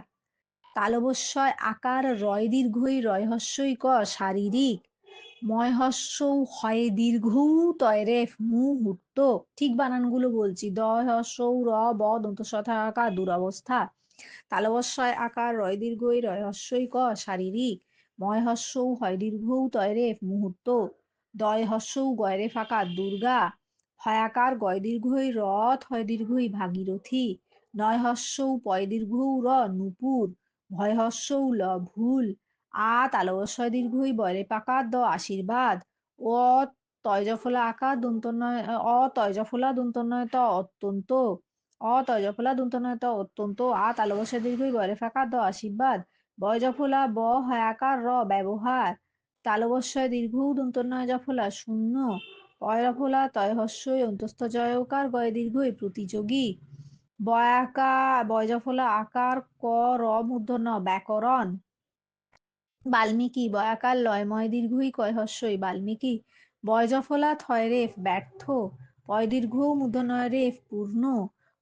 তালবস্যয় আকার, রয় দীর্ঘই রয়হস্যই ক শারীরিক, ময়হস্যৌ হয় দীর্ঘৌ তয়রেফ মুহূর্ত। ঠিক বানানগুলো বলছি। দয়হস্যৌ র ব দন্তস্বয় থয় আকার দুরবস্থা, তালবস্যয় আকার, রয় দীর্ঘই রয়হস্যই ক শারীরিক, ময়হস্যৌ হয় দীর্ঘৌ তয়রেফ মুহূর্ত, দয়হস্যৌ গয়রেফ আকার দুর্গা, হয়াকার গয় দীর্ঘই রথ হয় দীর্ঘই ভাগীরথী, নয়হস্যৌ পয় দীর্ঘৌ র নূপুর, ভয়হস্যৌ ল ভুল, তালবস্যয় দীর্ঘই বয়রে পাকার দ আশীর্বাদ, ও তয়জফলা আকার দন্তন্বয়, তয়জফলা দন্তন্বয় ত অত্যন্ত, তয়জফলা দন্তন্বয় ত অত্যন্ত, তালবস্যয় দীর্ঘই বয়রে ফাঁকা দ আশীর্বাদ, বয়জফলা ব হয়াকার র ব্যবহার, তালবস্যয় দীর্ঘৌ দন্তন্বয় জফলা শূন্য, পয়রফলা তয়হস্যই অন্তস্থ জয়কার গয় দীর্ঘই প্রতিযোগী, বয়জফলা আকার ক র মূর্ধন্য ব্যাকরণ, বাল্মীকি বয়াকার লয়ময় দীর্ঘই কয় হস্যই বাল্মীকি, বয়জফলা থয় রেফ ব্যর্থ, পয় দীর্ঘ মূর্ধন্যয় রেফ পূর্ণ,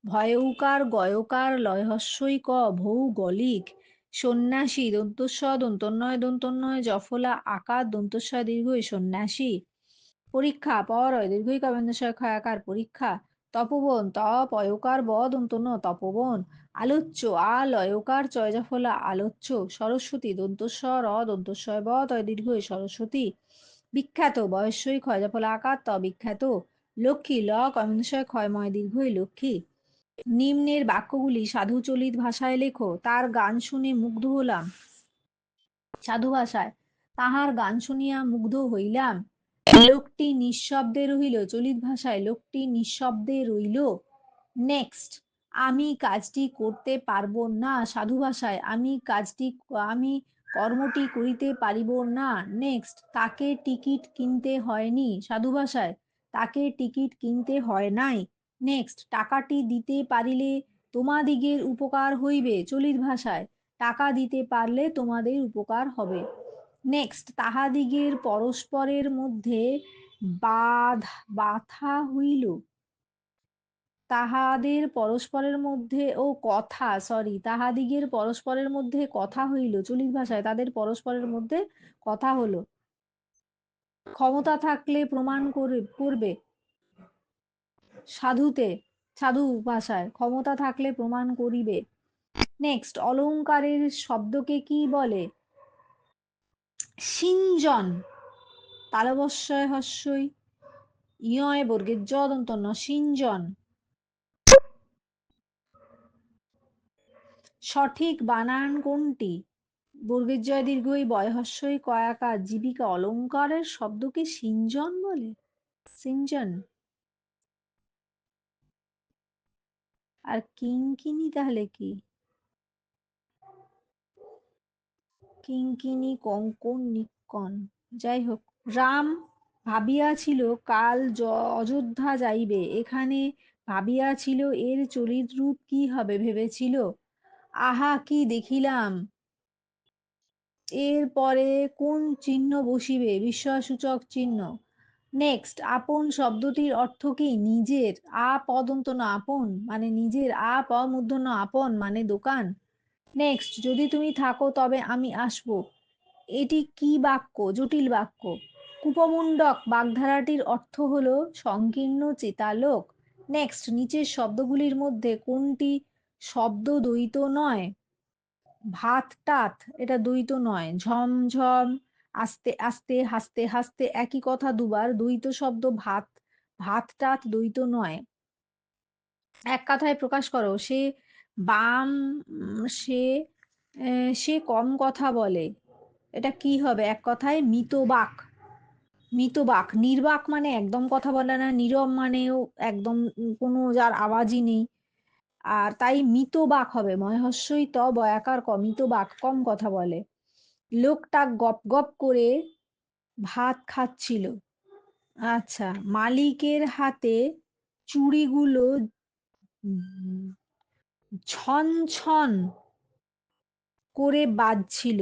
ভয়ৌকার গয়কার লয় হস্যই ক ভৌগলিক, সন্ন্যাসী দন্তস্ব দন্তন্বয় দন্তন্বয় জফলা আকার দন্তস্বয় দীর্ঘই সন্ন্যাসী, পরীক্ষা পরয় দীর্ঘই কবন্ধস্বয় ক্ষয়াকার পরীক্ষা, তপোবন তপয়কার ব দন্তন্য তপোবন, আলোচ্য আলয়কার চয়জফলা আলোচ্য, সরস্বতী দন্তস্ব র দন্তস্বয় ব তয় দীর্ঘই সরস্বতী, বিখ্যাত বয়স্যই ক্ষয়জফলা আকার ত বিখ্যাত, লক্ষ্মী ল কমন্দস্বয় ক্ষয়ময় দীর্ঘই লক্ষ্মী। নিম্নের বাক্যগুলি সাধুচলিত ভাষায় লেখো। তার গান শুনে মুগ্ধ হলাম। সাধু ভাষায়, তাহার গান শুনিয়া মুগ্ধ হইলাম। লোকটি নিঃশব্দে রহিল। চলিত ভাষায়, লোকটি নিঃশব্দে রইল। নেক্সট, আমি কাজটি করতে পারবো না। সাধু ভাষায়, আমি কর্মটি করিতে পারিব না। নেক্সট, তাকে টিকিট কিনতে হয়নি। সাধু ভাষায়, তাকে টিকিট কিনতে হয় নাই। নেক্সট, টাকাটি দিতে পারিলে তোমাদিগের উপকার হইবে। চলিত ভাষায়, টাকা দিতে পারলে তোমাদের উপকার হবে। নেক্সট, তাহাদিগের পরস্পরের মধ্যে বাধা হইল। তাহাদের পরস্পরের মধ্যে তাহাদিগের পরস্পরের মধ্যে কথা হইল। চলিত ভাষায়, তাদের পরস্পরের মধ্যে কথা হলো। ক্ষমতা থাকলে প্রমাণ করবে। সাধু ভাষায়, ক্ষমতা থাকলে প্রমাণ করিবে। নেক্সট, অলংকারের শব্দকে কি বলে? সিঞ্জন। তালবস্যয় হস্যই ইয় বর্গের জ দন্ত ন, সিঞ্জন। সঠিক বানান কোনটি? বর্গের জয় দীর্ঘই বয় হস্যই কয়াকার জীবিকা। অলংকারের শব্দকে সিঞ্জন বলে। সিঞ্জন। আর কিঙ্কিনি তাহলে কি? কিঙ্কিনি, কঙ্কন, নিক্কন। যাই হোক, রাম ভাবিয়াছিল কাল অযোধ্যা যাইবে। এখানে ভাবিয়াছিল এর চলিত রূপ কি হবে? ভেবেছিল। আহা কি দেখিলাম, এর পরে কোন চিহ্ন বসিবে? বিস্ময়সূচক চিহ্ন। নেক্সট, আপন শব্দটির অর্থ কি? নিজের। পদন্ত ন আপন মানে নিজের। প মূর্ধন্য আপন মানে দোকান। নেক্সট, যদি তুমি থাকো তবে আমি আসব। এটি কি বাক্য? জটিল বাক্য। কুপমুণ্ডক বাগধারাটির অর্থ হলো সংকীর্ণ চেতালোক। নেক্সট, নিচের শব্দগুলির মধ্যে কোনটি শব্দ দ্বৈত নয়? ভাত টাত, এটা দ্বৈত নয়। ঝমঝম, আস্তে আস্তে, হাসতে হাসতে, একই কথা দুবার, দ্বৈত শব্দ। ভাত টাত দ্বৈত নয়। এক কথায় প্রকাশ করো। সে বাম, সে সে কম কথা বলে। এটা কি হবে? এক কথায় মিতবাক। মিতবাক। নির্বাক মানে একদম কথা বলে না, নীরব মানেও একদম কোনো যার আওয়াজই নেই। আর তাই মিতবাক হবে। ময়হস্যই ত বয়াকার ক, মিতবাক, কম কথা বলে। লোকটা গপ গপ করে ভাত খাচ্ছিল। আচ্ছা, মালিকের হাতে চুড়িগুলো ছন ছন করে বাজছিল।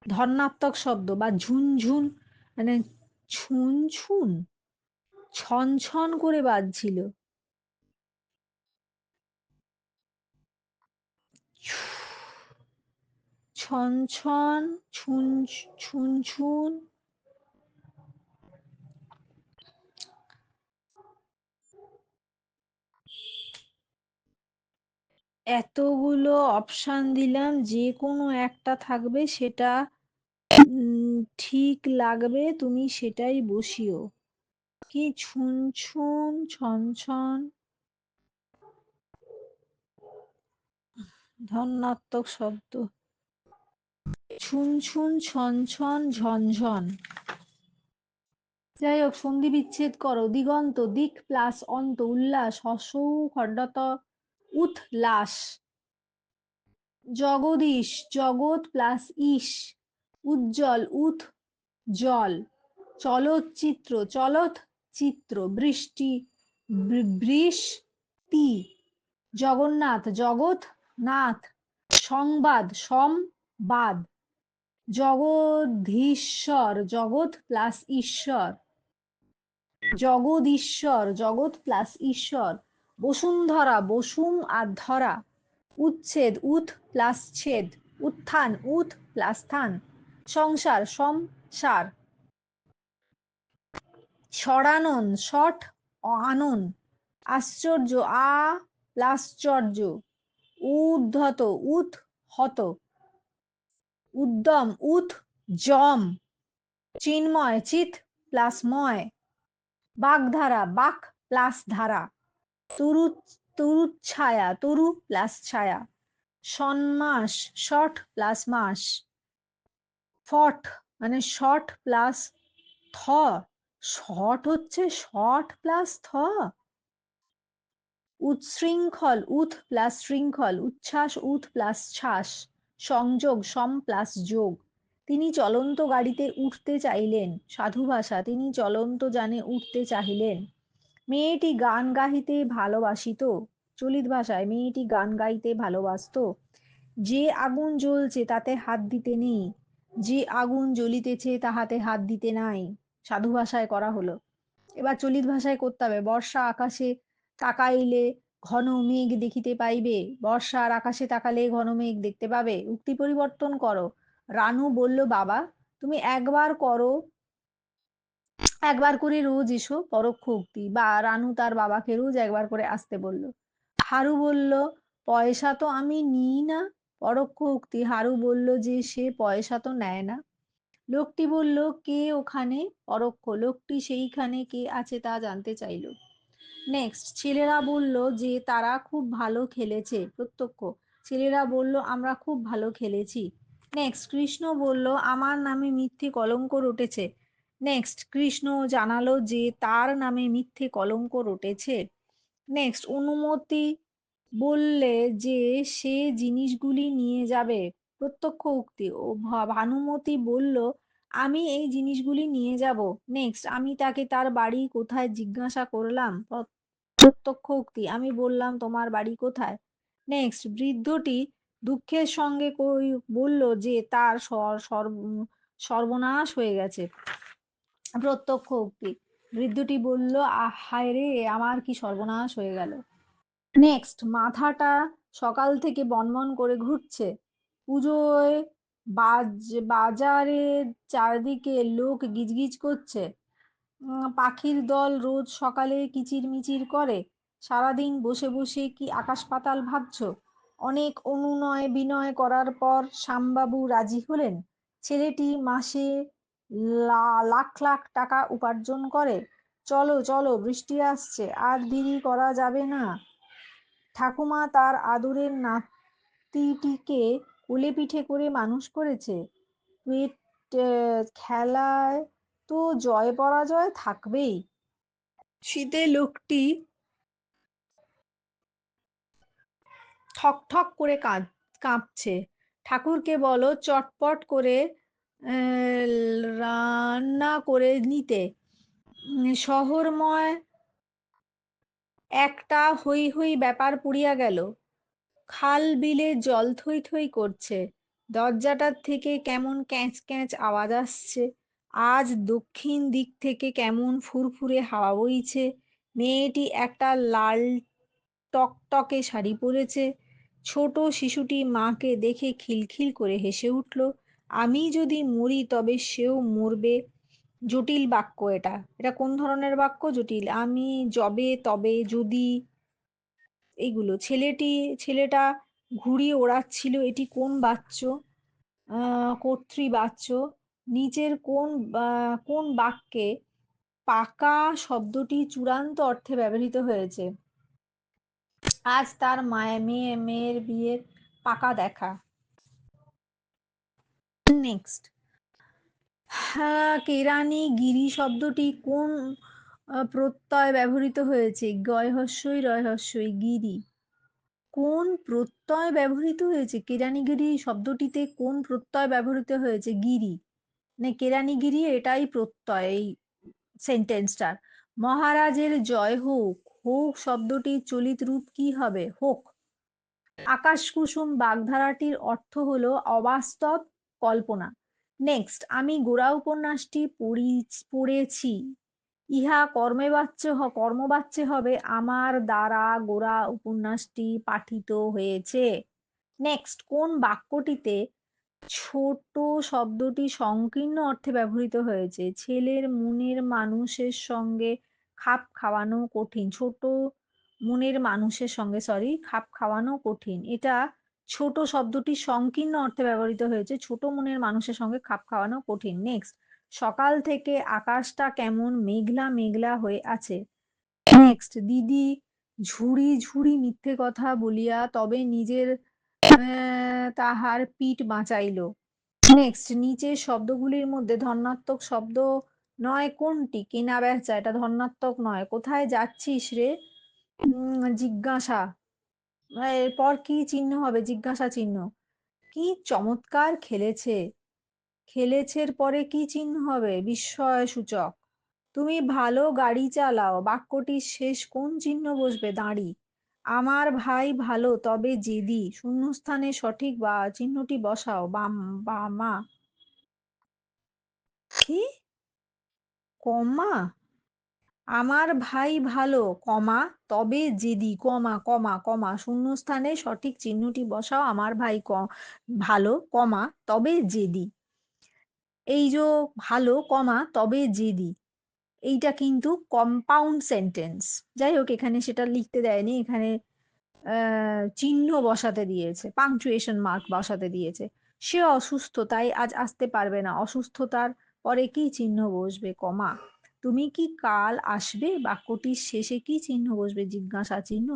ধর্নাত্মক শব্দ বা ঝুনঝুন মানে ছুন ছুন, ছন ছন করে বাজছিল। ছন ছন, ছুন ছুন ছুন। এতগুলো অপশান দিলাম, যে কোনো একটা থাকবে, সেটা ঠিক লাগবে, তুমি সেটাই বসিও। কি ছুন ছুন, ছন ছন, ধন্যাত্মক শব্দ। ছুন ছুন, ছন ছন, ঝনঝন। যাই হোক, সন্ধি বিচ্ছেদ করো। দিগন্ত, দিক প্লাস অন্ত, উল্লাস, হসৌ খণ্ডত উৎলাস। জগদীশ, জগৎ প্লাস ঈশ, উজ্জ্বল, জল। চলচ্চিত্র, চলত চিত্র। বৃষ্টি, বৃষ্টি। জগন্নাথ, জগৎ নাথ। সংবাদ, সম্বাদ। জগদীশ্বর, জগৎ প্লাস ঈশ্বর। জগদীশ্বর, জগৎ প্লাস ঈশ্বর। বসুন্ধরা, বসুম আর ধরা। উচ্ছেদ, উৎ প্লাস ছেদ। উত্থান, উৎ প্লাস থান। সংসার, সংসার। ষড়ানন, ষট আনন। আশ্চর্য, প্লাশ্চর্য। উদ্ধত, হত। উদ্যম, জম। চিন্ময়, চিত প্লাস ময়। বাগধারা, বাক প্লাস ধারা। তরুচ্ছায়া, তরু প্লাস ছায়া। সন্মাস, শট প্লাস মাস। ফট মানে শট প্লাস থ। শট হচ্ছে শট প্লাস থ। উচ্ছৃঙ্খল, উথ প্লাস শৃঙ্খল। উচ্ছ্বাস, উথ প্লাস শ্বাস। সংযোগ সম প্লাস যোগ। তিনি চলন্ত গাড়িতে উঠতে চাইলেন। সাধু ভাষা, তিনি চলন্ত যানে উঠতে চাহিলেন। মেয়েটি গান গাহিতে ভালোবাসিত। চলিত ভাষায়, মেয়েটি গান গাইতে ভালোবাসতো। যে আগুন জ্বলছে তাতে হাত দিতে নেই, যে আগুন জ্বলিতেছে তাহাতে হাত দিতে নাই। সাধু ভাষায় করা হলো। এবার চলিত ভাষায় করতে হবে। বর্ষা আকাশে তাকাইলে ঘন মেঘ দেখিতে পাইবে, বর্ষার আকাশে তাকালে ঘন মেঘ দেখতে পাবে। উক্তি পরিবর্তন করো। রানু বলল, বাবা তুমি একবার করে রোজ এসো, পরোক্ষ উক্তি। বা রানু তার বাবাকে রোজ একবার করে আসতে বলল। হারু বলল, পয়সা তো আমি নিই না, পরোক্ষ উক্তি। হারু বলল যে সে পয়সা তো নেয় না। লোকটি বলল, কে ওখানে, পরোক্ষ। লোকটি সেইখানে কে আছে তা জানতে চাইল। নেক্সট, ছেলেরা বলল যে তারা খুব ভালো খেলেছে, প্রত্যক্ষ। ছেলেরা বলল আমরা খুব ভালো খেলেছি। নেক্সট, কৃষ্ণ বলল আমার নামে মিথ্যে কলঙ্ক রটেছে। নেক্সট, কৃষ্ণ জানালো যে তার নামে মিথ্যে কলঙ্ক রটেছে। নেক্সট, অনুমতি বললে যে সে জিনিসগুলি নিয়ে যাবে, প্রত্যক্ষ উক্তি। ও ভানুমতি বলল আমি এই জিনিসগুলি নিয়ে যাব। নেক্সট, আমি তাকে তার বাড়ি কোথায় জিজ্ঞাসা করলাম, প্রত্যক্ষ উক্তি। আমি বললাম তোমার বাড়ি কোথায়। নেক্সট, বৃদ্ধটি দুঃখের সঙ্গে বলল যে তার সর্বনাশ হয়ে গেছে, প্রত্যক্ষ উক্তি। বৃদ্ধটি বলল হায় রে, আমার কি সর্বনাশ হয়ে গেল। নেক্সট, মাথাটা সকাল থেকে বনবন করে ঘুরছে। পুজোয় বাজারে চারদিকে লোক গিজগিজ করছে। পাখির দল রোজ সকালে কিচিরমিচির করে। সারাদিন বসে বসে কি আকাশ পাতাল ভাবছো। অনেক অনুনয় বিনয় করার পর শ্যামবাবু রাজি হলেন। ছেলেটি মাসে লাখ লাখ টাকা উপার্জন করে। চলো চলো, বৃষ্টি আসছে, আর দেরি করা যাবে না। ঠাকুমা তার আদরের নাতিটিকে কোলে পিঠে করে মানুষ করেছে। পেট খেলায় তো জয় পরাজয় থাকবেই। শীতে লোকটি ঠক ঠক করে কাঁপছে। ঠাকুরকে বলো চটপট করে রান্না করে নিতে। শহরময় একটা হৈ হৈ ব্যাপার পড়িয়া গেল। খাল বিলে জল থই থই করছে। দরজাটার থেকে কেমন ক্যাঁচ ক্যাঁচ আওয়াজ আসছে। আজ দক্ষিণ দিক থেকে কেমন ফুরফুরে হাওয়া বইছে। মেয়েটি একটা লাল টকটকে শাড়ি পরেছে। ছোট শিশুটি মাকে দেখে খিলখিল করে হেসে উঠল। আমি যদি মরি তবে সেও মরবে। জটিল বাক্য এটা। এটা কোন ধরনের বাক্য? জটিল। আমি, যবে, তবে, যদি, এইগুলো। ছেলেটা ঘুড়ি ওড়াচ্ছিল, এটি কোন বাচ্য? কর্তৃবাচ্য। নিচের কোন বাক্যে পাকা শব্দটি চূড়ান্ত অর্থে ব্যবহৃত হয়েছে? আজ তার মেয়ের বিয়ের পাকা দেখা। নেক্সট, হ্যাঁ, কেরানি গিরি শব্দটি কোন প্রত্যয় ব্যবহৃত হয়েছে? গয় হস্যই রয় হস্যই, গিরি। কোন প্রত্যয় ব্যবহৃত হয়েছে? কেরানিগিরি শব্দটিতে কোন প্রত্যয় ব্যবহৃত হয়েছে? গিরি। মানে কেরানিগিরি এটাই প্রত্যয় এই সেন্টেন্সটার। মহারাজের জয় হোক। হোক শব্দটির চলিত রূপ কি হবে? হোক। আকাশ কুসুম বাগধারাটির অর্থ হলো অবাস্তব, কল্পনা। নেক্সট, আমি গোরা উপন্যাসটি পড়েছি। ইহা কর্মবাচ্যে হবে আমার দ্বারা গোরা উপন্যাসটি পাঠিত হয়েছে। নেক্সট, কোন বাক্যটিতে ছোট শব্দটি সংকীর্ণ অর্থে ব্যবহৃত হয়েছে? ছেলের মনের মানুষের সঙ্গে খাপ খাওয়ানো কঠিন। ছোট মনের মানুষের সঙ্গে, খাপ খাওয়ানো কঠিন। এটা ছোট শব্দটি সংকীর্ণ অর্থে ব্যবহৃত হয়েছে। ছোট মনের মানুষের সঙ্গে খাপ খাওয়ানো কঠিন। নেক্সট, সকাল থেকে আকাশটা কেমন মেঘলা মেঘলা হয়ে আছে। নেক্সট, দিদি ঝুড়ি ঝুড়ি মিথ্যে কথা বলিয়া তবে নিজের তাহার পিঠ বাঁচাইল। নেক্সট, নিচের শব্দগুলির মধ্যে ধনাত্মক শব্দ নয় কোনটি? কেনা বেচা, এটা ধনাত্মক নয়। কোথায় যাচ্ছিস রে? জিজ্ঞাসা। এরপর কি চিহ্ন হবে? জিজ্ঞাসা চিহ্ন। কি চমৎকার খেলেছে। খেলেছের পরে কি চিহ্ন হবে? বিস্ময় সূচক। তুমি ভালো গাড়ি চালাও, বাক্যটির শেষ কোন চিহ্ন বসবে? দাঁড়ি। আমার ভাই ভালো তবে জেদি, শূন্যস্থানে সঠিক বা চিহ্নটি বসাও। বাম বা মা। কি? কমা? আমার ভাই ভালো, কমা, তবে জেদি, কমা কমা কমা, শূন্যস্থানে সঠিক চিহ্নটি বসাও। আমার ভাই ভালো, কমা, তবে জেদি। এই যে ভালো, কমা, তবে জেদি, এইটা কিন্তু কম্পাউন্ড সেন্টেন্স। যাই হোক, এখানে সেটা লিখতে দেয়নি, এখানে চিহ্ন বসাতে দিয়েছে, পাংচুয়েশন মার্ক বসাতে দিয়েছে। সে অসুস্থ তাই আজ আসতে পারবে না, অসুস্থতার পরে কি চিহ্ন বসবে? কমা। তুমি কি কাল আসবে? বাক্যটির শেষে কি চিহ্ন বসবে? জিজ্ঞাসা চিহ্ন।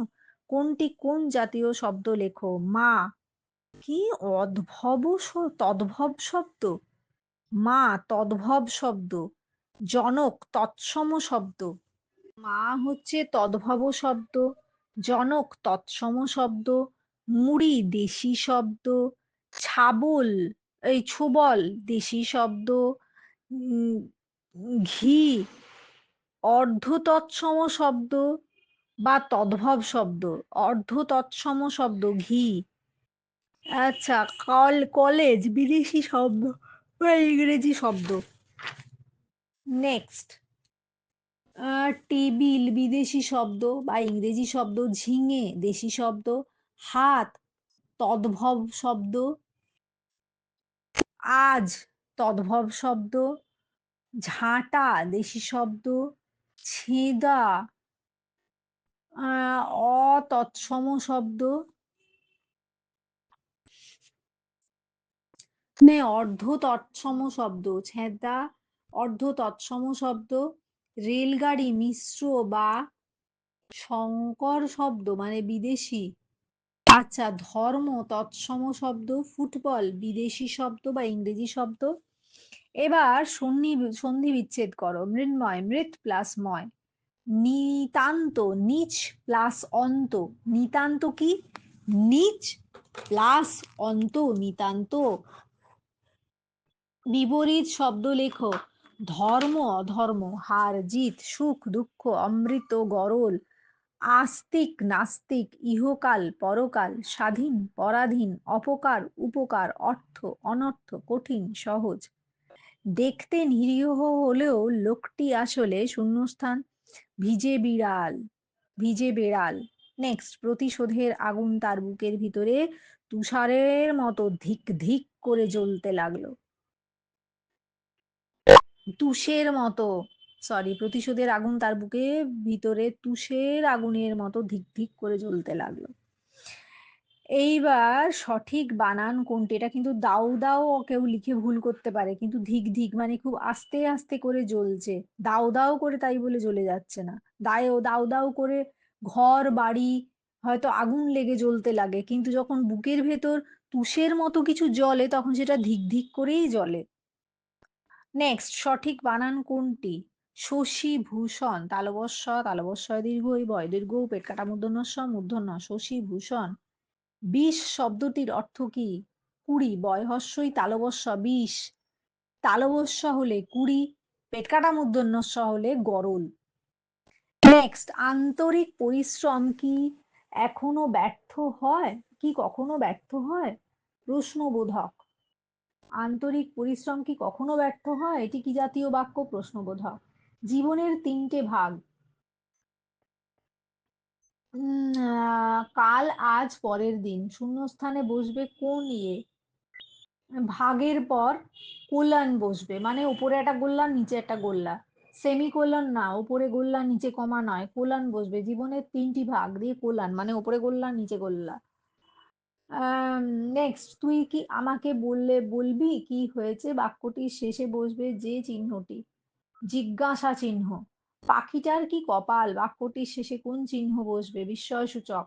কোনটি কোন জাতীয় শব্দ লেখো? মা। কি তদ্ভব শব্দ? মা তদ্ভব শব্দ। জনক তৎসম শব্দ। মা হচ্ছে তদ্ভব শব্দ, জনক তৎসম শব্দ, মুড়ি দেশি শব্দ, ছাবল ছোবল দেশি শব্দ, উম, ঘি অর্ধ তৎসম শব্দ বা তদ্ভব শব্দ। অর্ধ তৎসম শব্দ ঘি। আচ্ছা, কলেজ বিদেশি শব্দ বা ইংরেজি শব্দ। নেক্সট, টেবিল বিদেশি শব্দ বা ইংরেজি শব্দ, ঝিঙে দেশি শব্দ, হাত তদ্ভব শব্দ, আজ তদ্ভব শব্দ, ঝাঁটা দেশি শব্দ, ছেঁদা অতৎসম শব্দ, অর্ধ তৎসম শব্দ, ছেঁদা অর্ধ তৎসম শব্দ, রেলগাড়ি মিশ্র বা সংকর শব্দ মানে বিদেশি। আচ্ছা, ধর্ম তৎসম শব্দ, ফুটবল বিদেশি শব্দ বা ইংরেজি শব্দ। এবার সন্ধি বিচ্ছেদ করো। মৃন্ময় মৃৎ প্লাস ময়, নিতান্ত নিচ প্লাস অন্ত। নিতান্ত কি? নিচ প্লাস অন্ত, নিতান্ত। বিপরীত শব্দ লেখো। ধর্ম অধর্ম, হার জিত, সুখ দুঃখ, অমৃত গরল, আস্তিক নাস্তিক, ইহকাল পরকাল, স্বাধীন পরাধীন, অপকার উপকার, অর্থ অনর্থ, কঠিন সহজ। দেখতে নিরীহ হলেও লোকটি আসলে শূন্যস্থান ভিজে বিড়াল, ভিজে বেড়াল। নেক্সট, প্রতিশোধের আগুন তার বুকের ভিতরে তুষারের মতো ধিক ধিক করে জ্বলতে লাগলো। তুষের মতো, সরি, প্রতিশোধের আগুন তার বুকে ভিতরে তুষের আগুনের মতো ধিক ধিক করে জ্বলতে লাগলো। এইবার সঠিক বানান কোনটি? এটা কিন্তু দাউ দাও কেউ লিখে ভুল করতে পারে, কিন্তু ধিক ধিক মানে খুব আস্তে আস্তে করে জ্বলছে, দাউ দাউ করে তাই বলে জ্বলে যাচ্ছে না। দাউ দাউ করে ঘর বাড়ি হয়তো আগুন লেগে জ্বলতে লাগে, কিন্তু যখন বুকের ভেতর তুষের মতো কিছু জ্বলে তখন সেটা ধিক ধিক করেই জ্বলে। নেক্সট, সঠিক বানান কোনটি? শশী ভূষণ, তালবস্য তালবস্য দীর্ঘ ই বয় দীর্ঘ পেট কাটা মূর্ধন্য ষ মূর্ধন্য, শশী ভূষণ। ২০ শব্দটির অর্থ কি? ২০, বয়হস্যই তালবস্য ২০, তালবস্য হলে ২০, পেট কাটা মূর্ধন্য ষ হলে গরল। নেক্সট, আন্তরিক পরিশ্রম কি এখনো ব্যর্থ হয়? কি কখনো ব্যর্থ হয়? প্রশ্নবোধক। আন্তরিক পরিশ্রম কি কখনো ব্যর্থ হয়? এটি কি জাতীয় বাক্য? প্রশ্নবোধক। জীবনের ৩টে ভাগ। কাল আজ পরের দিন, শূন্যস্থানে বসবে কোন ইয়ে? ভাগের পর কোলান বসবে, মানে উপরে একটা গোল্লা নিচে একটা গোল্লা, সেমিকোলন না, উপরে গোল্লা নিচে কমা নয়, কোলান বসবে। জীবনের ৩টি ভাগ দিয়ে কোলান মানে উপরে গোল্লা নিচে গোল্লা। নেক্সট, তুই কি আমাকে বলবি কি হয়েছে? বাক্যটির শেষে বসবে যে চিহ্নটি? জিজ্ঞাসা চিহ্ন। পাখিটার কি কপাল? বাক্যটির শেষে কোন চিহ্ন বসবে? বিস্ময় সূচক।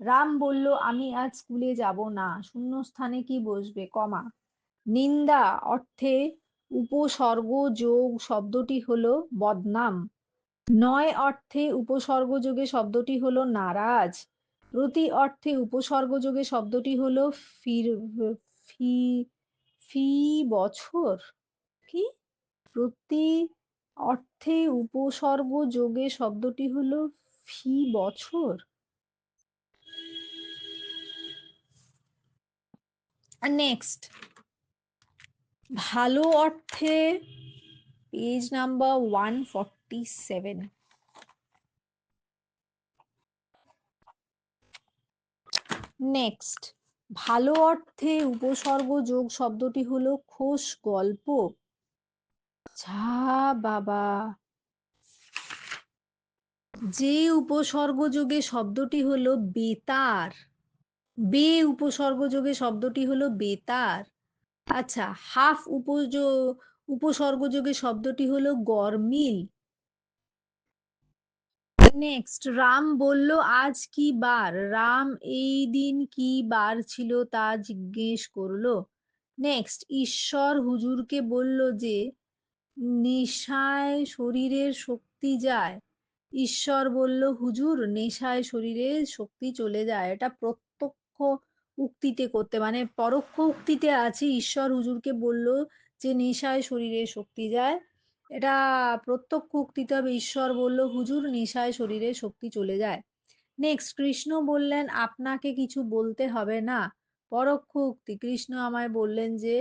রাম বলল আমি আজ স্কুলে যাব না, শূন্যস্থানে কি বসবে? কমা। নিন্দা অর্থে উপসর্গ যোগ শব্দটি হলো বদনাম। নয় অর্থে উপসর্গযোগে শব্দটি হলো নারাজ। প্রতি অর্থে উপসর্গযোগে শব্দটি হলো ফি ফি বছর কি প্রতি অর্থে উপসর্গ যোগে শব্দটি হলো ফি বছর। নেক্সট, ভালো অর্থে পেজ নাম্বার 147। নেক্সট, ভালো অর্থে উপসর্গ যোগ শব্দটি হলো খোশ গল্প। যা বাবা, যে উপসর্গ যোগে শব্দটি হলো বেতার। বে উপসর্গ যোগে শব্দটি হলো বেতার। আচ্ছা, হাফ উপসর্গ যোগে শব্দটি হলো গরমিল। নেক্সট, রাম বলল আজ কি বার। রাম এই দিন কি বার ছিল তা জিজ্ঞেস করলো। নেক্সট, ঈশ্বর হুজুরকে বলল যে নেশায় শরীরের শক্তি যায়। ঈশ্বর বলল হুজুর নেশায় শরীরের শক্তি চলে যায়। এটা প্রত্যক্ষ উক্তিতে করতে, মানে পরোক্ষ উক্তিতে আছে ঈশ্বর হুজুরকে বলল যে নেশায় শরীরের শক্তি যায়। এটা প্রত্যক্ষ উক্তিতে হবে ঈশ্বর বলল হুজুর নেশায় শরীরের শক্তি চলে যায়। নেক্সট, কৃষ্ণ বললেন আপনাকে কিছু বলতে হবে না। পরোক্ষ উক্তি, কৃষ্ণ আমায় বললেন যে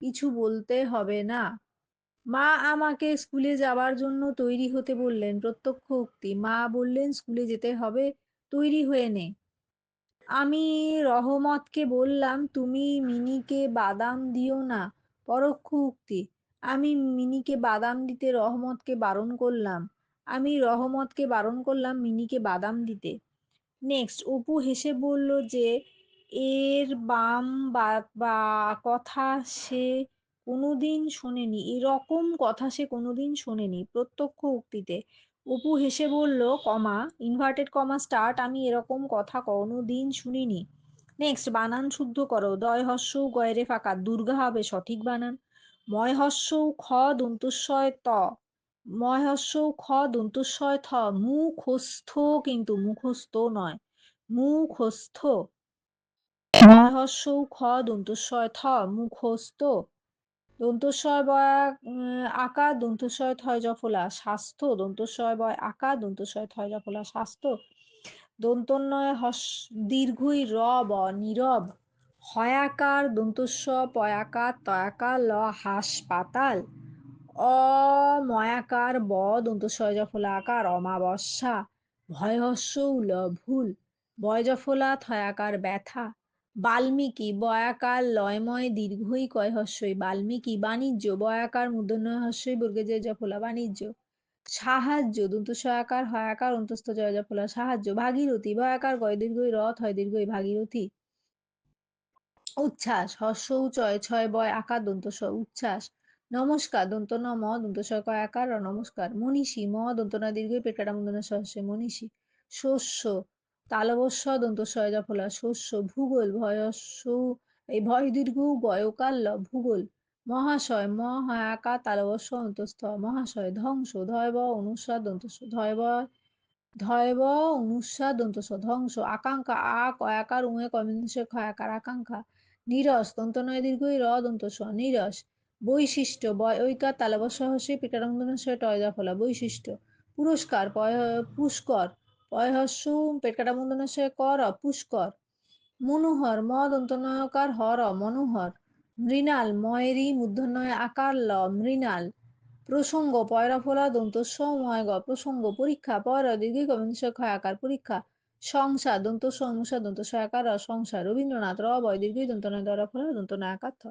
কিছু বলতে হবে না। মা আমাকে স্কুলে যাবার জন্য তৈরি হতে বললেন। প্রত্যক্ষ উক্তি, মা বললেন স্কুলে যেতে হবে, তৈরি হয়ে নে। আমি রহমতকে বললাম তুমি মিনিকে বাদাম দিও না। পরোক্ষ উক্তি, আমি মিনিকে বাদাম দিতে রহমতকে বারণ করলাম। আমি রহমতকে বারণ করলাম মিনিকে বাদাম দিতে। নেক্সট, অপু হেসে বলল যে এর বাম বা কথা সে কোনোদিন শোনেনি, এরকম কথা সে কোনোদিন শোনেনি। প্রত্যক্ষ উক্তিতে অপু হেসে বলল কমা ইনভার্টেড কমা স্টার্ট আমি এরকম কথা কোনোদিন শুনিনি। নেক্সট, বানান শুদ্ধ করো। দয় হস্য গয়রে ফাঁকা, দুর্গা হবে সঠিক বানান। ময় হস্য খ দন্তস্বয় ত, ময় হস্য খ দন্তস্বয় থ, মুখস্থ কিন্তু মুখস্থ নয়, মুখস্থ। ময় হস্য খ দন্তস্বয় থ, মুখস্থ। দন্তস্বয় বয় আকার দন্তস্বয় থয় জফলা, স্বাস্থ্য। দন্তস্বয় বয় আকার দন্তস্বয় থয় জফলা, স্বাস্থ্য। দন্তন্বয় দীর্ঘই র ব নীরব। হয়াকার দন্তস্ব পয়াকার তয়াকার ল হাসপাতাল। অময়াকার ব দন্তস্বয় জফলা আকার অমাবস্যা। ভয়হস্য ল ভুল। বয়জফলা থয়াকার ব্যথা। বাল্মীকি বয়াকার লয়ময় দীর্ঘই কয় হস্যই বাল্মীকি। বাণিজ্য বয়াকার মূর্ধন্যয় হস্যই বর্গে জয় জফলা বাণিজ্য। সাহায্য দন্তস্বয়াকার হয়াকার অন্তস্থ জয় জফলা সাহায্য। ভাগীরথী ভয়াকার গয় দীর্ঘই রথ হয় দীর্ঘই ভাগীরথী। উচ্ছ্বাস হস্য উচয় ছয় বয় আকার দন্ত স উচ্ছ্বাস। নমস্কার দন্ত ন ম দন্ত স কয় আকার নমস্কার। মনীষী ম দন্ত ন দীর্ঘই পেটকাটা মূর্ধন্য স হস্যে মনীষী। শস্য তালবস্য দন্ত সয় জফলা শস্য। ভূগোল ভয়স্য এই ভয় দীর্ঘ বয়কার ল ভূগোল। মহাশয় ম হয়াকার তালবস্য অন্তস্থ মহাশয়। ধ্বংস ধয় ব অনুস্বার দন্ত ধয় ব ধয়ব অনুস্বার দন্ত ধ্বংস। আকাঙ্ক্ষা আ কয়াকার উমে কমিন্দে ক্ষয়াকার আকাঙ্ক্ষা। নিরস দন্তনয় দীর্ঘই র দন্ত নিরস। বৈশিষ্ট্য বয় ঐকার তালবস্য হস্যে পেটকাটামূর্ধন্যস্বয় টয় ফলা বৈশিষ্ট্য। পুরস্কার পুষ্কর পয়হস্য পেটকাটামূর্ধন্যস্বয় কর পুষ্কর। মনোহর ম দন্তনয়কার হর মনোহর। মৃণাল ময়েরই মূর্ধন্যয় আকার ল মৃণাল। প্রসঙ্গ পয়রাফলা দন্তস্ব ময়গ প্রসঙ্গ। পরীক্ষা পয়রা দীর্ঘিক ক্ষয় আকার পরীক্ষা। সংসার দন্তস্ব অনুসার দন্তস্ব আকার সংসার। রবীন্দ্রনাথ র বয় দীর্ঘই দন্তনয় দরা ফলা দন্তনয় আকার থ।